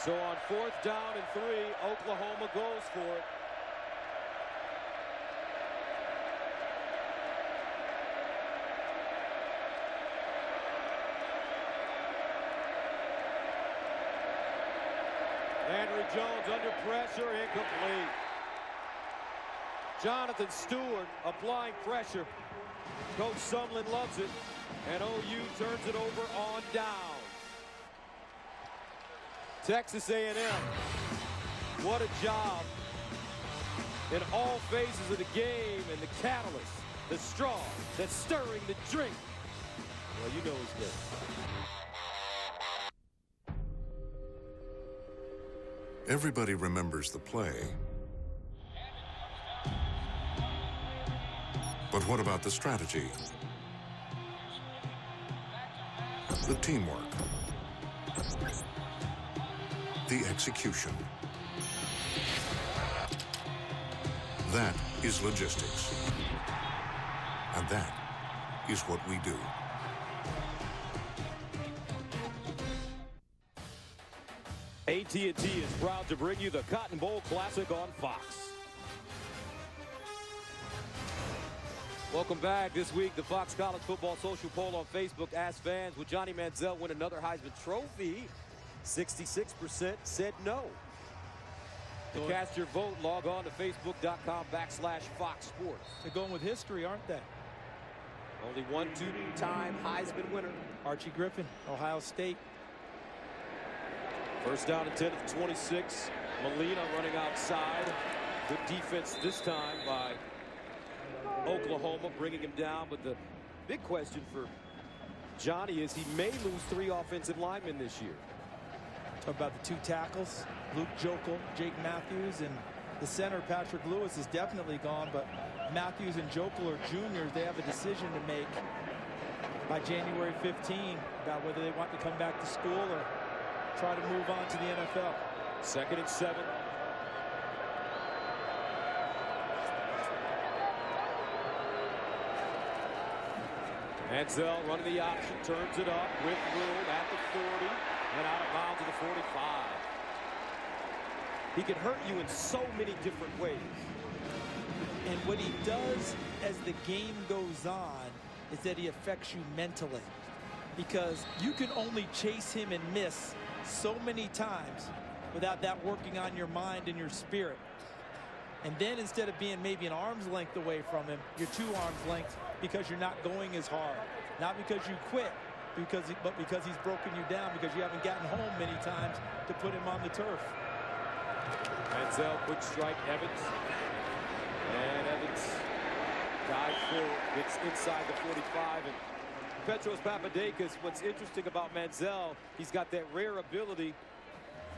So on 4th down and 3, Oklahoma goes for it. Andrew Jones under pressure, incomplete. Jonathan Stewart applying pressure. Coach Sumlin loves it, and OU turns it over on down. Texas A&M, what a job in all phases of the game, and the catalyst, the straw that's stirring the drink. Well, you know it's good. Everybody remembers the play. But what about the strategy? The teamwork? The execution? That is logistics. And that is what we do. AT&T is proud to bring you the Cotton Bowl Classic on Fox. Welcome back. This week, the Fox College Football Social Poll on Facebook asked fans, would Johnny Manziel win another Heisman Trophy? 66% said no. To cast your vote, log on to facebook.com/Fox Sports. They're going with history, aren't they? Only one two-time Heisman winner. Archie Griffin, Ohio State. 1st down and 10 at the 26. Molina running outside. Good defense this time by Oklahoma, bringing him down. But the big question for Johnny is he may lose 3 offensive linemen this year. Talk about the 2 tackles, Luke Jokel, Jake Matthews, and the center, Patrick Lewis, is definitely gone. But Matthews and Jokel are juniors. They have a decision to make by January 15 about whether they want to come back to school or try to move on to the NFL. 2nd and 7. Manziel running the option, turns it up with room at the 40 and out of bounds to the 45. He can hurt you in so many different ways. And what he does as the game goes on is that he affects you mentally, because you can only chase him and miss so many times without that working on your mind and your spirit. And then instead of being maybe an arm's length away from him, you're 2 arms length because you're not going as hard. Not because you quit, but because he's broken you down, because you haven't gotten home many times to put him on the turf. Manziel, quick strike, Evans. And Evans dives forward, gets inside the 45. And Petros Papadakis, what's interesting about Manziel, he's got that rare ability.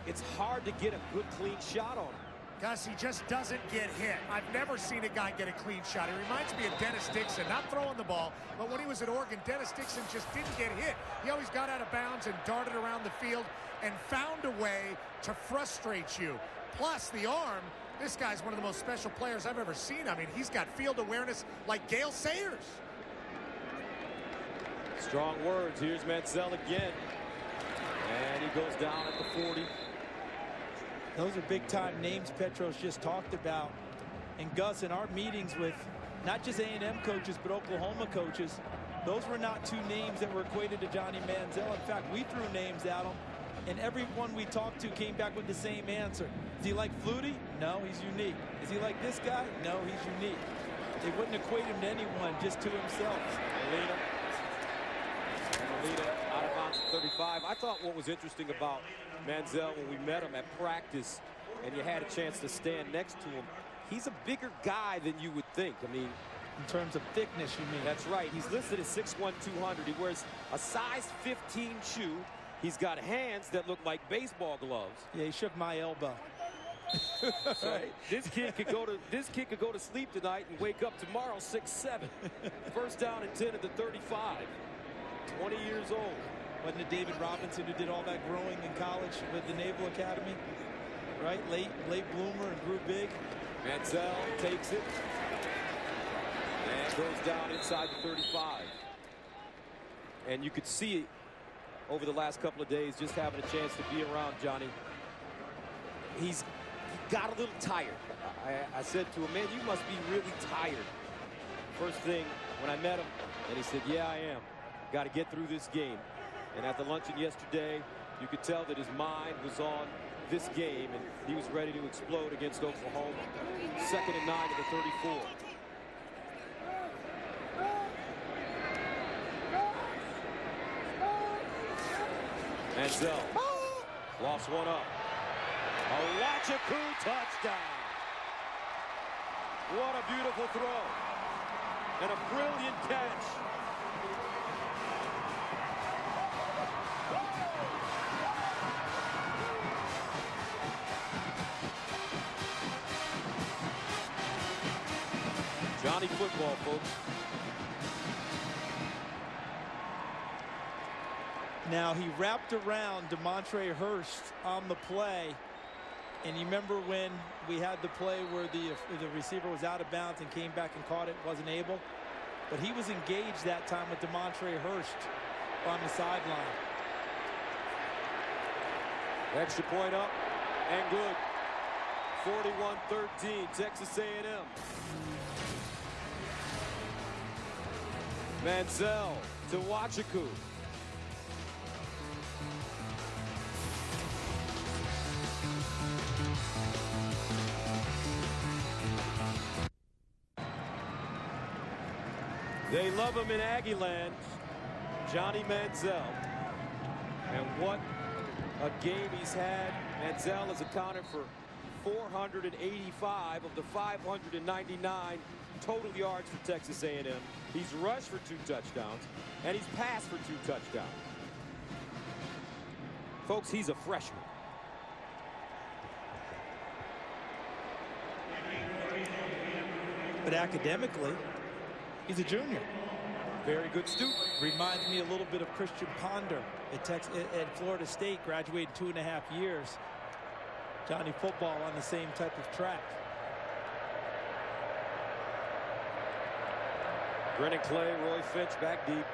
It's hard to get a good, clean shot on him. Gus, he just doesn't get hit. I've never seen a guy get a clean shot. He reminds me of Dennis Dixon, not throwing the ball, but when he was at Oregon, Dennis Dixon just didn't get hit. He always got out of bounds and darted around the field and found a way to frustrate you. Plus, the arm, this guy's one of the most special players I've ever seen. I mean, he's got field awareness like Gale Sayers. Strong words. Here's Manziel again. And he goes down at the 40. Those are big-time names Petros just talked about. And Gus, in our meetings with not just A&M coaches, but Oklahoma coaches, those were not 2 names that were equated to Johnny Manziel. In fact, we threw names at him, and everyone we talked to came back with the same answer. Is he like Flutie? No, he's unique. Is he like this guy? No, he's unique. They wouldn't equate him to anyone, just to himself. Molina out of bounds at 35. I thought what was interesting about Manziel when we met him at practice and you had a chance to stand next to him, he's a bigger guy than you would think. I mean, in terms of thickness, you mean? That's right. He's listed as 6'1", 200. He wears a size 15 shoe. He's got hands that look like baseball gloves. Yeah, he shook my elbow. Right. This kid could go to sleep tonight and wake up tomorrow 6'7". First down and 10 at the 35. 20 years old. Wasn't it David Robinson who did all that growing in college with the Naval Academy? Right? Late bloomer and grew big. Manziel takes it and goes down inside the 35. And you could see over the last couple of days, just having a chance to be around Johnny, he got a little tired. I said to him, man, you must be really tired. First thing when I met him, and he said, yeah, I am. Got to get through this game. And at the luncheon yesterday, you could tell that his mind was on this game, and he was ready to explode against Oklahoma. 2nd and 9 at the 34. Manziel lost one up. A Wachaku touchdown. What a beautiful throw. And a brilliant catch. Johnny football, folks. Now he wrapped around DeMontre Hurst on the play, and you remember when we had the play where the receiver was out of bounds and came back and caught it, wasn't able, but he was engaged that time with DeMontre Hurst on the sideline. Extra point up and good. 41-13, Texas A&M. Manziel to Wachaku. They love him in Aggie land, Johnny Manziel. And what a game he's had. Manziel has accounted for 485 of the 599 total yards for Texas A&M. He's rushed for 2 touchdowns, and he's passed for 2 touchdowns. Folks, he's a freshman. But academically, he's a junior. Very good student. Reminds me a little bit of Christian Ponder at Florida State, graduated 2.5 years. Johnny football on the same type of track. Brennan Clay, Roy Finch back deep.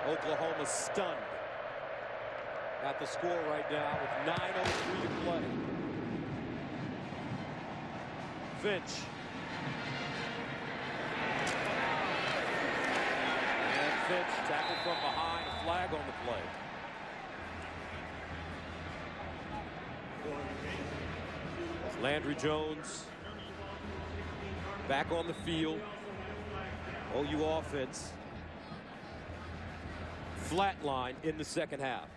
Oklahoma stunned at the score right now with 9:03 to play. Finch. And Finch tackled from behind, a flag on the play. Landry Jones back on the field. OU offense flatline in the second half.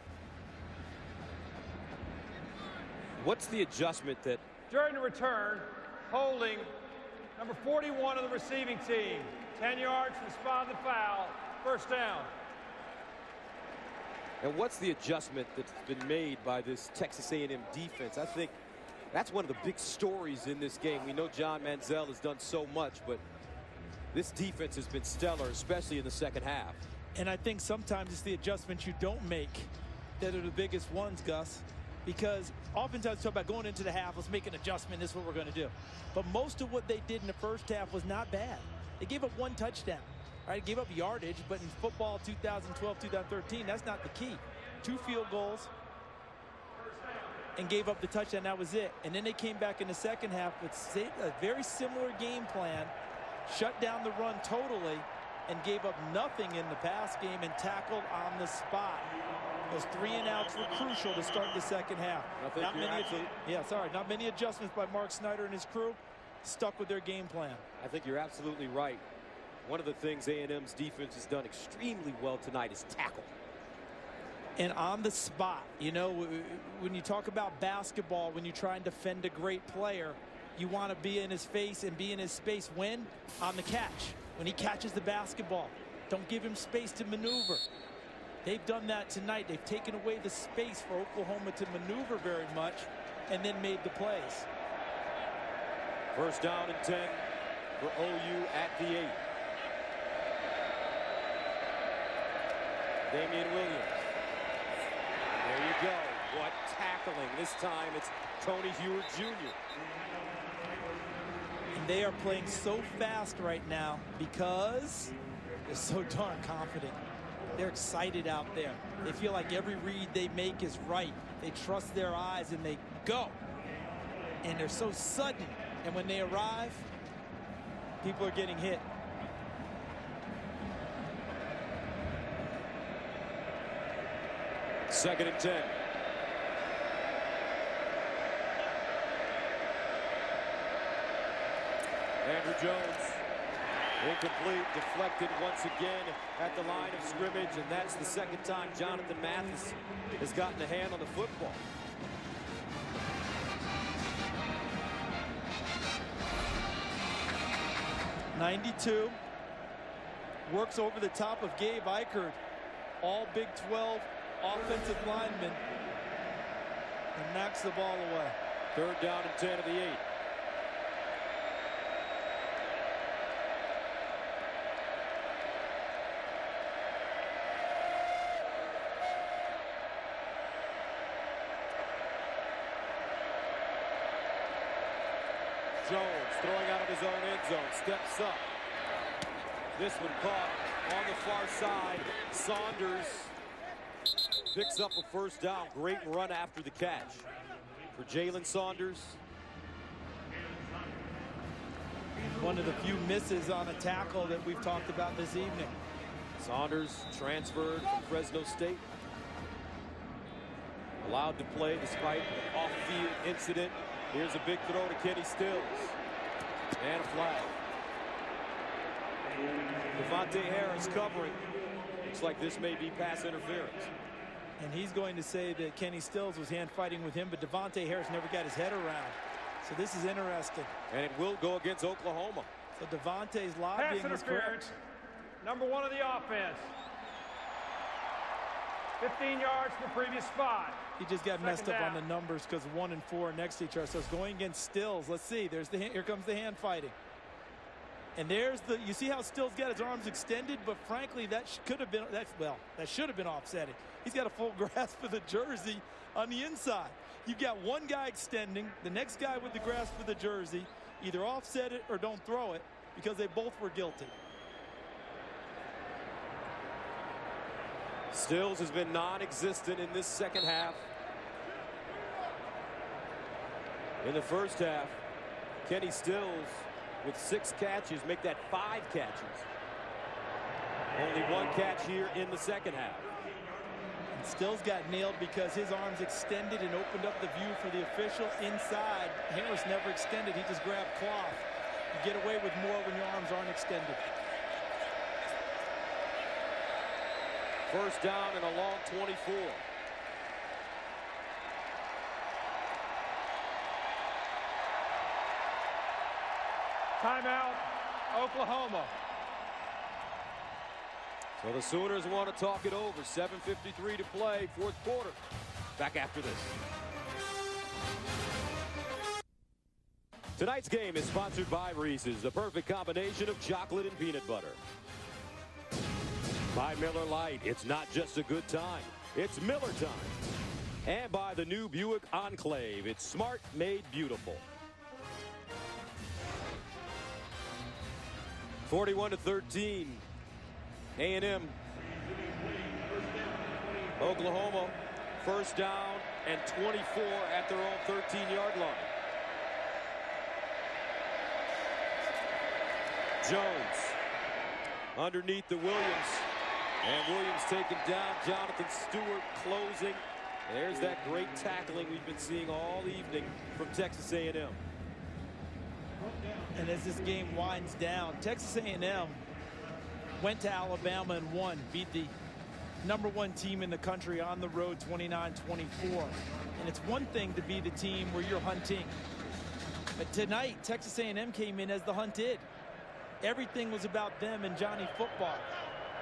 What's the adjustment that During the return, holding number 41 of the receiving team. 10 yards from the spot of the foul. First down. And what's the adjustment that's been made by this Texas A&M defense? I think that's one of the big stories in this game. We know John Manziel has done so much, but this defense has been stellar, especially in the second half. And I think sometimes it's the adjustments you don't make that are the biggest ones, Gus. Because oftentimes you talk about going into the half, let's make an adjustment, this is what we're going to do. But most of what they did in the first half was not bad. They gave up 1 touchdown. Right, gave up yardage, but in football 2012, 2013, that's not the key. 2 field goals and gave up the touchdown. That was it. And then they came back in the second half with a very similar game plan, shut down the run totally, and gave up nothing in the pass game and tackled on the spot. Those 3-and-outs were crucial to start the second half. Not many adjustments by Mark Snyder and his crew. Stuck with their game plan. I think you're absolutely right. One of the things A&M's defense has done extremely well tonight is tackle. And on the spot, you know, when you talk about basketball, when you try and defend a great player, you want to be in his face and be in his space when? On the catch. When he catches the basketball. Don't give him space to maneuver. They've done that tonight. They've taken away the space for Oklahoma to maneuver very much and then made the plays. First down and 10 for OU at the 8. Damian Williams. There you go. What tackling. This time it's Tony Heward Jr. And they are playing so fast right now because they're so darn confident. They're excited out there. They feel like every read they make is right. They trust their eyes and they go. And they're so sudden. And when they arrive, people are getting hit. Second and 10. Andrew Jones, incomplete, deflected once again at the line of scrimmage, and that's the second time Jonathan Mathis has gotten a hand on the football. '92 works over the top of Gabe Eichert, all Big 12 offensive linemen, and knocks the ball away. Third down and 10 of the 8. Jones throwing out of his own end zone, steps up. This one caught on the far side. Saunders picks up a first down. Great run after the catch for Jalen Saunders. One of the few misses on a tackle that we've talked about this evening. Saunders transferred from Fresno State. Allowed to play despite an off-field incident. Here's a big throw to Kenny Stills. And a flag. Devontae Harris covering. Looks like this may be pass interference. And he's going to say that Kenny Stills was hand fighting with him, but Devontae Harris never got his head around. So this is interesting. And it will go against Oklahoma. So Devontae's lobbying pass is correct. interference. Number 1 of the offense. 15 yards from the previous spot. He just got messed up on the numbers because 1 and 4 next to each other. So it's going against Stills. Let's see. There's the here comes the hand fighting. And there's the, you see how Stills got his arms extended, but frankly that could have been, that should have been offsetting. He's got a full grasp of the jersey on the inside. You've got one guy extending, the next guy with the grasp of the jersey, either offset it or don't throw it because they both were guilty. Stills has been non-existent in this second half. In the first half, Kenny Stills with 6 catches, make that 5 catches. Only 1 catch here in the second half. And Stills got nailed because his arms extended and opened up the view for the official inside. Harris never extended, he just grabbed cloth. You get away with more when your arms aren't extended. First down and a long 24. Timeout, Oklahoma. So the Sooners want to talk it over. 7:53 to play, fourth quarter. Back after this. Tonight's game is sponsored by Reese's, the perfect combination of chocolate and peanut butter. By Miller Lite, it's not just a good time, it's Miller time. And by the new Buick Enclave, it's smart made beautiful. 41-13, A&M. Oklahoma, first down and 24 at their own 13-yard line. Jones underneath the Williams. And Williams taken down. Jonathan Stewart closing. There's that great tackling we've been seeing all evening from Texas A&M. And as this game winds down, Texas A&M went to Alabama and won, beat the #1 team in the country on the road 29-24. And it's one thing to be the team where you're hunting. But tonight, Texas A&M came in as the hunted. Everything was about them and Johnny football.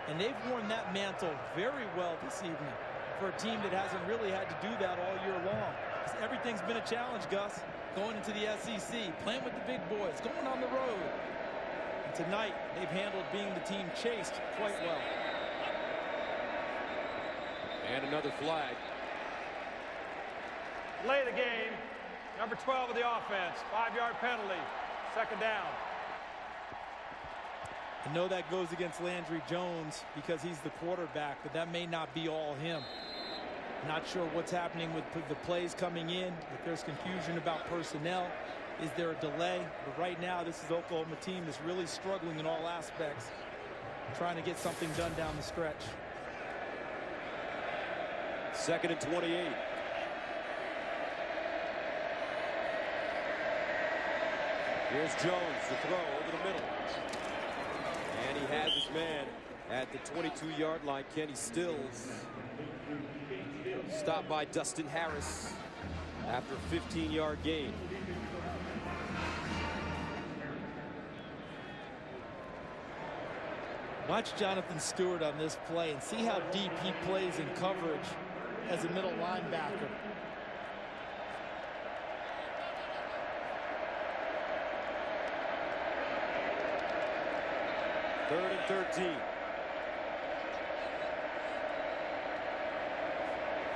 And they've worn that mantle very well this evening for a team that hasn't really had to do that all year long. Everything's been a challenge, Gus. Going into the SEC, playing with the big boys, going on the road. And tonight, they've handled being the team chased quite well. And another flag. Play the game. Number 12 of the offense. 5-yard penalty. Second down. I know that goes against Landry Jones because he's the quarterback, but that may not be all him. Not sure what's happening with the plays coming in, if there's confusion about personnel. Is there a delay? But right now, this is Oklahoma team that's really struggling in all aspects, trying to get something done down the stretch. 2nd and 28. Here's Jones to throw over the middle. And he has his man at the 22-yard line. Kenny Stills stopped by Dustin Harris after a 15-yard gain. Watch Jonathan Stewart on this play and see how deep he plays in coverage as a middle linebacker. Third and 13.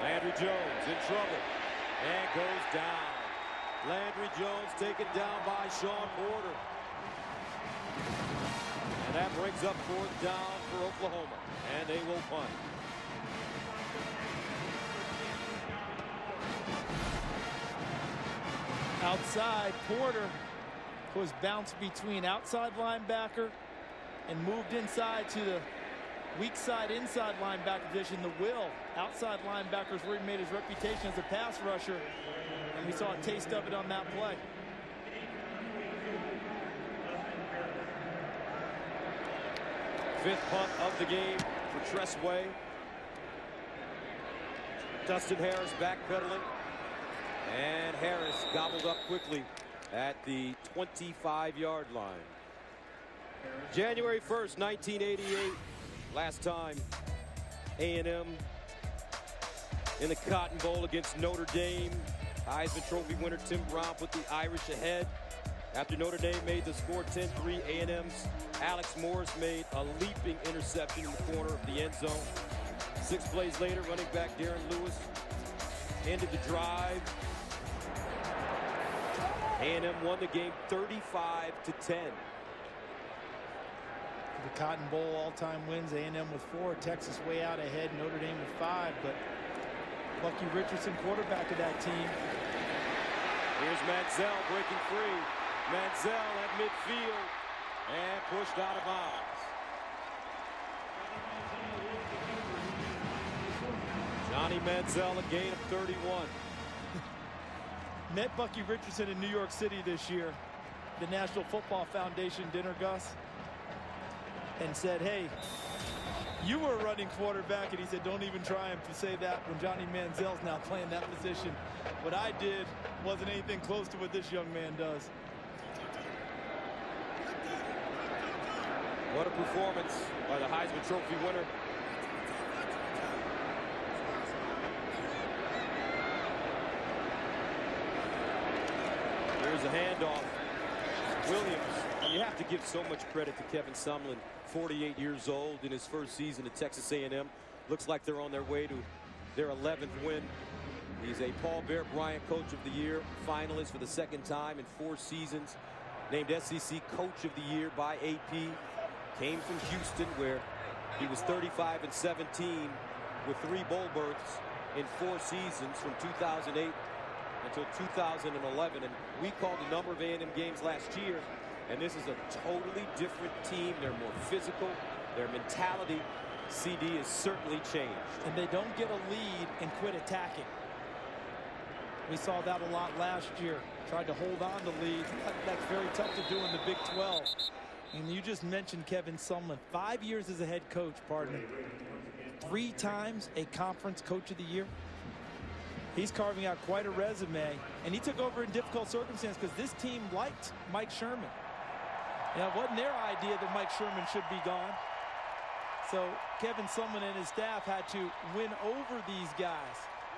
Landry Jones in trouble and goes down. Landry Jones taken down by Sean Porter. And that brings up 4th down for Oklahoma. And they will punt. Outside, Porter was bounced between outside linebacker and moved inside to the weak side inside linebacker position. The will outside linebackers where he made his reputation as a pass rusher, and we saw a taste of it on that play. Fifth punt of the game for Tressway. Dustin Harris backpedaling, and Harris gobbled up quickly at the 25-yard line. January 1st, 1988, last time A&M in the Cotton Bowl against Notre Dame. Heisman Trophy winner Tim Brown put the Irish ahead. After Notre Dame made the score 10-3, A&M's Alex Morris made a leaping interception in the corner of the end zone. 6 plays later, running back Darren Lewis ended the drive. A&M won the game 35-10. The Cotton Bowl all-time wins, A&M with 4, Texas way out ahead, Notre Dame with 5, but Bucky Richardson, quarterback of that team. Here's Manziel breaking free. Manziel at midfield and pushed out of bounds. Johnny Manziel, a gain of 31. Met Bucky Richardson in New York City this year, the National Football Foundation dinner, Gus, and said, hey, you were a running quarterback, and he said, don't even try and say that when Johnny Manziel's now playing that position. What I did wasn't anything close to what this young man does. What a performance by the Heisman Trophy winner. Here's a handoff. Williams. You have to give so much credit to Kevin Sumlin, 48 years old in his first season at Texas A&M. Looks like they're on their way to their 11th win. He's a Paul Bear Bryant Coach of the Year finalist for the 2nd time in 4 seasons. Named SEC Coach of the Year by AP. Came from Houston, where he was 35-17 with 3 bowl berths in 4 seasons from 2008 until 2011. And we called a number of A&M games last year, and this is a totally different team. They're more physical. Their mentality, CD, has certainly changed. And they don't get a lead and quit attacking. We saw that a lot last year. Tried to hold on to leads. That's very tough to do in the Big 12. And you just mentioned Kevin Sumlin. 5 years as a head coach, pardon me. 3 times a conference coach of the year. He's carving out quite a resume. And he took over in difficult circumstances because this team liked Mike Sherman. Now, it wasn't their idea that Mike Sherman should be gone. So Kevin Sumlin and his staff had to win over these guys.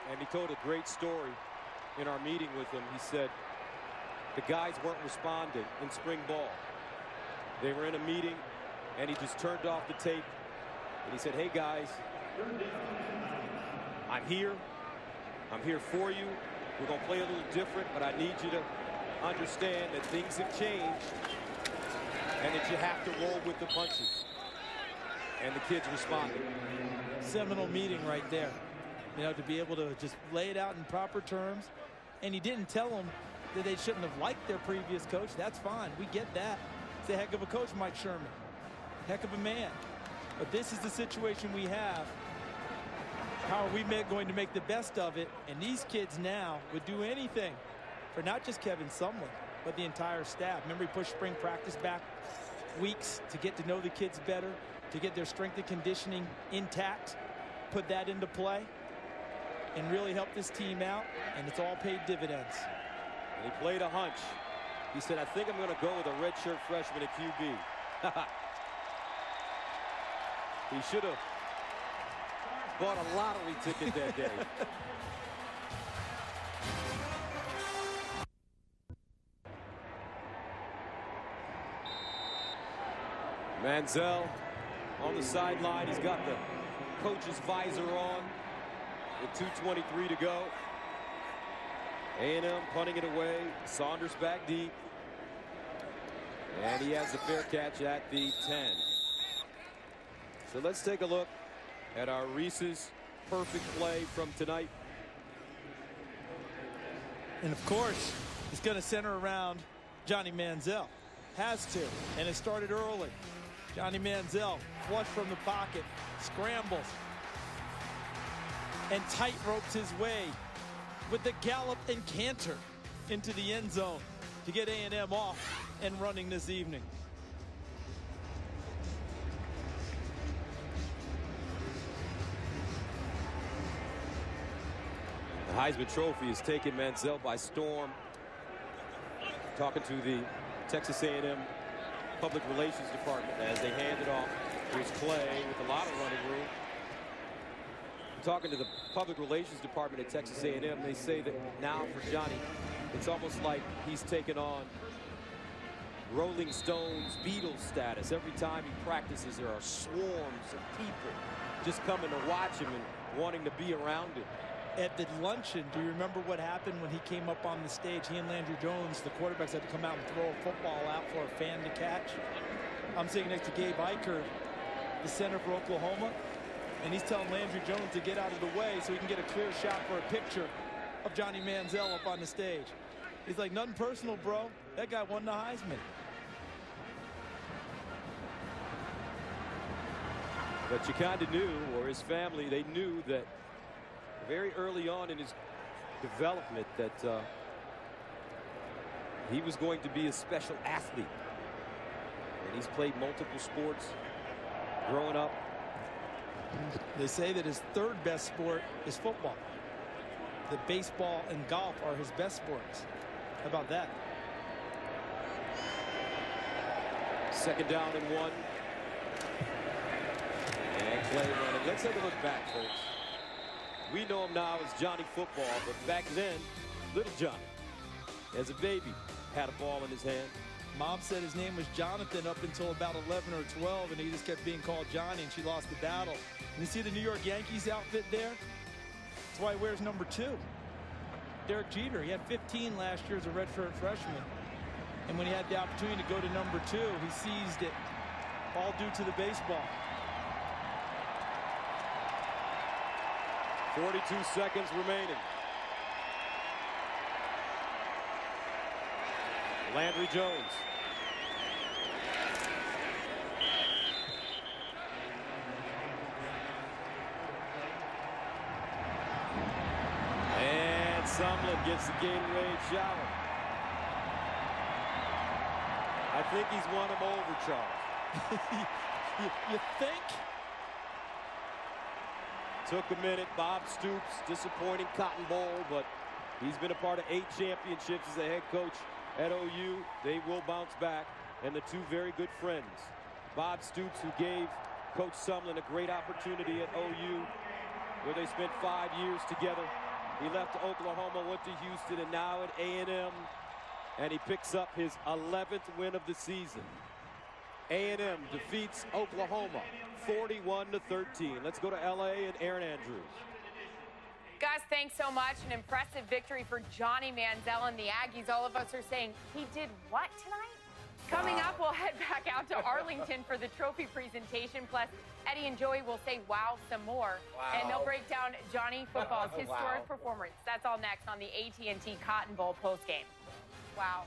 And he told a great story in our meeting with him. He said the guys weren't responding in spring ball. They were in a meeting, and he just turned off the tape. And he said, hey, guys, I'm here. I'm here for you. We're going to play a little different, but I need you to understand that things have changed and that you have to roll with the punches. And the kids responded. Seminal meeting right there. You know, to be able to just lay it out in proper terms. And he didn't tell them that they shouldn't have liked their previous coach. That's fine. We get that. He's a heck of a coach, Mike Sherman. Heck of a man. But this is the situation we have. How are we going to make the best of it? And these kids now would do anything for not just Kevin Sumlin, but the entire staff. Remember, he pushed spring practice back weeks to get to know the kids better, to get their strength and conditioning intact, put that into play, and really help this team out, and it's all paid dividends. And he played a hunch. He said, I think I'm going to go with a redshirt freshman at QB. He should have bought a lottery ticket that day. Manziel on the sideline. He's got the coach's visor on with 2:23 to go. A&M punting it away. Saunders back deep. And he has the fair catch at the 10. So let's take a look at our Reese's perfect play from tonight. And of course, it's going to center around Johnny Manziel. Has to. And it started early. Johnny Manziel, flush from the pocket, scrambles, and tight ropes his way with the gallop and canter into the end zone to get A&M off and running this evening. The Heisman Trophy has taken Manziel by storm. Talking to the Texas A&M Public Relations Department as they hand it off. Here's Clay with a lot of running room. Talking to the Public Relations Department at Texas A&M, they say that now for Johnny, it's almost like he's taken on Rolling Stones, Beatles status. Every time he practices, there are swarms of people just coming to watch him and wanting to be around him. At the luncheon, do you remember what happened when he came up on the stage? He and Landry Jones, the quarterbacks, had to come out and throw a football out for a fan to catch. I'm sitting next to Gabe Eicher, the center for Oklahoma, and he's telling Landry Jones to get out of the way so he can get a clear shot for a picture of Johnny Manziel up on the stage. He's like, nothing personal, bro. That guy won the Heisman. But you kind of knew, or his family, they knew that very early on in his development that he was going to be a special athlete. And he's played multiple sports growing up. They say that his third best sport is football. That baseball and golf are his best sports. How about that? Second down and 1. And Clay running. Let's take a look back, folks. We know him now as Johnny Football, but back then, little Johnny, as a baby, had a ball in his hand. Mom said his name was Jonathan up until about 11 or 12, and he just kept being called Johnny, and she lost the battle. And you see the New York Yankees outfit there? That's why he wears number 2. Derek Jeter, he had 15 last year as a redshirt freshman. And when he had the opportunity to go to number 2, he seized it, all due to the baseball. 42 seconds remaining. Landry Jones. And Sumlin gets the Gatorade shower. I think he's won him over, Charles. You think? Took a minute. Bob Stoops, disappointing Cotton Bowl, but he's been a part of 8 championships as a head coach at OU. They will bounce back. And the two very good friends, Bob Stoops, who gave Coach Sumlin, a great opportunity at OU, where they spent 5 years together. He left Oklahoma, went to Houston, and now at A&M, and he picks up his 11th win of the season. A&M defeats Oklahoma 41-13. Let's go to LA and Aaron Andrews. Guys, thanks so much. An impressive victory for Johnny Manziel and the Aggies. All of us are saying, he did what tonight? Coming up, we'll head back out to Arlington for the trophy presentation. Plus, Eddie and Joey will say wow some more. Wow. And they'll break down Johnny football's historic performance. That's all next on the AT&T Cotton Bowl postgame. Wow.